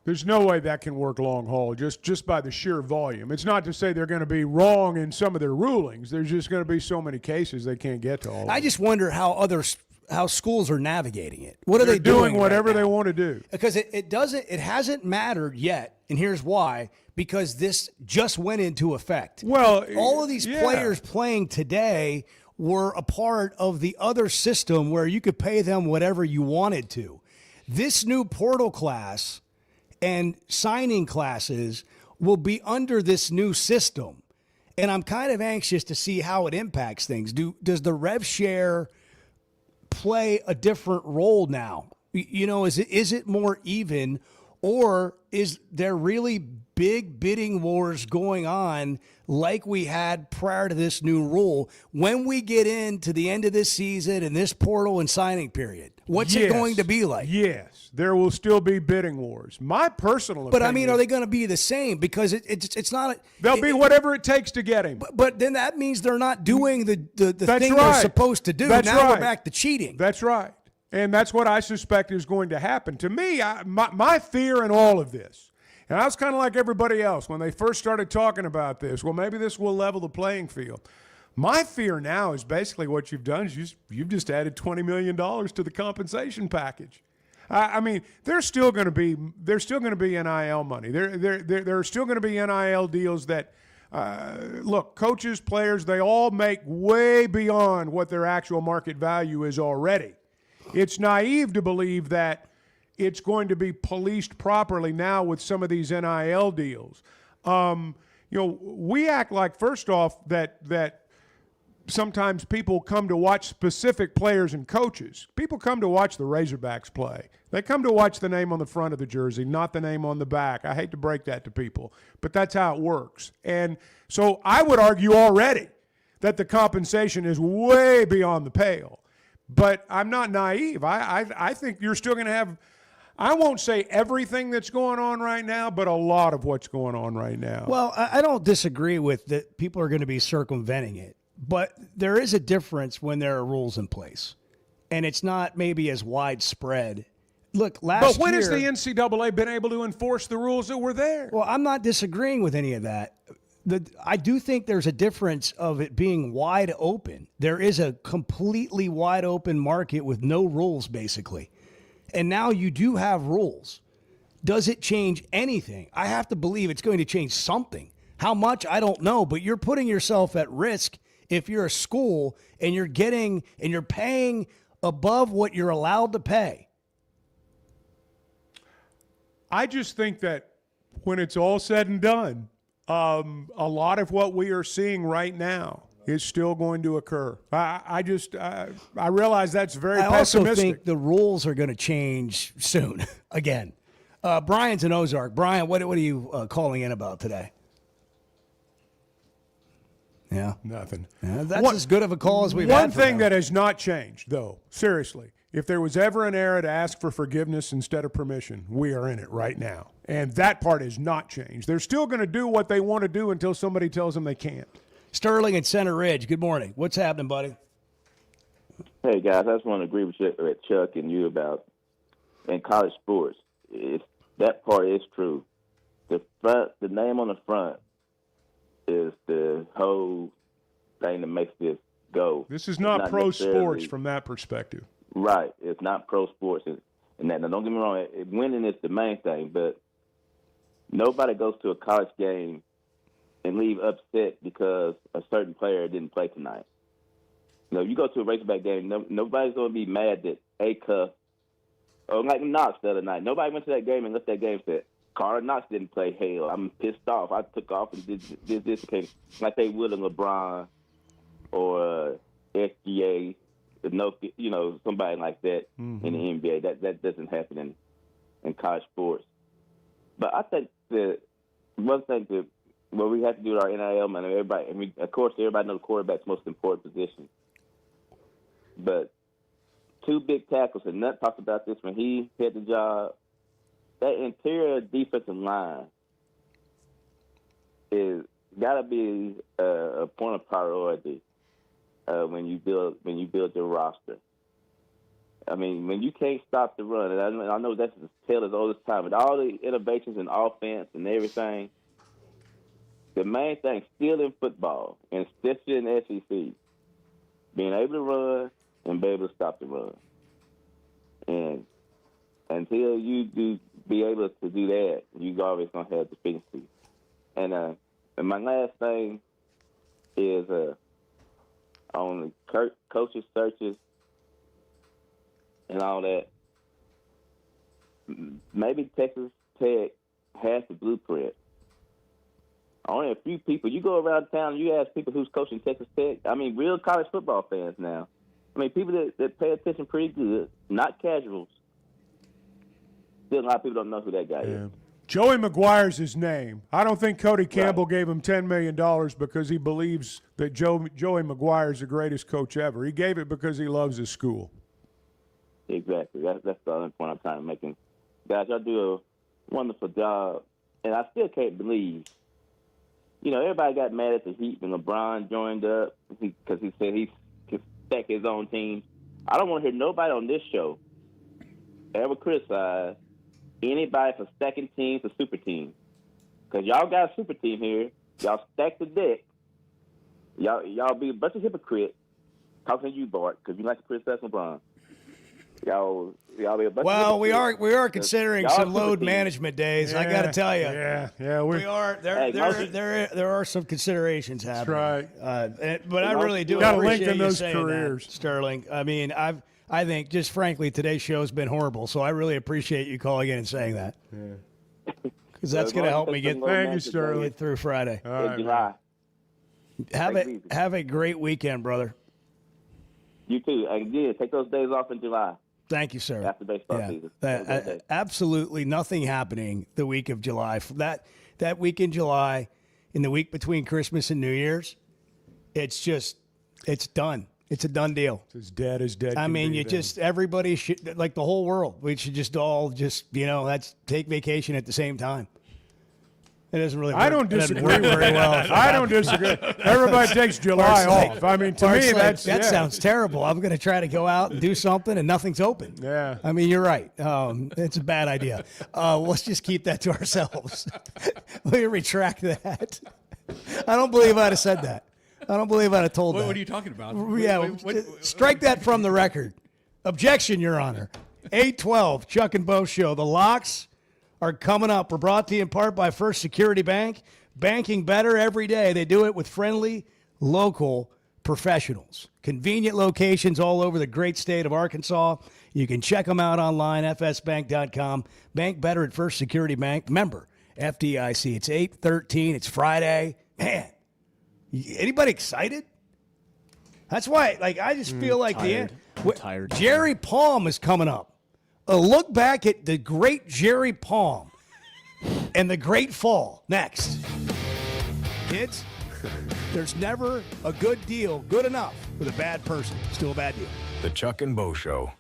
There's no way that can work long haul just by the sheer volume. It's not to say they're going to be wrong in some of their rulings. There's just going to be so many cases they can't get to all. I just wonder how schools are navigating it. What are they doing? Whatever they want to do. Because it hasn't mattered yet, and here's why. Because this just went into effect. Well, all of these players playing today were a part of the other system where you could pay them whatever you wanted to. This new portal class and signing classes will be under this new system. And I'm kind of anxious to see how it impacts things. Does the rev share play a different role now? You know, is it more even, or is there really big bidding wars going on like we had prior to this new rule when we get into the end of this season and this portal and signing period? What's it going to be like? Yes, there will still be bidding wars. My personal opinion. But, I mean, are they going to be the same? Because it's not. They'll be whatever it takes to get him. But then that means they're not doing the thing they're supposed to do. Now we're back to cheating. That's right. And that's what I suspect is going to happen. To me, my fear in all of this, and I was kind of like everybody else when they first started talking about this, well, maybe this will level the playing field. My fear now is basically what you've done is you've just added $20 million to the compensation package. I mean, there's still going to be NIL money. There are still going to be NIL deals that, look, coaches, players, they all make way beyond what their actual market value is already. It's naive to believe that it's going to be policed properly now with some of these NIL deals. You know, we act like, first off, that sometimes people come to watch specific players and coaches. People come to watch the Razorbacks play. They come to watch the name on the front of the jersey, not the name on the back. I hate to break that to people, but that's how it works. And so I would argue already that the compensation is way beyond the pale. But I'm not naive. I think you're still going to have, I won't say everything that's going on right now, but a lot of what's going on right now. Well, I don't disagree with that people are going to be circumventing it. But there is a difference when there are rules in place. And it's not maybe as widespread. Look, last year... But when has the NCAA been able to enforce the rules that were there? Well, I'm not disagreeing with any of that. I do think there's a difference of it being wide open. There is a completely wide open market with no rules, basically. And now you do have rules. Does it change anything? I have to believe it's going to change something. How much, I don't know. But you're putting yourself at risk if you're a school and you're paying above what you're allowed to pay. I just think that when it's all said and done, a lot of what we are seeing right now is still going to occur. I realize that's very pessimistic. I also think the rules are going to change soon again. Brian's in Ozark. Brian, what are you calling in about today? Yeah. Nothing. Yeah, that's as good of a call as we've had. One thing that has not changed, though, seriously, if there was ever an era to ask for forgiveness instead of permission, we are in it right now. And that part has not changed. They're still going to do what they want to do until somebody tells them they can't. Sterling at Center Ridge, good morning. What's happening, buddy? Hey, guys, I just want to agree with Chuck and you about in college sports. That part is true. The name on the front is the whole thing that makes this go. This is not pro sports from that perspective. Right. It's not pro sports. And that, now, don't get me wrong, winning is the main thing, but nobody goes to a college game and leave upset because a certain player didn't play tonight. You know, you go to a Razorback game, nobody's going to be mad that Acuff, or like Knox the other night, nobody went to that game and left that game said, Carter Knox didn't play. Hell, I'm pissed off. I took off and did this like they would in LeBron or SGA, somebody like that in the NBA. That doesn't happen in college sports. But I think that one thing that what we have to do with our NIL money, everybody knows the quarterback's most important position. But two big tackles, and Nutt talked about this when he had the job. That interior defensive line is got to be a point of priority when you build your roster. I mean, when you can't stop the run, and I know that's the tale as old as time, but all the innovations in offense and everything, the main thing still in football, and especially in the SEC, being able to run and be able to stop the run. And until you be able to do that, you always going to have deficiency. And my last thing is on the coaches searches and all that, maybe Texas Tech has the blueprint. Only a few people. You go around town and you ask people who's coaching Texas Tech. I mean, real college football fans now. I mean, people that pay attention pretty good, not casuals. Still, a lot of people don't know who that guy is. Joey McGuire's his name. I don't think Cody Campbell gave him $10 million because he believes that Joey McGuire is the greatest coach ever. He gave it because he loves his school. Exactly. That's the only point I'm trying to make. Guys, y'all do a wonderful job. And I still can't believe, everybody got mad at the Heat when LeBron joined up because he said he could stack his own team. I don't want to hear nobody on this show ever criticize anybody for stacking teams or super teams. Because y'all got a super team here. Y'all stack the deck. Y'all be a bunch of hypocrites. Talking to you, Bart, because you like to criticize LeBron. Y'all be a bunch of hypocrites. we are considering some load management days. I got to tell you. Yeah, we are. There are some considerations happening. That's right. But I really do appreciate you saying that, Sterling. I mean, I think, just frankly, today's show has been horrible, so I really appreciate you calling in and saying that. Because that's going to help me get through Friday. All right, Have a great weekend, brother. You too. Again, take those days off in July. Thank you, sir. After baseball season. Absolutely nothing happening the week of July. That week in July, in the week between Christmas and New Year's, it's done. It's a done deal. It's as dead as dead. I can mean, be you then. just, everybody should, like the whole world, we should just all that's take vacation at the same time. It doesn't really work. I don't It doesn't disagree work very well. I don't disagree. Everybody takes July off. I mean, to me, that sounds terrible. I'm going to try to go out and do something, and nothing's open. Yeah. I mean, you're right. It's a bad idea. Let's just keep that to ourselves. Let me retract that. I don't believe I'd have said that. I don't believe I'd have told that. What are you talking about? Yeah, strike that from the record. Objection, Your Honor. 812, Chuck and Bo Show. The locks are coming up. We're brought to you in part by First Security Bank. Banking better every day. They do it with friendly, local professionals. Convenient locations all over the great state of Arkansas. You can check them out online, fsbank.com. Bank better at First Security Bank. Member, FDIC. It's 8/13. It's Friday. Man, anybody excited? That's why, I just feel like tired. I'm tired. Jerry Palm is coming up. A look back at the great Jerry Palm and the great fall next. Kids, there's never a good deal good enough with a bad person. Still a bad deal. The Chuck and Bo Show.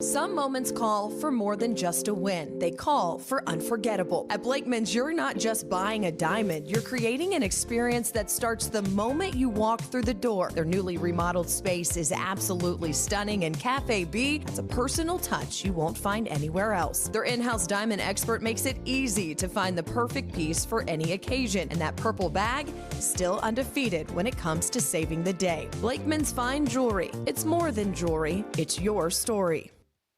Some moments call for more than just a win. They call for unforgettable. At Blakeman's, you're not just buying a diamond. You're creating an experience that starts the moment you walk through the door. Their newly remodeled space is absolutely stunning, and Cafe B has a personal touch you won't find anywhere else. Their in-house diamond expert makes it easy to find the perfect piece for any occasion, and that purple bag is still undefeated when it comes to saving the day. Blakeman's Fine Jewelry. It's more than jewelry. It's your story.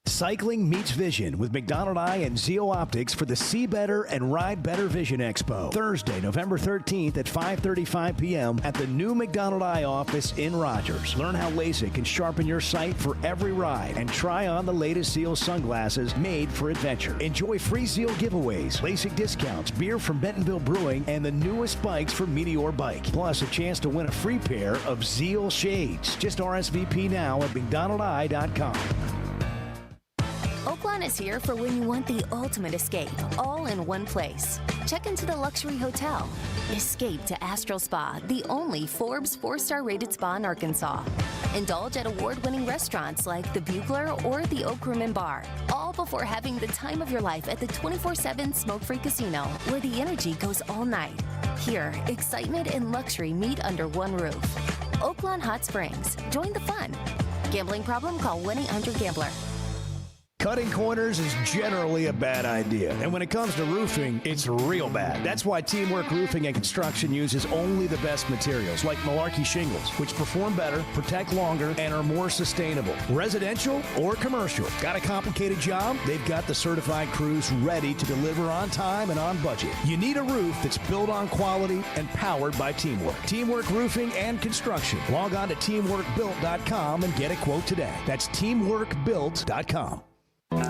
Cycling meets vision with McDonald Eye and Zeo Optics for the See Better and Ride Better Vision Expo. Thursday, November 13th at 5:35 p.m. at the new McDonald Eye office in Rogers. Learn how LASIK can sharpen your sight for every ride and try on the latest Zeo sunglasses made for adventure. Enjoy free Zeo giveaways, LASIK discounts, beer from Bentonville Brewing, and the newest bikes from Meteor Bike. Plus, a chance to win a free pair of Zeo shades. Just RSVP now at McDonaldEye.com. Oaklawn is here for when you want the ultimate escape, all in one place. Check into the luxury hotel. Escape to Astral Spa, the only Forbes 4-star rated spa in Arkansas. Indulge at award-winning restaurants like the Bugler or the Oak Room and Bar, all before having the time of your life at the 24/7 smoke-free casino, where the energy goes all night. Here, excitement and luxury meet under one roof. Oaklawn Hot Springs. Join the fun. Gambling problem? Call 1-800-GAMBLER. Cutting corners is generally a bad idea. And when it comes to roofing, it's real bad. That's why Teamwork Roofing and Construction uses only the best materials, like Malarkey shingles, which perform better, protect longer, and are more sustainable. Residential or commercial. Got a complicated job? They've got the certified crews ready to deliver on time and on budget. You need a roof that's built on quality and powered by Teamwork. Teamwork Roofing and Construction. Log on to teamworkbuilt.com and get a quote today. That's teamworkbuilt.com.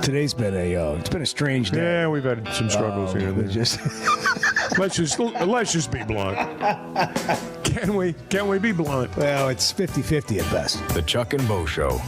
Today's been it's been a strange day. Yeah, we've had some struggles here. Let's just be blunt. Can we be blunt? Well, it's 50-50 at best. The Chuck and Bo Show.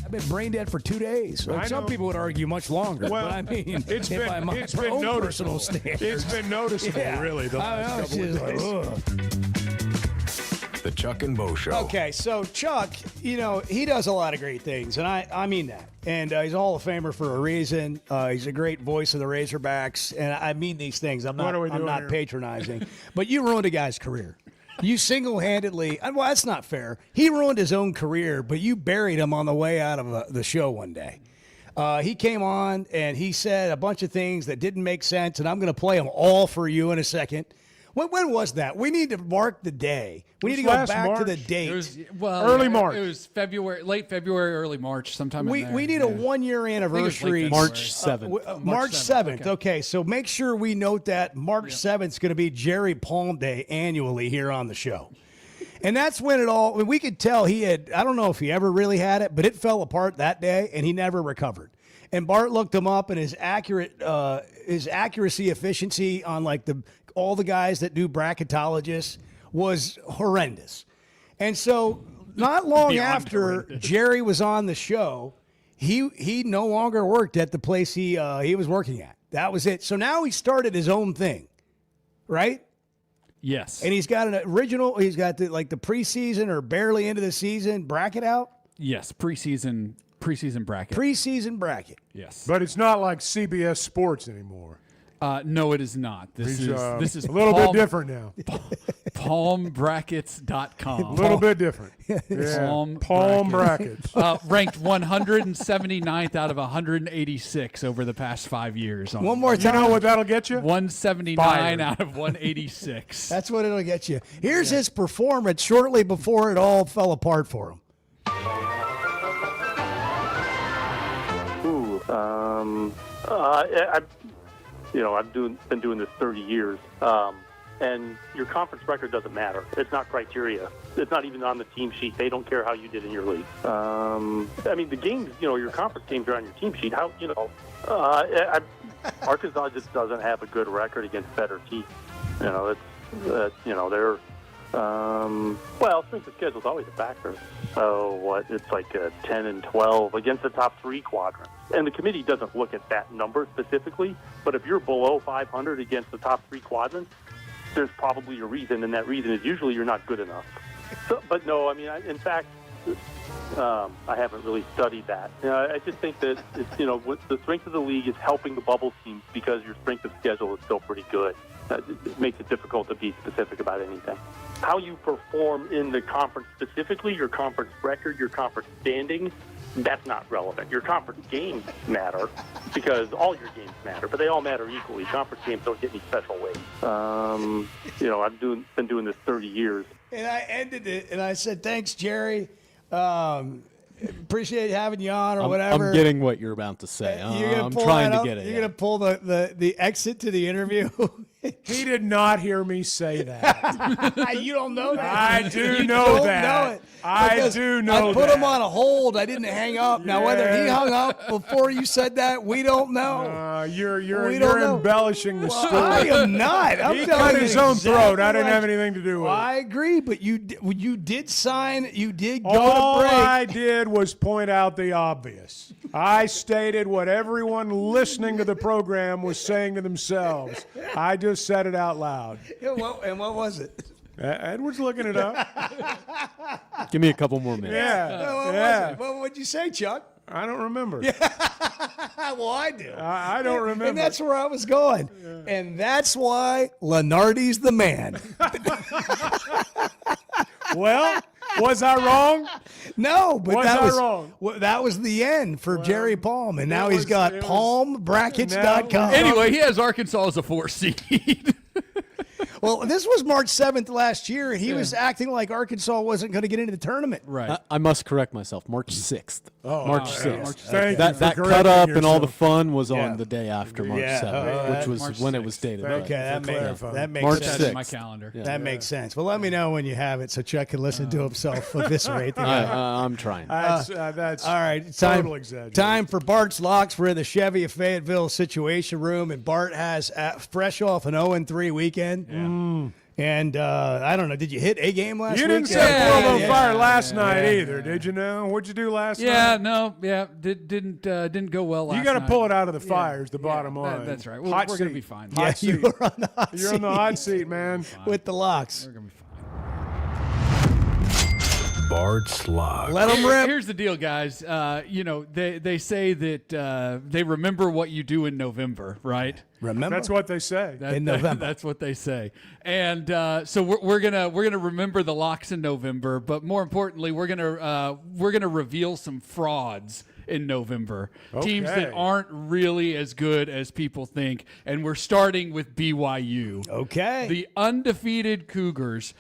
I've been brain dead for 2 days. I Some know. people would argue much longer. Well, but I mean, it's if been, by my it's been own noticeable. personal standards. It's been noticeable, Yeah. really, the I know, last it's couple of just like, days. ugh. The Chuck and Bo Show. Okay, so Chuck, he does a lot of great things, and I mean that. And he's a Hall of Famer for a reason. He's a great voice of the Razorbacks, and I mean these things. I'm What are we not doing here? patronizing, but you ruined a guy's career. You single-handedly, well, that's not fair. He ruined his own career, but you buried him on the way out of the show one day. He came on, and he said a bunch of things that didn't make sense, and I'm going to play them all for you in a second. When was that? We need to mark the day. We need to go last back to the March. date. It was Early March. It was February, late February, early March, sometime. We in there. need a 1 year anniversary. March 7th. March 7th. Okay, so make sure we note that March 7th is going to be Jerry Palm Day annually here on the show. And that's when it all, we could tell he had, I don't know if he ever really had it, but it fell apart that day and he never recovered. And Bart looked him up, and his accuracy efficiency on like all the guys that do bracketologists was horrendous. And so not long after Jerry was on the show, he no longer worked at the place he was working at. That was it. So now he started his own thing, right? Yes. And he's got an original. He's got the preseason or barely into the season bracket out. Yes, preseason bracket. Preseason bracket. Yes. But it's not like CBS Sports anymore. No, it is not. This is a little bit different now. Palmbrackets.com. A little bit different. Yeah. Palm brackets. Ranked 179th out of 186 over the past 5 years. One more time. You know what that'll get you? 179 Fired. out of 186. That's what it'll get you. Here's his performance shortly before it all fell apart for him. I've been doing this 30 years, and your conference record doesn't matter. It's not criteria. It's not even on the team sheet. They don't care how you did in your league. The games, your conference games are on your team sheet. Arkansas just doesn't have a good record against better teams. They're strength of schedule is always a factor. So it's like 10 and 12 against the top three quadrants. And the committee doesn't look at that number specifically, but if you're below 500 against the top three quadrants, there's probably a reason, and that reason is usually you're not good enough. But no, in fact, I haven't really studied that. I just think that the strength of the league is helping the bubble teams because your strength of schedule is still pretty good. It makes it difficult to be specific about anything. How you perform in the conference specifically, your conference record, your conference standing, that's not relevant. Your conference games matter because all your games matter, but they all matter equally. Conference games don't get any special weight. I've been doing this 30 years. And I ended it, and I said, thanks, Jerry. Appreciate having you on or whatever. I'm getting what you're about to say. I'm trying to get it. You're going to pull the exit to the interview. He did not hear me say that. You don't know that. I do You know don't that. know it. I Because do know I put that. him on a hold. I didn't hang up. Now, whether he hung up before you said that, we don't know. You're We don't know. embellishing the Well, story. I am not. I'm he telling cut you his own exactly throat. I didn't like- have anything to do with it. I agree, but you did sign. You did go All to break. I did was point out the obvious. I stated what everyone listening to the program was saying to themselves. I just said it out loud. And what was it? Edward's looking it up. Give me a couple more minutes. What was it? What'd you say, Chuck? I don't remember. Well, I do. I don't remember. And that's where I was going. And that's why Lenardi's the man. Well, was I wrong? No, but Was that I was wrong? that was the end for Jerry Palm, and now he's got palmbrackets.com. Anyway, he has Arkansas as a 4 seed. Well, this was March 7th last year, and he was acting like Arkansas wasn't going to get into the tournament. Right. I must correct myself. March 6th. March 6th. Thank you That for cut correcting up and all the yourself. fun was on the day after March Yeah. 7th, which was March when it 6th. was dated. Thank Okay, that makes March sense. That's in my 6th. calendar. Yeah. That makes sense. Well, let me know when you have it so Chuck can listen to himself eviscerate the guy. I'm trying. That's All right, total exaggeration. time for Bart's Locks. We're in the Chevy of Fayetteville Situation Room, and Bart has, fresh off an 0-3 weekend, And I don't know, did you hit a game last week? You didn't set the world on fire last night either, did you know? What'd you do last night? Didn't go well last night. You got to pull it out of the fire is the bottom line. That's right. Hot We're going to seat. be fine. Yeah, you were on the hot You're on the hot seat, man. With the locks. We're going to be fine. Bart's Locks. Let them rip. Here's the deal, guys. They say that they remember what you do in November, right? Remember? That's what they say. In November. That's what they say. And so we're gonna remember the locks in November, but more importantly, we're gonna reveal some frauds in November. Teams that aren't really as good as people think. And we're starting with BYU. Okay. The undefeated Cougars.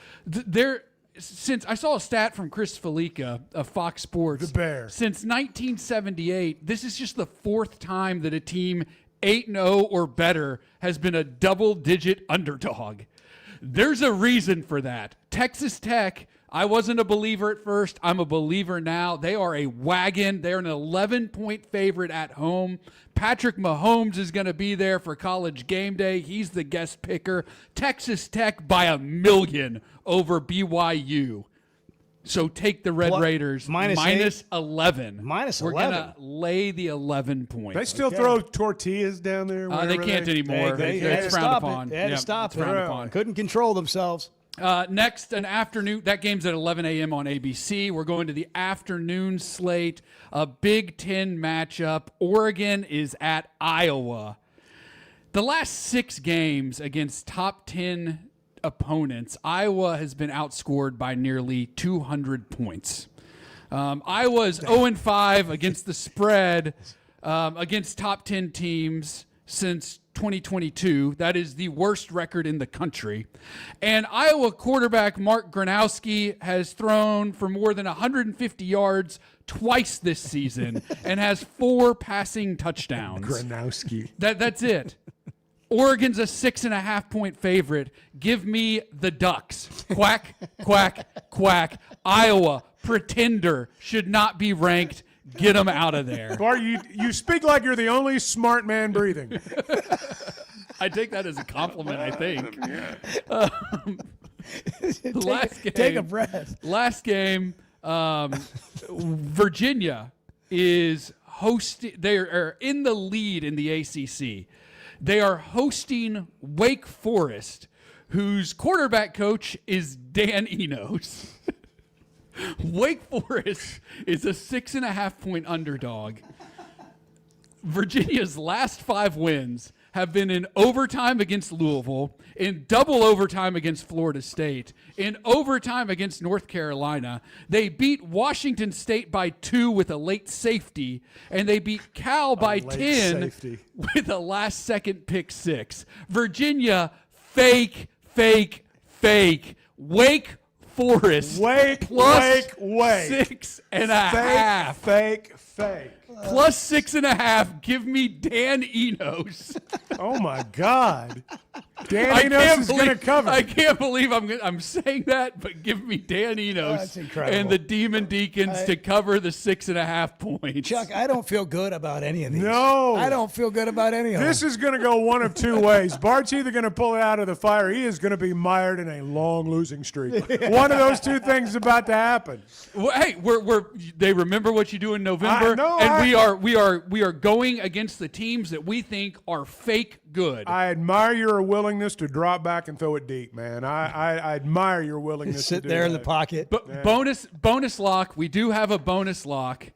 Since I saw a stat from Chris Felica of Fox Sports. The Bear. Since 1978, this is just the fourth time that a team 8-0 or better has been a double-digit underdog. There's a reason for that. Texas Tech, I wasn't a believer at first. I'm a believer now. They are a wagon. They're an 11-point favorite at home. Patrick Mahomes is going to be there for College game day. He's the guest picker. Texas Tech by 1,000,000 over BYU. So take the Red Raiders minus 11. Minus We're 11. going to lay the 11 points. They still throw tortillas down there? They can't anymore. They had to It's frowned stop upon. it. They had to Yep, stop it's frowned it. upon. Couldn't control themselves. Next, an afternoon. That game's at 11 a.m. on ABC. We're going to the afternoon slate. A Big Ten matchup. Oregon is at Iowa. The last 6 games against top 10 opponents, Iowa has been outscored by nearly 200 points. Iowa is 0-5 against the spread against top 10 teams since 2022. That is the worst record in the country. And Iowa quarterback Mark Gronowski has thrown for more than 150 yards twice this season and has 4 passing touchdowns. Gronowski. That's it. Oregon's a 6.5-point favorite. Give me the Ducks. Quack, quack, quack. Iowa, pretender, should not be ranked. Get them out of there. Bart, you speak like you're the only smart man breathing. I take that as a compliment, I think. Last game. Take a breath. Last game, Virginia is hosting. They are in the lead in the ACC. They are hosting Wake Forest, whose quarterback coach is Dan Enos. Wake Forest is a 6.5-point underdog. Virginia's last 5 wins have been in overtime against Louisville, in double overtime against Florida State, in overtime against North Carolina. They beat Washington State by 2 with a late safety, and they beat Cal by 10 with a last-second pick 6. Virginia, fake. Wake Forest. Plus 6.5. Fake. Plus 6.5. Give me Dan Enos. Oh my God. Dan Enos is going to cover. I can't believe I'm saying that, but give me Dan Enos That's incredible. and the Demon Deacons to cover the 6.5 points. Chuck, I don't feel good about any of these. No. I don't feel good about any of them. This is going to go one of 2 ways. Bart's either going to pull it out of the fire. He is going to be mired in a long losing streak. One of those 2 things is about to happen. Well, hey, they remember what you do in November, we are going against the teams that we think are fake good. I admire your willingness to drop back and throw it deep, man. I admire your willingness Sit to do there in that. the pocket. Bonus lock. We do have a bonus lock.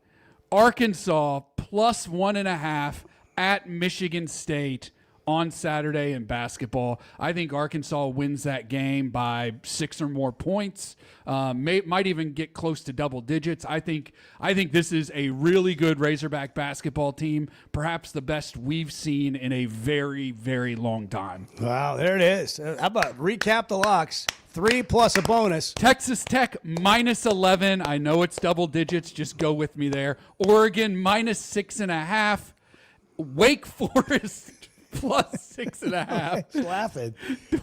Arkansas plus 1.5 at Michigan State on Saturday in basketball. I think Arkansas wins that game by 6 or more points. Might even get close to double digits. I think this is a really good Razorback basketball team, perhaps the best we've seen in a very, very long time. Wow, there it is. How about recap the locks? 3 plus a bonus. Texas Tech minus 11. I know it's double digits. Just go with me there. Oregon minus 6.5. Wake Forest plus 6.5. He's laughing.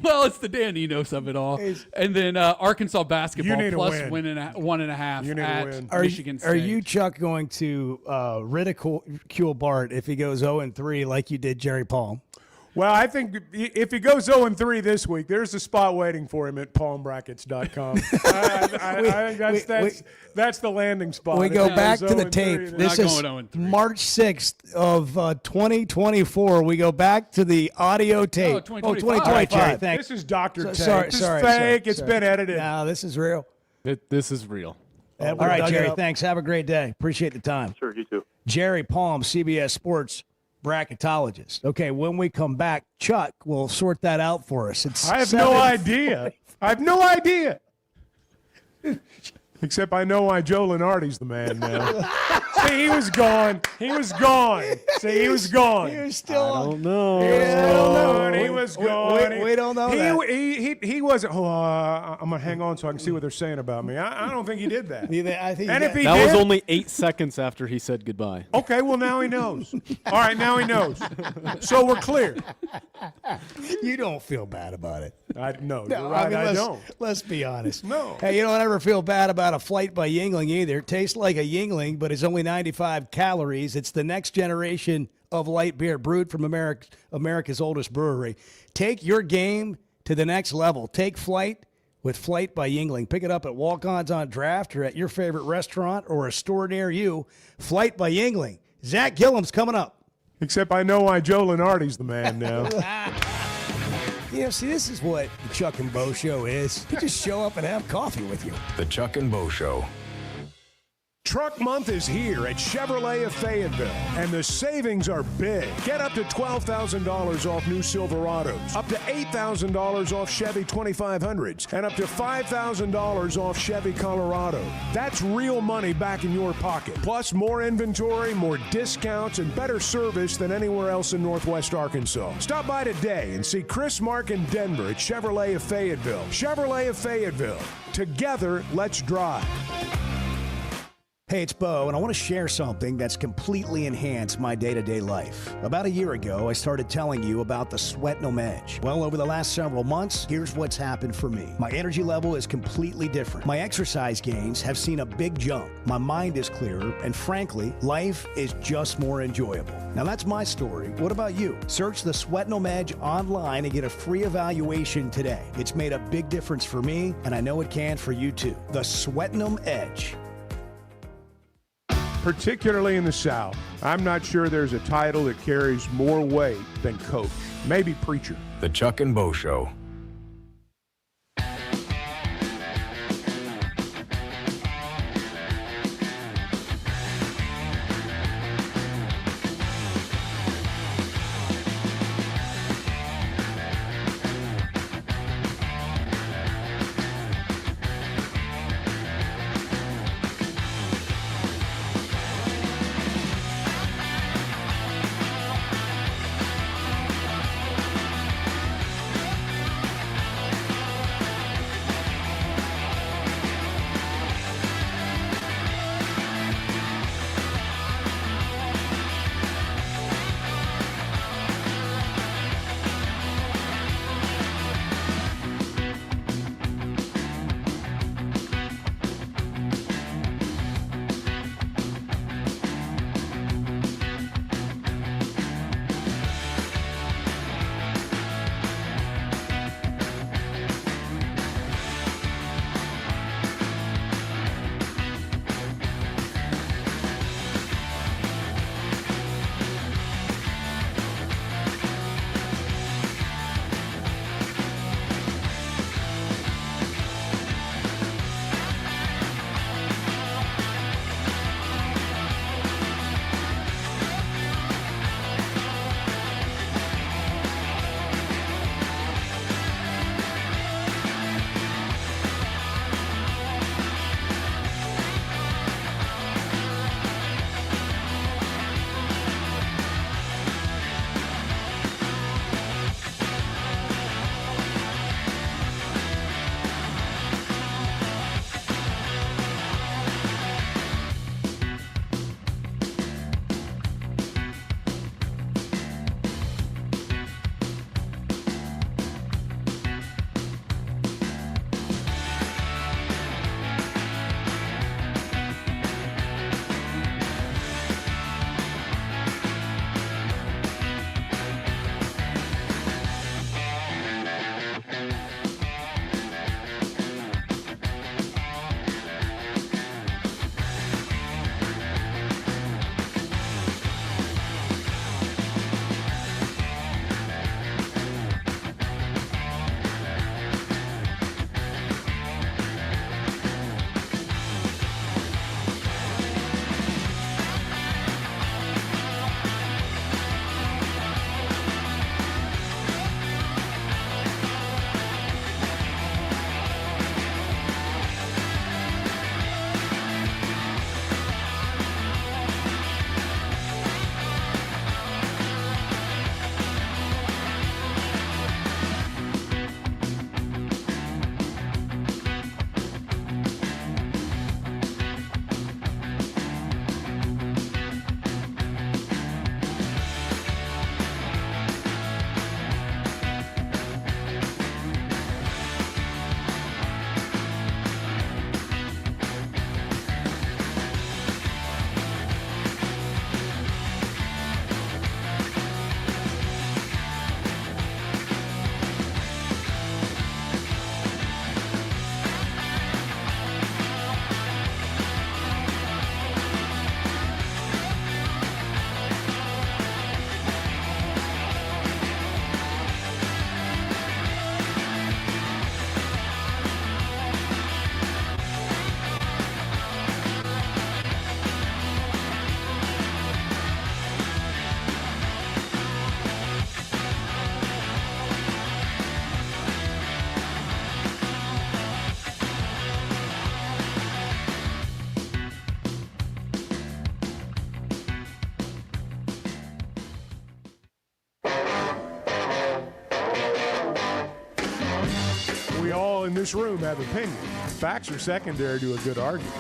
Well, it's the Dan Enos of it all. And then Arkansas basketball You need plus a win. 1.5 You need a at win. Michigan State. Are you, Chuck, going to ridicule Bart if he goes 0-3 like you did Jerry Palm? Well, I think if he goes 0-3 this week, there's a spot waiting for him at palmbrackets.com. I think that's the landing spot. We go back to the tape. This is March 6th of 2024. We go back to the audio tape. 2025. Thanks. This is Dr. Tape. Sorry, This is fake. It's been edited. No, this is real. This is real. All right, Jerry, thanks. Have a great day. Appreciate the time. Sure, you too. Jerry Palm, CBS Sports bracketologist. Okay, when we come back, Chuck will sort that out for us. I have no idea. I have no idea. Except I know why Joe Lenardi's the man now. See, he was gone. He was gone. See, he was gone. He was still on. I don't know. He was gone. We don't know that. He wasn't. Oh, I'm going to hang on so I can see what they're saying about me. I don't think he did that. I think and if he that did, was only 8 seconds after he said goodbye. Okay, well, now he knows. All right, now he knows. So we're clear. You don't feel bad about it. No, No, you're right, I let's, don't. Let's be honest. No. Hey, you don't ever feel bad about a flight by Yingling either. It tastes like a Yingling, but it's only 95 calories. It's the next generation of light beer brewed from America's oldest brewery. Take your game to the next level. Take flight with Flight by Yingling. Pick it up at Walk-Ons on Draft or at your favorite restaurant or a store near you. Flight by Yingling. Zach Gillum's coming up. Except I know why Joe Lenardi's the man now. Yeah, see, this is what the Chuck and Bo Show is. You just show up and have coffee with you. The Chuck and Bo Show. Truck Month is here at Chevrolet of Fayetteville, and the savings are big. Get up to $12,000 off new Silverados, up to $8,000 off Chevy 2500s, and up to $5,000 off Chevy Colorado. That's real money back in your pocket. Plus more inventory, more discounts, and better service than anywhere else in Northwest Arkansas. Stop by today and see Chris, Mark, and Denver at Chevrolet of Fayetteville. Chevrolet of Fayetteville. Together, let's drive. Hey, it's Bo, and I want to share something that's completely enhanced my day-to-day life. About a year ago, I started telling you about the Sweatnum Edge. Well, over the last several months, here's what's happened for me. My energy level is completely different. My exercise gains have seen a big jump. My mind is clearer, and frankly, life is just more enjoyable. Now, that's my story. What about you? Search the Sweatnum Edge online and get a free evaluation today. It's made a big difference for me, and I know it can for you too. The Sweatnum Edge. Particularly in the South, I'm not sure there's a title that carries more weight than coach. Maybe preacher. The Chuck and Bo Show. this room have opinion. Facts are secondary to a good argument.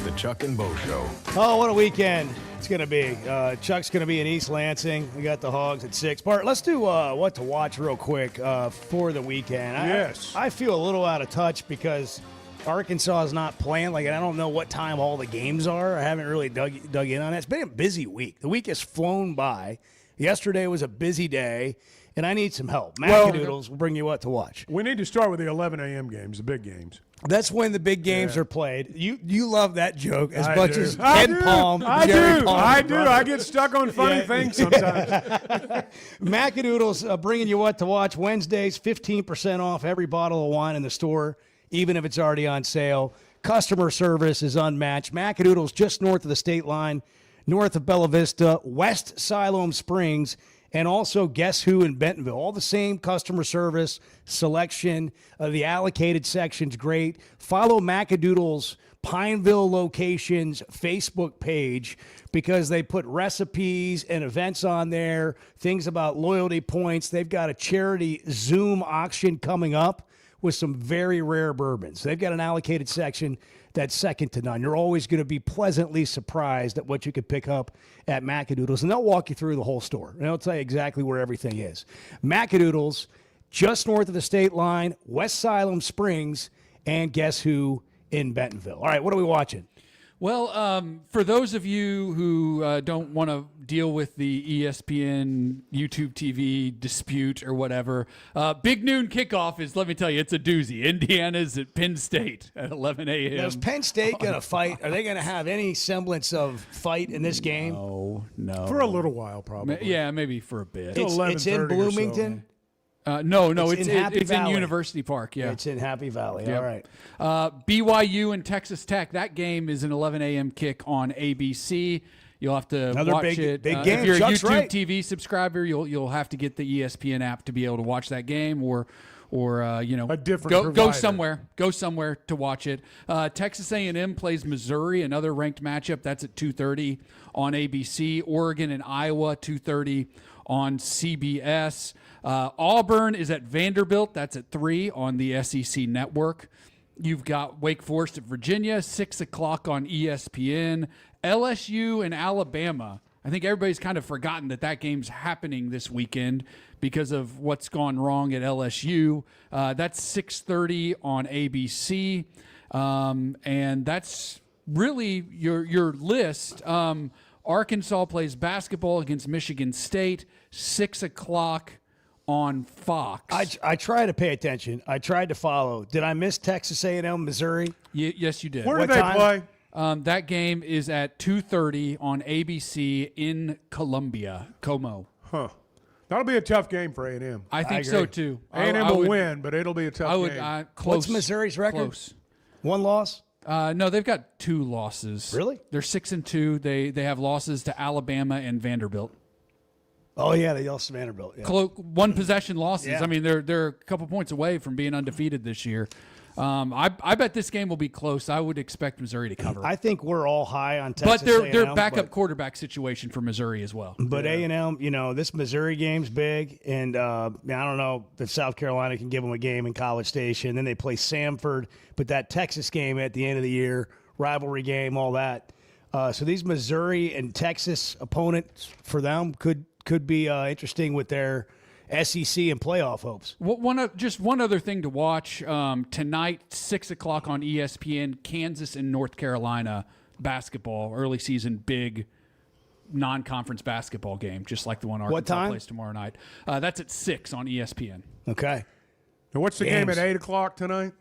The Chuck and Bo Show. Oh, what a weekend it's going to be. Chuck's going to be in East Lansing. We got the Hogs at 6. Bart, let's do what to watch real quick for the weekend. Yes. I feel a little out of touch because Arkansas is not playing. Like, I don't know what time all the games are. I haven't really dug in on it. It's been a busy week. The week has flown by. Yesterday was a busy day, and I need some help. Mackadoodles will bring you what to watch. We need to start with the 11 a.m. games, the big games. That's when the big games are played. You love that joke as much do. as Ken Palm. Jerry Palm. I do. I get stuck on funny things sometimes. Mackadoodles bringing you what to watch. Wednesdays, 15% off every bottle of wine in the store, even if it's already on sale. Customer service is unmatched. Mackadoodles just north of the state line, north of Bella Vista, West Siloam Springs, and also Guess Who in Bentonville. All the same customer service, selection. The allocated section's great. Follow Mackadoodles' Pineville locations Facebook page because they put recipes and events on there, things about loyalty points. They've got a charity Zoom auction coming up with some very rare bourbons. They've got an allocated section that's second to none. You're always going to be pleasantly surprised at what you can pick up at Mackadoodles, and they'll walk you through the whole store, and they'll tell you exactly where everything is. Mackadoodles, just north of the state line, West Siloam Springs, and Guess Who in Bentonville. All right, what are we watching? Well, for those of you who don't want to deal with the ESPN YouTube TV dispute or whatever, Big Noon Kickoff is, let me tell you, it's a doozy. Indiana's at Penn State at 11 a.m. Now, is Penn State going to fight? Are they going to have any semblance of fight in this game? No. For a little while, probably. Yeah, maybe for a bit. It's in Bloomington? No, it's Happy in Valley. University Park. Yeah, It's in Happy Valley. Yep. All right. BYU and Texas Tech. That game is an 11 a.m. kick on ABC. You'll have to Another watch big it. game. If you're Chuck's a YouTube right. TV subscriber, you'll have to get the ESPN app to be able to watch that game, or a different go provider. Go somewhere to watch it. Texas A&M plays Missouri, another ranked matchup. That's at 2:30 on ABC. Oregon and Iowa 2:30 on CBS. Auburn is at Vanderbilt. That's at 3 on the SEC Network. You've got Wake Forest at Virginia, 6 o'clock on ESPN. LSU and Alabama. I think everybody's kind of forgotten that game's happening this weekend because of what's gone wrong at LSU. That's 6:30 on ABC. And that's really your list. Arkansas plays basketball against Michigan State, 6 o'clock on Fox. I try to pay attention. I tried to follow. Did I miss Texas A&M, Missouri? Yes, you did. Where do they play? That game is at 2:30 on ABC in Columbia, Como. Huh. That'll be a tough game for A&M. I think so, too. A&M will win, but it'll be a tough game. Close. What's Missouri's record? Close. One loss? No, they've got 2 losses. Really? They're 6-2. They have losses to Alabama and Vanderbilt. Oh, yeah, they lost to Vanderbilt. Yeah. One possession losses. Yeah. I mean, they're a couple points away from being undefeated this year. I bet this game will be close. I would expect Missouri to cover. I think we're all high on Texas But their A&M, backup quarterback situation for Missouri as well. But A&M, this Missouri game's big, and I don't know if South Carolina can give them a game in College Station. Then they play Samford, but that Texas game at the end of the year, rivalry game, all that. So these Missouri and Texas opponents for them could be interesting with their SEC and playoff hopes. Just one other thing to watch tonight, 6 o'clock on ESPN. Kansas and North Carolina basketball, early season, big non-conference basketball game, just like the one Arkansas plays tomorrow night. That's at 6 on ESPN. Okay. And what's the game at 8 o'clock tonight?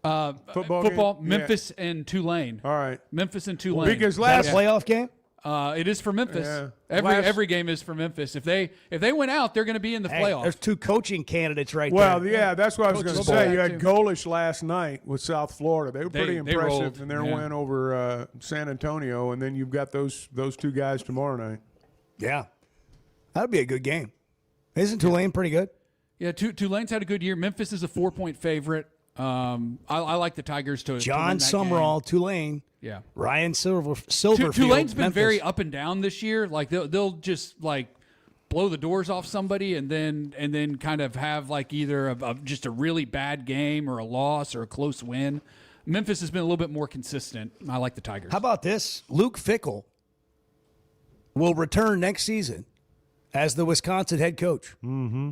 Football. Game? Memphis and Tulane. All right. Memphis and Tulane. Because last playoff game. It is for Memphis. Yeah. Every game is for Memphis. If they win out, they're going to be in the playoffs. There's 2 coaching candidates right there. there. Well, yeah, that's what I was going to Coach say. You had too. Golish last night with South Florida. They were pretty They impressive rolled, in their yeah. win over San Antonio, and then you've got those 2 guys tomorrow night. Yeah. That'd be a good game. Isn't Tulane pretty good? Yeah, Tulane's had a good year. Memphis is a 4-point favorite. I like the Tigers to John win that Summerall, game. Tulane. Yeah. Ryan Silverfield. Tulane's been Memphis. very up and down this year. Like they'll just like blow the doors off somebody and then kind of have like either just a really bad game or a loss or a close win. Memphis has been a little bit more consistent. I like the Tigers. How about this? Luke Fickell will return next season as the Wisconsin head coach. Mm-hmm.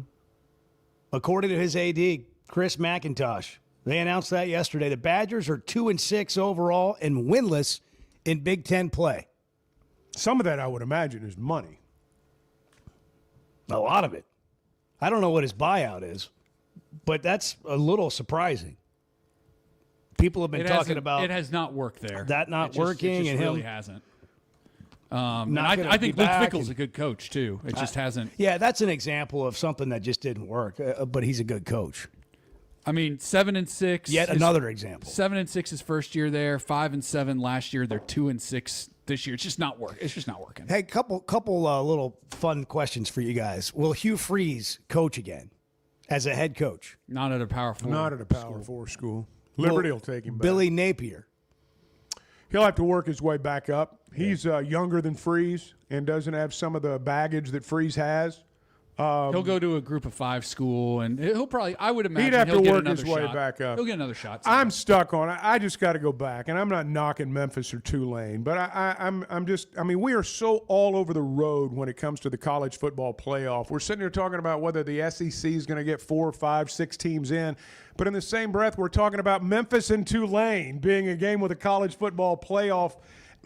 According to his AD, Chris McIntosh, they announced that yesterday. The Badgers are 2-6 overall and winless in Big Ten play. Some of that, I would imagine, is money. A lot of it. I don't know what his buyout is, but that's a little surprising. People have been talking about it has not worked there. That not working, it just and really him hasn't. And I think Luke Fickell's a good coach too. It just hasn't. Yeah, that's an example of something that just didn't work. But he's a good coach. I mean, 7-6. Yet another example. 7-6 his first year there. 5-7 last year. They're 2-6 this year. It's just not working. It's just not working. Hey, couple little fun questions for you guys. Will Hugh Freeze coach again as a head coach? Not at a Power 4. Not at a Power 4 school. Liberty will take him back. Billy Napier. He'll have to work his way back up. He's younger than Freeze and doesn't have some of the baggage that Freeze has. He'll go to a Group of 5 school, and he'll probably, I would imagine, he'd have he'll to get work another his way shot. back up. He'll get another shot. I'm stuck on it. I just got to go back, and I'm not knocking Memphis or Tulane, but I'm just. I mean, we are so all over the road when it comes to the college football playoff. We're sitting here talking about whether the SEC is going to get 4, 5, 6 teams in, but in the same breath, we're talking about Memphis and Tulane being a game with a college football playoff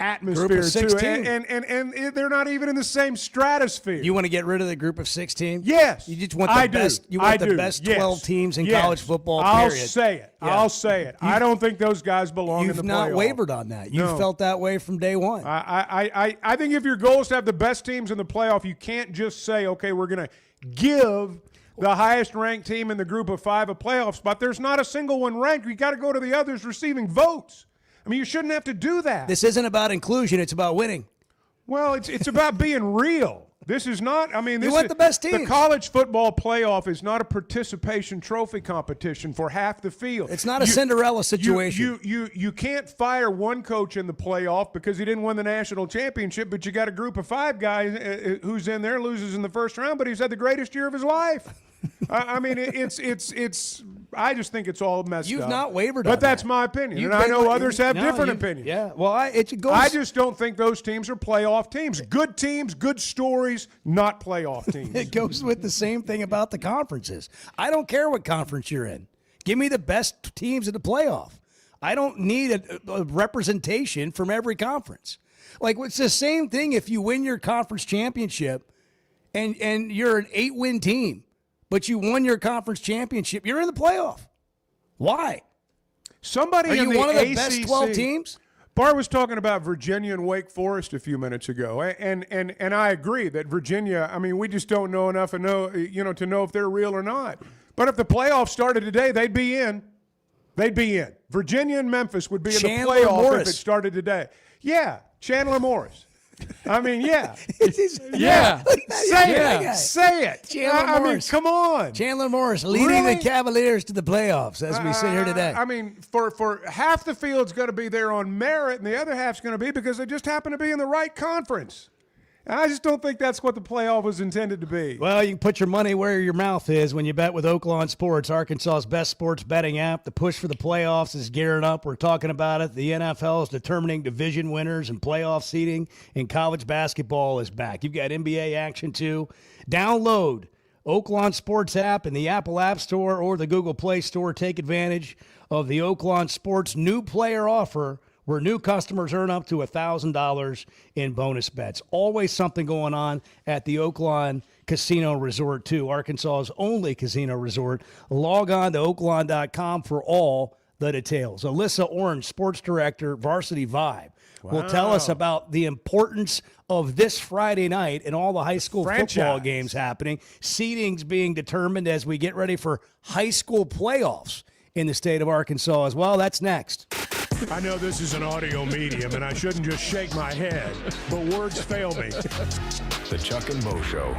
atmosphere too, and they're not even in the same stratosphere. You want to get rid of the group of 16? Yes, you just want the best. You want the best 12 teams in college football. I'll period. say it. Yeah. I'll say it. I don't think those guys belong in the playoff. You've not wavered on that. You felt that way from day one. I think if your goal is to have the best teams in the playoff, you can't just say, okay, we're going to give the highest ranked team in the group of 5 a playoff spot. There's not a single one ranked. You got to go to the others receiving votes. I mean, you shouldn't have to do that. This isn't about inclusion. It's about winning. Well, it's about being real. This is not, I mean, this you want the best teams. The college football playoff is not a participation trophy competition for half the field. It's not a Cinderella situation. You can't fire one coach in the playoff because he didn't win the national championship, but you got a group of 5 guys who's in there, loses in the first round, but he's had the greatest year of his life. I mean, it's. I just think it's all messed up. You've not wavered on but that's my opinion, and I know others have different opinions. Yeah, well, it goes. I just don't think those teams are playoff teams. Good teams, good stories, not playoff teams. It goes with the same thing about the conferences. I don't care what conference you're in. Give me the best teams in the playoff. I don't need a representation from every conference. Like, it's the same thing if you win your conference championship and you're an 8-win team. But you won your conference championship. You're in the playoff. Why? Somebody Are in you the one of the ACC, best 12 teams? Barr was talking about Virginia and Wake Forest a few minutes ago, and I agree that Virginia. I mean, we just don't know enough to know if they're real or not. But if the playoffs started today, they'd be in. They'd be in. Virginia and Memphis would be in the playoff if it started today. Yeah, Chandler Morris. I mean, yeah. Yeah. Say it. Chandler Morris. Mean, come on. Chandler Morris leading the Cavaliers to the playoffs as we sit here today. I mean, for half the field's going to be there on merit, and the other half's going to be because they just happen to be in the right conference. And I just don't think that's what the playoff was intended to be. Well, you can put your money where your mouth is when you bet with Oaklawn Sports, Arkansas's best sports betting app. The push for the playoffs is gearing up. We're talking about it. The NFL is determining division winners and playoff seeding, and college basketball is back. You've got NBA action, too. Download Oaklawn Sports app in the Apple App Store or the Google Play Store. Take advantage of the Oaklawn Sports new player offer, where new customers earn up to $1,000 in bonus bets. Always something going on at the Oaklawn Casino Resort, too. Arkansas's only casino resort. Log on to oaklawn.com for all the details. Alyssa Orange, sports director, Varsity Vibe, will tell us about the importance of this Friday night and all the high school football games happening. Seeding's being determined as we get ready for high school playoffs in the state of Arkansas as well. That's next. I know this is an audio medium, and I shouldn't just shake my head, but words fail me. The Chuck and Bo Show.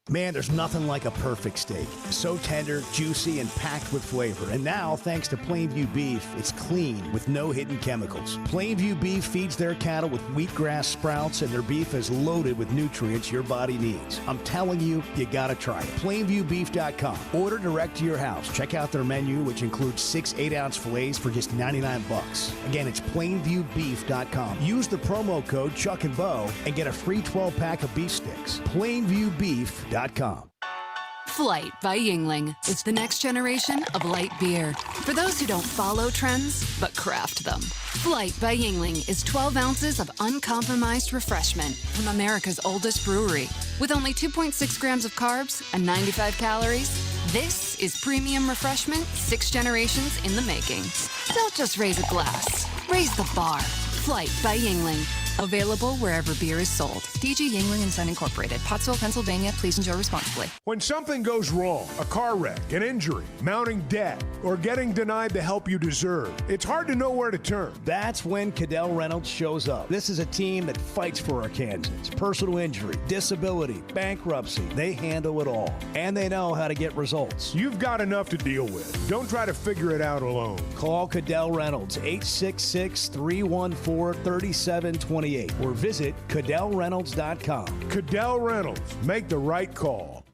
Man, there's nothing like a perfect steak. So tender, juicy, and packed with flavor. And now, thanks to Plainview Beef, it's clean with no hidden chemicals. Plainview Beef feeds their cattle with wheatgrass sprouts, and their beef is loaded with nutrients your body needs. I'm telling you, you gotta try it. PlainviewBeef.com. Order direct to your house. Check out their menu, which includes 6 8-ounce fillets for just $99. Again, it's PlainviewBeef.com. Use the promo code Chuck and Bo and get a free 12-pack of beef sticks. PlainviewBeef.com. Flight by Yuengling. It's the next generation of light beer. For those who don't follow trends, but craft them. Flight by Yuengling is 12 ounces of uncompromised refreshment from America's oldest brewery. With only 2.6 grams of carbs and 95 calories, this is premium refreshment 6 generations in the making. Don't just raise a glass, raise the bar. Flight by Yuengling. Available wherever beer is sold. DG Yuengling & Son Incorporated, Pottsville, Pennsylvania. Please enjoy responsibly. When something goes wrong, a car wreck, an injury, mounting debt, or getting denied the help you deserve, it's hard to know where to turn. That's when Cadell Reynolds shows up. This is a team that fights for Arkansans. Personal injury, disability, bankruptcy, they handle it all. And they know how to get results. You've got enough to deal with. Don't try to figure it out alone. Call Cadell Reynolds, 866-314-3728. Or visit CadellReynolds.com. Cadell Reynolds. Make the right call.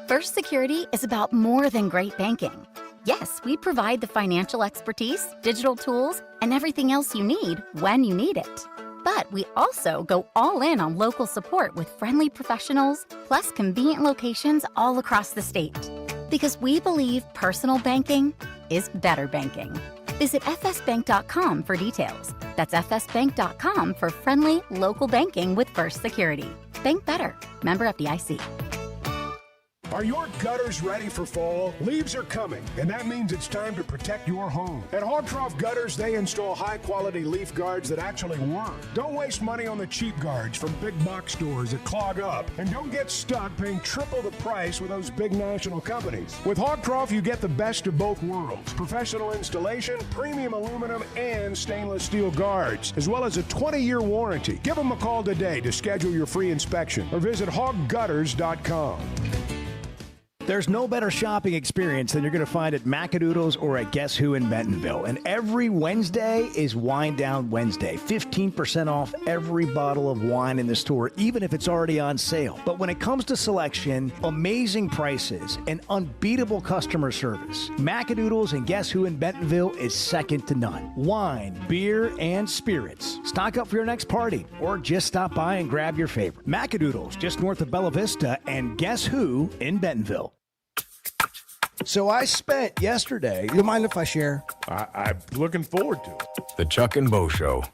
First Security is about more than great banking. Yes, we provide the financial expertise, digital tools, and everything else you need when you need it. But we also go all in on local support with friendly professionals, plus convenient locations all across the state. Because we believe personal banking is better banking. Visit fsbank.com for details. That's fsbank.com for friendly, local banking with First Security. Bank better. Member FDIC. Are your gutters ready for fall? Leaves are coming, and that means it's time to protect your home. At Hogtroff Gutters, they install high-quality leaf guards that actually work. Don't waste money on the cheap guards from big box stores that clog up, and don't get stuck paying triple the price with those big national companies. With Hogtroff, you get the best of both worlds: professional installation, premium aluminum, and stainless steel guards, as well as a 20-year warranty. Give them a call today to schedule your free inspection, or visit hoggutters.com. There's no better shopping experience than you're going to find at Macadoodles or at Guess Who in Bentonville. And every Wednesday is Wine Down Wednesday. 15% off every bottle of wine in the store, even if it's already on sale. But when it comes to selection, amazing prices, and unbeatable customer service, Macadoodles and Guess Who in Bentonville is second to none. Wine, beer, and spirits. Stock up for your next party, or just stop by and grab your favorite. Macadoodles, just north of Bella Vista, and Guess Who in Bentonville. So I spent yesterday. You mind if I share? I'm looking forward to it. The Chuck and Bo Show.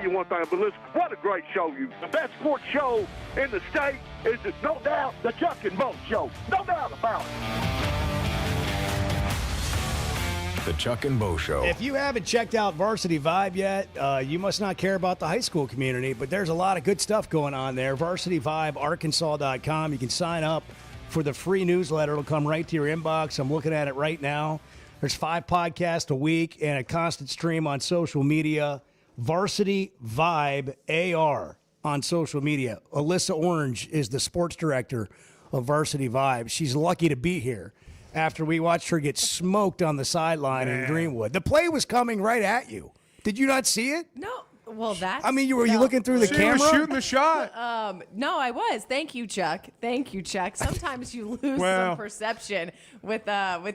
you one thing, but listen, what a great show the best sports show in the state is, no doubt, the Chuck and Bo Show. No doubt about it. The Chuck and Bo Show. If you haven't checked out Varsity Vibe yet, you must not care about the high school community, but there's a lot of good stuff going on there. VarsityVibeArkansas.com. You can sign up for the free newsletter. It'll come right to your inbox. I'm looking at it right now. There's 5 podcasts a week and a constant stream on social media. Varsity Vibe AR on social media. Alyssa Orange is the sports director of Varsity Vibe. She's lucky to be here after we watched her get smoked on the sideline in Greenwood. The play was coming right at you. Did you not see it? No. Well, that's... I mean, you looking through the camera? She was shooting the shot. No, I was. Thank you, Chuck. Sometimes you lose some perception with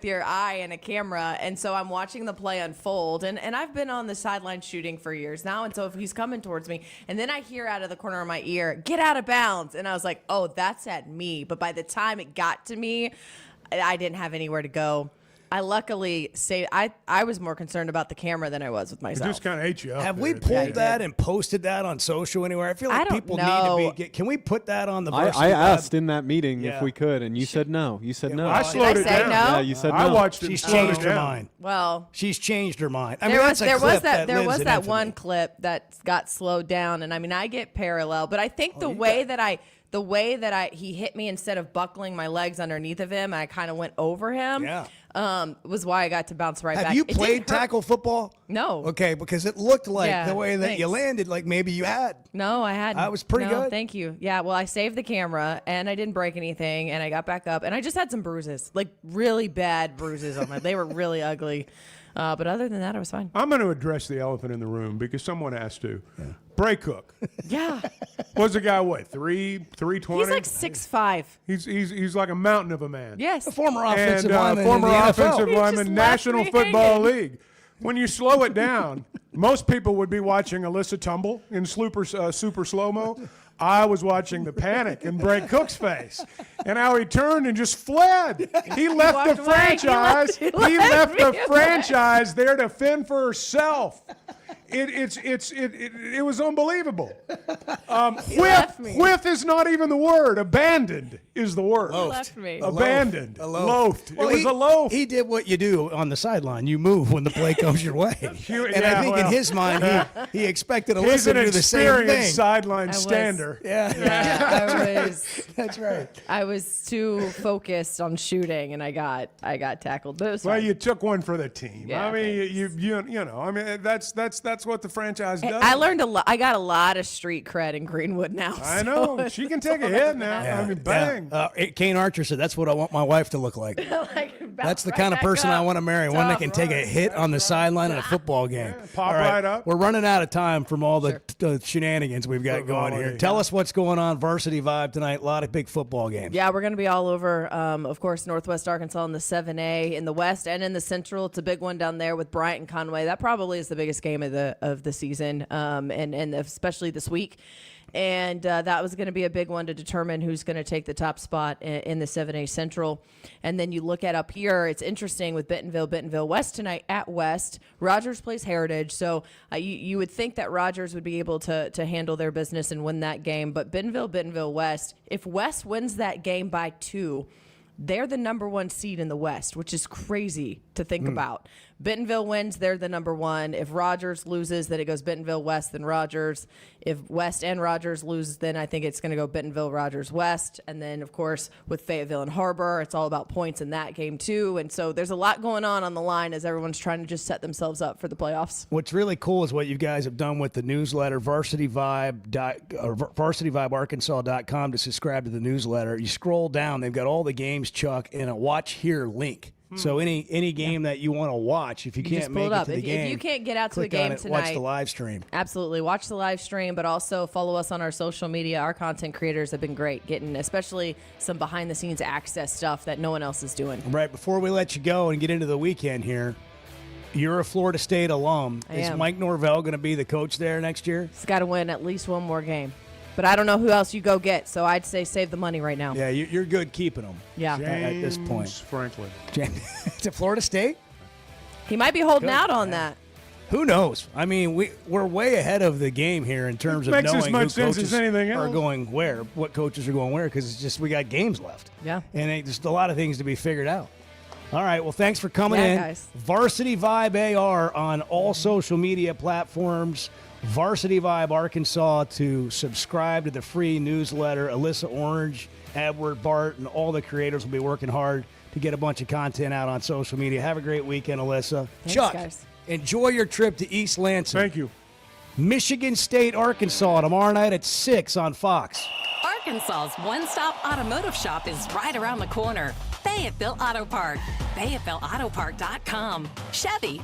your eye and a camera, and so I'm watching the play unfold, and I've been on the sideline shooting for years now, and so if he's coming towards me, and then I hear out of the corner of my ear, "Get out of bounds," and I was like, oh, that's at me. But by the time it got to me, I didn't have anywhere to go. I luckily say I was more concerned about the camera than I was with myself. It just kind of ate you up. Have we pulled that and posted that on social anywhere? I feel like people need to be. Can we put that on the? I asked in that meeting if we could, and you said no. You said no. I slowed it down. No? Yeah, you said no. I watched it. She's changed her mind. Well, she's changed her mind. I mean, there was that one clip that got slowed down, and I mean, I get parallel, but I think the way that he hit me instead of buckling my legs underneath of him, I kind of went over him. Yeah. Was why I got to bounce right back. Have you played tackle football? No. Okay, because it looked like the way that you landed, like maybe you had. No, I hadn't. I was pretty good. Thank you. Yeah, well, I saved the camera, and I didn't break anything, and I got back up, and I just had some bruises, like really bad bruises on my. They were really ugly. But other than that, I was fine. I'm going to address the elephant in the room because someone asked to. Yeah. Bray Cook. Yeah. What's the guy, 320? He's like 6'5". He's like a mountain of a man. Yes. A former offensive lineman former in the offensive NFL. lineman, National Football League. When you slow it down, most people would be watching Alyssa tumble in super slow-mo. I was watching the panic in Bray Cook's face and how he turned and just fled. He left the franchise. He left the franchise there to fend for herself. It was unbelievable. Whiff is not even the word. Abandoned is the word. Left me. Abandoned. Loafed. Well, it was a loaf. He did what you do on the sideline. You move when the play comes your way. I think in his mind, he expected Alyssa to do the same thing. He's an experienced sideline stander. That's right. I was too focused on shooting, and I got tackled. But it was fine. You took one for the team. Yeah, I mean, you know. I mean, that's what the franchise does. I learned a lot. I got a lot of street cred in Greenwood now. I know. She can take a hit now. Yeah. I mean, bang. Kane Archer said, "That's what I want my wife to look like." That's the kind of person I want to marry. One that can take a hit on the sideline in a football game. Pop right up. We're running out of time from all the shenanigans we've got going here. Tell us what's going on Varsity Vibe tonight. A lot of big football games. Yeah, we're going to be all over, of course, Northwest Arkansas in the 7A in the West and in the Central. It's a big one down there with Bryant and Conway. That probably is the biggest game of the season, and especially this week. And that was going to be a big one to determine who's going to take the top spot in the 7A Central. And then you look at up here, it's interesting with Bentonville West tonight at West. Rogers plays Heritage, so you would think that Rogers would be able to handle their business and win that game. But Bentonville West, if West wins that game by 2, they're the number 1 seed in the West, which is crazy to think about. Bentonville wins, they're the number 1. If Rogers loses, then it goes Bentonville West, then Rogers. If West and Rogers lose, then I think it's going to go Bentonville, Rogers, West. And then, of course, with Fayetteville and Harbor, it's all about points in that game, too. And so there's a lot going on the line as everyone's trying to just set themselves up for the playoffs. What's really cool is what you guys have done with the newsletter, VarsityVibeArkansas.com to subscribe to the newsletter. You scroll down, they've got all the games, Chuck, and a watch here link. So any game that you want to watch, if you can't make it to the game, if you can't get out to the game tonight, watch the live stream. Absolutely, watch the live stream, but also follow us on our social media. Our content creators have been great, getting especially some behind the scenes access stuff that no one else is doing. Right before we let you go and get into the weekend here, you're a Florida State alum. Is Mike Norvell going to be the coach there next year? He's got to win at least one more game. But I don't know who else you go get, so I'd say save the money right now. Yeah, you're good keeping them. Yeah. At this point. Franklin. To Florida State? He might be holding out on that. Who knows? I mean, we're way ahead of the game here in terms of Makes knowing as much who sense coaches as anything are else. going where, what coaches are going where, because it's just we got games left. Yeah. And just a lot of things to be figured out. All right, well, thanks for coming Yeah, in. guys. Varsity Vibe AR on all social media platforms. Varsity Vibe Arkansas to subscribe to the free newsletter. Alyssa Orange, Edward Bart, and all the creators will be working hard to get a bunch of content out on social media. Have a great weekend, Alyssa. Thanks, Chuck, guys. enjoy your trip to East Lansing. Thank you. Michigan State, Arkansas, tomorrow night at 6 on Fox. Arkansas's one-stop automotive shop is right around the corner. Fayetteville Auto Park. FayettevilleAutoPark.com. Chevy.